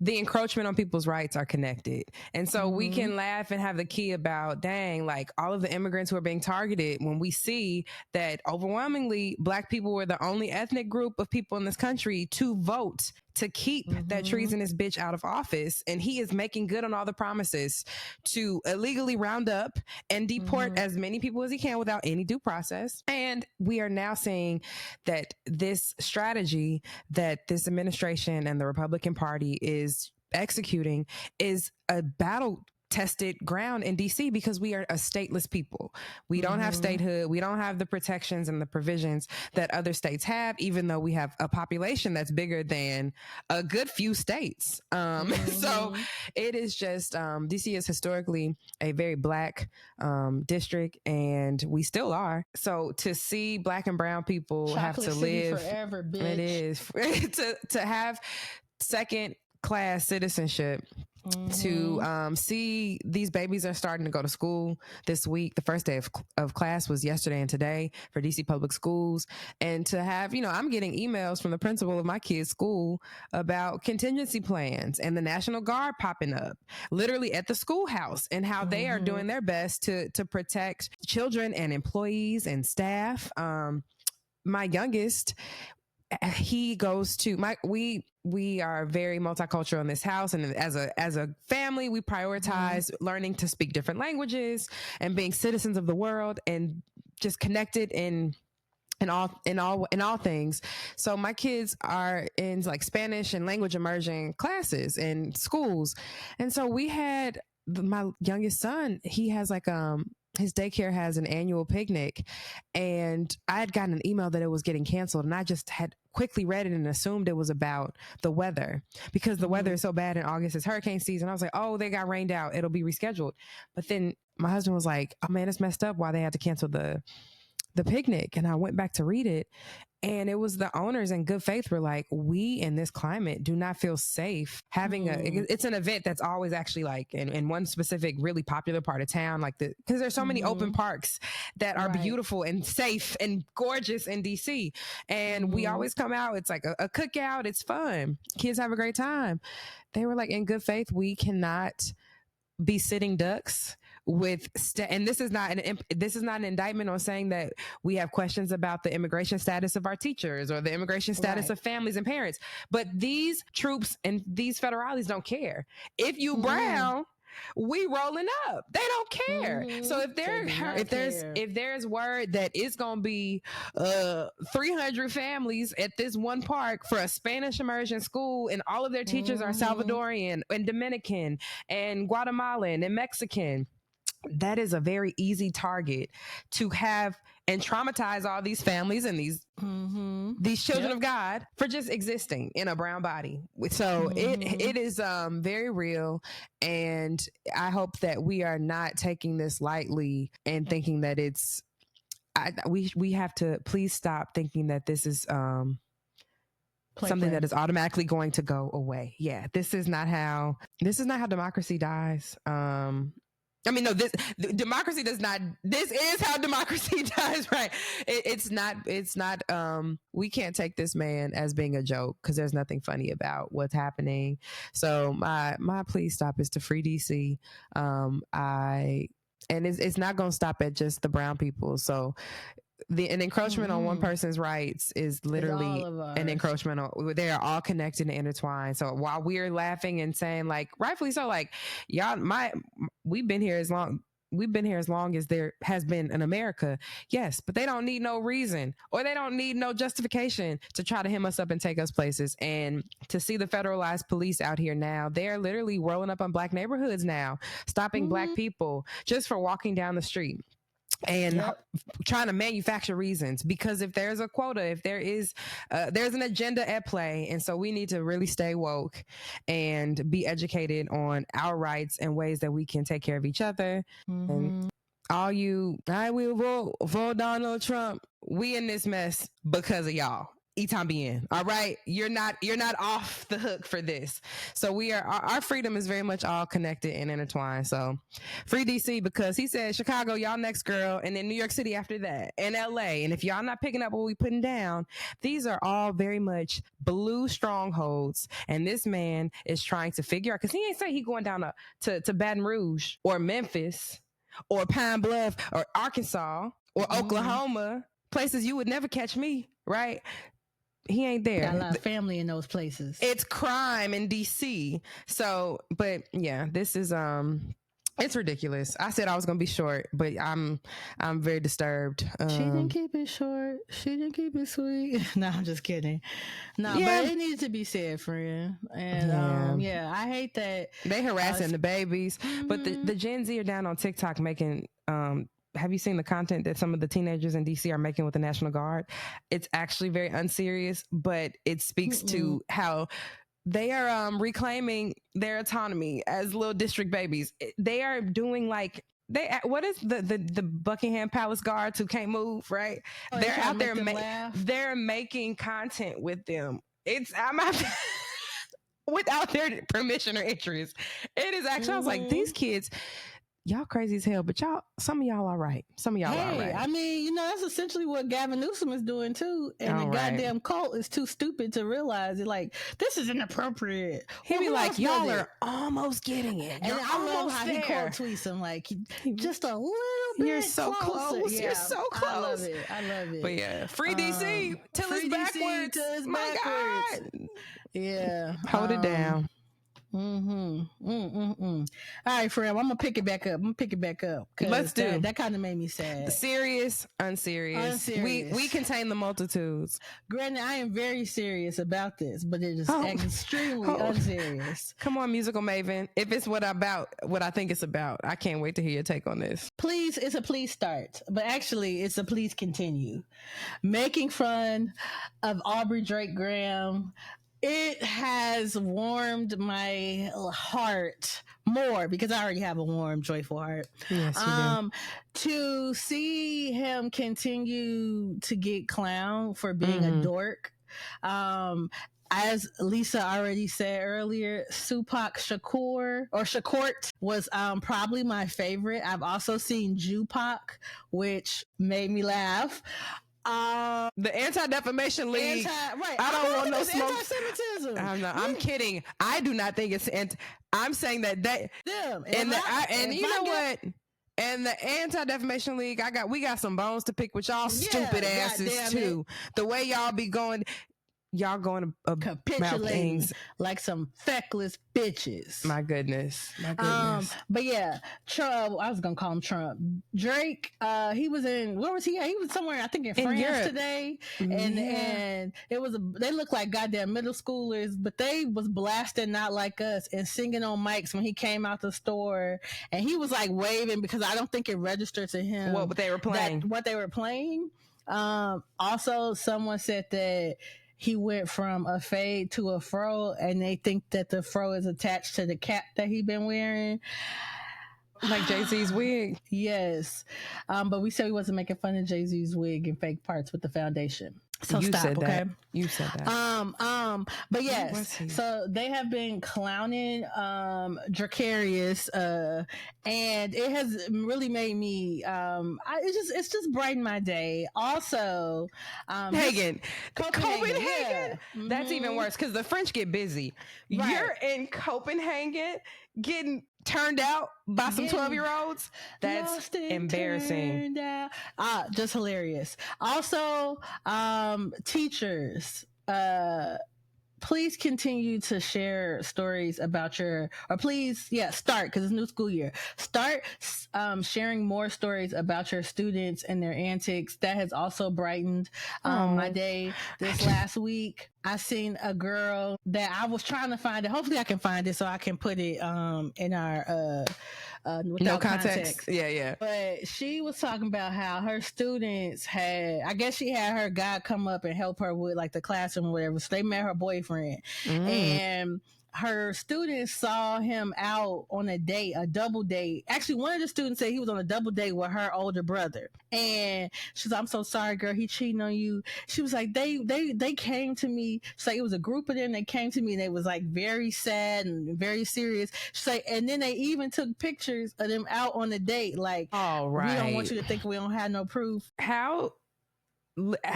the encroachment on people's rights are connected. And so we can laugh and have the key about, dang, like all of the immigrants who are being targeted, when we see that overwhelmingly Black people were the only ethnic group of people in this country to vote to keep that treasonous bitch out of office. And he is making good on all the promises to illegally round up and deport as many people as he can without any due process. And we are now seeing that this strategy that this administration and the Republican Party is executing is a battle tested ground in DC, because we are a stateless people. We don't have statehood. We don't have the protections and the provisions that other states have, even though we have a population that's bigger than a good few states. So it is just, DC is historically a very Black district, and we still are. So to see Black and brown people Chocolate have to City live, forever, bitch. it is to have second class citizenship, to see these babies are starting to go to school this week. The first day of class was yesterday and today for DC public schools. And to have, you know, I'm getting emails from the principal of my kid's school about contingency plans and the National Guard popping up literally at the schoolhouse, and how they are doing their best to protect children and employees and staff. My youngest, he goes to we are very multicultural in this house, and as a family, we prioritize learning to speak different languages and being citizens of the world and just connected in all things. So my kids are in like Spanish and language immersion classes in schools, and so we had my youngest son. He has like his daycare has an annual picnic, and I had gotten an email that it was getting canceled, and I just had quickly read it and assumed it was about the weather, because the weather is so bad in August. It's hurricane season. I was like, oh, they got rained out, it'll be rescheduled. But then my husband was like, oh man, it's messed up why they had to cancel the picnic. And I went back to read it, and it was the owners in good faith were like, we in this climate do not feel safe having it's an event that's always actually like in one specific really popular part of town, like because there's so many open parks that are beautiful and safe and gorgeous in DC, and we always come out, it's like a cookout, it's fun, kids have a great time. They were like, in good faith, we cannot be sitting ducks with and this is not an indictment on saying that we have questions about the immigration status of our teachers or the immigration status of families and parents, but these troops and these federales don't care if you brown. We rolling up. They don't care. So if there's word that it's gonna be 300 families at this one park for a Spanish immersion school, and all of their teachers are Salvadorian and Dominican and Guatemalan and Mexican, that is a very easy target to have and traumatize all these families and these children of God for just existing in a brown body. So it is very real, and I hope that we are not taking this lightly and thinking that it's we have to please stop thinking that this is something that is automatically going to go away. Yeah, this is not how democracy dies. I mean, no, democracy does not, this is how democracy dies, right? It's not, we can't take this man as being a joke, because there's nothing funny about what's happening. So my please stop is to free DC. And it's not going to stop at just the brown people. So an encroachment on one person's rights is literally an encroachment on, they are all connected and intertwined. So while we're laughing and saying, like, rightfully so, like, y'all, we've been here as long as there has been in America. Yes, but they don't need no reason, or they don't need no justification to try to hem us up and take us places. And to see the federalized police out here now, they're literally rolling up on black neighborhoods now, stopping black people just for walking down the street. And trying to manufacture reasons, because if there's a quota, if there is there's an agenda at play. And so we need to really stay woke and be educated on our rights and ways that we can take care of each other. And I will vote Donald Trump. We in this mess because of y'all. Etam bien. All right. You're not off the hook for this. So our freedom is very much all connected and intertwined. So free DC, because he said Chicago, y'all next, girl, and then New York City after that, and LA. And if y'all not picking up what we putting down, these are all very much blue strongholds. And this man is trying to figure out, because he ain't say he going down to Baton Rouge or Memphis or Pine Bluff or Arkansas or Oklahoma, places you would never catch me, right? He ain't there. Got a lot of family in those places. It's crime in DC. So, but yeah, this is it's ridiculous. I said I was gonna be short, but I'm very disturbed. She didn't keep it short. She didn't keep it sweet. No, I'm just kidding. No, but it needs to be said, friend. And I hate that they harassing the babies. But the Gen Z are down on TikTok making have you seen the content that some of the teenagers in DC are making with the National Guard? It's actually very unserious, but it speaks to how they are reclaiming their autonomy as little district babies. They are doing like, what is the Buckingham Palace guards who can't move, right? They're out there, they're making content with them. Without their permission or interest. It is actually, I was like, these kids, y'all crazy as hell, but some of y'all all right. Some of y'all all right. I mean, that's essentially what Gavin Newsom is doing too. And the goddamn cult is too stupid to realize it. Like, this is inappropriate. He'll be like, y'all are almost getting it. And I love how he quote tweets him like, just a little bit. You're so close. Yeah, you're so close. I love it. But yeah, free DC till it's backwards. Till it's backwards. God. Yeah. Hold it down. All right, friend, I'm gonna pick it back up. Let's do that kind of made me sad. Serious, unserious. We contain the multitudes. Granted, I am very serious about this, but it is extremely unserious. Come on, musical maven. If it's what I think it's about, I can't wait to hear your take on this. It's a please start, but actually it's a please continue. Making fun of Aubrey Drake Graham. It has warmed my heart more because I already have a warm, joyful heart. Yes, you do. To see him continue to get clowned for being a dork. As Lisa already said earlier, Tupac Shakur was probably my favorite. I've also seen Jupac, which made me laugh. The Anti-Defamation League. Right. I don't want no smoke. Anti-Semitism. I'm kidding. I do not think it's. I'm saying that they. Them. And you know what? And the Anti-Defamation League, we got some bones to pick with y'all stupid asses too. The way y'all be going. Y'all going to capitulating like some feckless bitches. My goodness. But yeah, Trump. I was gonna call him Trump. Drake. He was in. Where was he at? He was somewhere. I think in France Europe today. And it was. They looked like goddamn middle schoolers, but they was blasting Not Like Us and singing on mics when he came out the store, and he was like waving because I don't think it registered to him what they were playing. Also, someone said that he went from a fade to a fro, and they think that the fro is attached to the cap that he been wearing. Like Jay-Z's wig. Yes. But we said we wasn't making fun of Jay-Z's wig and fake parts with the foundation. So you stop, said okay? That. You said that. But yes, so they have been clowning Dracarius, and it has really made me it's just brightened my day. Also, Copenhagen. Yeah. That's even worse because the French get busy. Right. You're in Copenhagen getting turned out by some 12-year-olds. That's embarrassing. Just hilarious. Also, teachers, please continue to share stories about start, because it's new school year. Start sharing more stories about your students and their antics. That has also brightened my day. This last week, I seen a girl that I was trying to find it. Hopefully I can find it so I can put it in our without context. Yeah. But she was talking about how her students I guess she had her guy come up and help her with like the classroom or whatever. So they met her boyfriend and her students saw him out on a double date. Actually, one of the students said he was on a double date with her older brother. And she's like, I'm so sorry, girl. He cheating on you. She was like, they came to me. She's like, it was a group of them. They came to me and they was like very sad and very serious. She's like, and then they even took pictures of them out on the date. Like, all right, we don't want you to think we don't have no proof. How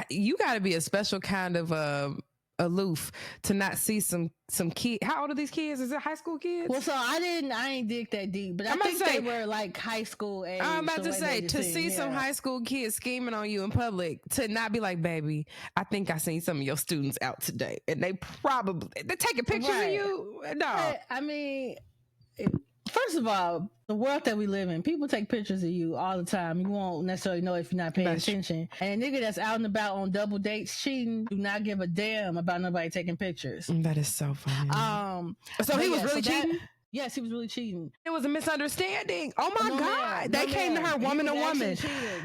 you got to be a special kind of aloof to not see some kid. How old are these kids? Is it high school kids? Well, so I ain't dig that deep, but I think they were like high school age. I'm about to say to see some high school kids scheming on you in public, to not be like, baby, I think I seen some of your students out today, and they're taking pictures of you. No, I mean, first of all, the world that we live in, people take pictures of you all the time. You won't necessarily know if you're not paying attention. And a nigga that's out and about on double dates cheating do not give a damn about nobody taking pictures. That is so funny. So he was really cheating? Yes, he was really cheating. It was a misunderstanding. Oh my God. They came to her woman to woman.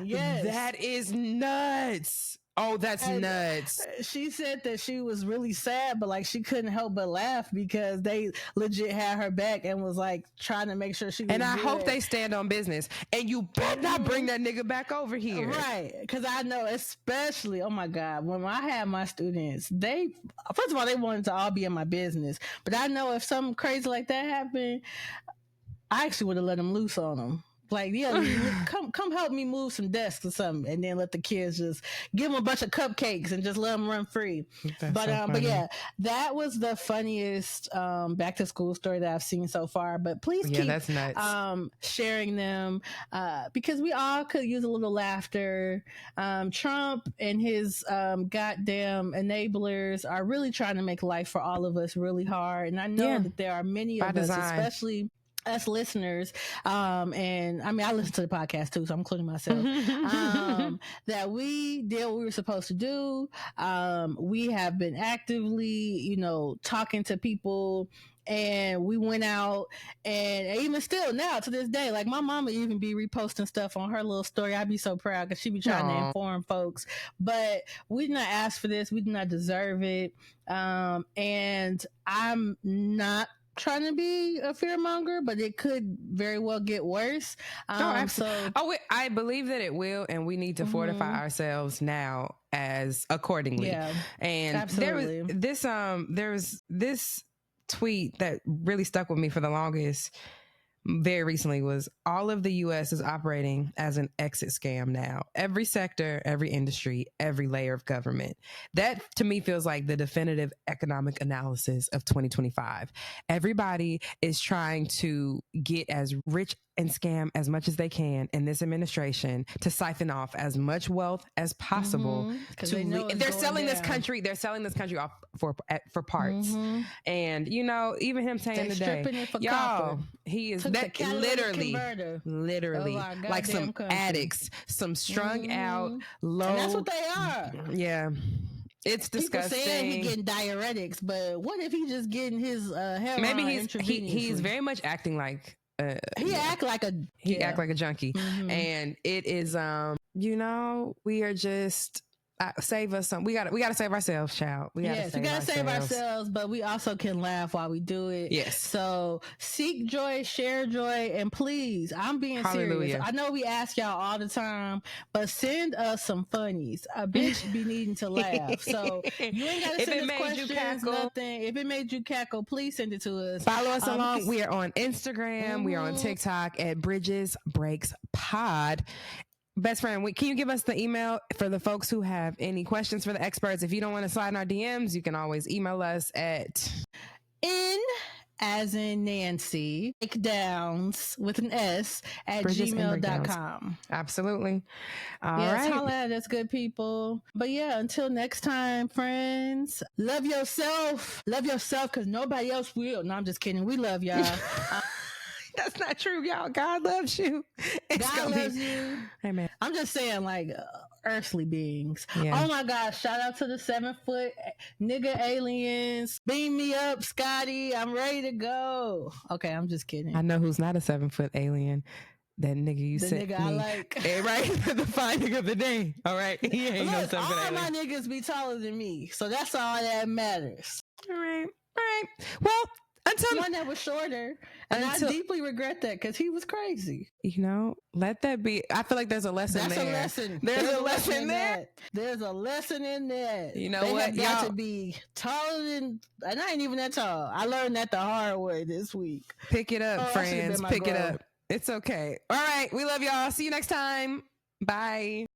Yes. That is nuts. Oh, that's nuts. She said that she was really sad, but like she couldn't help but laugh because they legit had her back and was like trying to make sure she was And I hope they stand on business. And you better not bring that nigga back over here. Right. Because I know, especially, oh my God, when I had my students, first of all, they wanted to all be in my business. But I know if something crazy like that happened, I actually would have let them loose on them. Like, yeah, come help me move some desks or something, and then let the kids just give them a bunch of cupcakes and just let them run free. But yeah, that was the funniest back to school story that I've seen so far. But please keep that's nuts. Sharing them because we all could use a little laughter. Trump and his goddamn enablers are really trying to make life for all of us really hard, and I know that there are many of us, especially us listeners, and I mean, I listen to the podcast too, so I'm including myself, that we did what we were supposed to do. We have been actively, talking to people, and we went out, and even still now to this day, like my mama even be reposting stuff on her little story. I'd be so proud because she be trying to inform folks, but we did not ask for this. We did not deserve it. And I'm not trying to be a fearmonger, but it could very well get worse. I believe that it will, and we need to fortify ourselves now as accordingly. Yeah, and absolutely. There was this tweet that really stuck with me for the longest. Very recently was all of the U.S. is operating as an exit scam now. Every sector, every industry, every layer of government. That to me feels like the definitive economic analysis of 2025. Everybody is trying to get as rich and scam as much as they can in this administration to siphon off as much wealth as possible. They're selling this country. They're selling this country off for parts. And even him saying today, y'all, he is that literally like some addicts, some strung out, low. And that's what they are. Yeah. It's disgusting. People saying he's getting diuretics, but what if he's just getting his heroin? Maybe he's very much acting like he act like a junkie. And it is we are just save us some. We gotta save ourselves, child. We gotta save ourselves, but we also can laugh while we do it. Yes. So seek joy, share joy, and please, I'm being serious. I know we ask y'all all the time, but send us some funnies. A bitch be needing to laugh. So you ain't gotta send us questions, nothing. If it made you cackle, please send it to us. Follow us along. We are on Instagram. We are on TikTok at Bridges Breaks Pod. Best friend, can you give us the email for the folks who have any questions for the experts? If you don't want to slide in our DMs, you can always email us at N as in Nancy, breakdowns with an S at gmail.com. Absolutely. All right. Holla at us, good people. But yeah, until next time, friends, love yourself. Love yourself because nobody else will. No, I'm just kidding. We love y'all. That's not true, y'all. God loves you. God loves you. Amen. I'm just saying, like, earthly beings. Yeah. Oh my gosh, shout out to the 7-foot nigga aliens. Beam me up, Scotty. I'm ready to go. Okay, I'm just kidding. I know who's not a 7-foot alien. That nigga you said. The nigga I like. Hey, right? The finding of the day. All right. He ain't no 7-foot alien. All my niggas be taller than me. So that's all that matters. All right. Well, until one that was shorter, and I deeply regret that because he was crazy. Let that be. I feel like there's a lesson there. That's a lesson. There's a lesson there. There's a lesson in that. You know they what? Have got to be taller than, and I ain't even that tall. I learned that the hard way this week. Pick it up, friends. Pick it up. It's okay. All right. We love y'all. See you next time. Bye.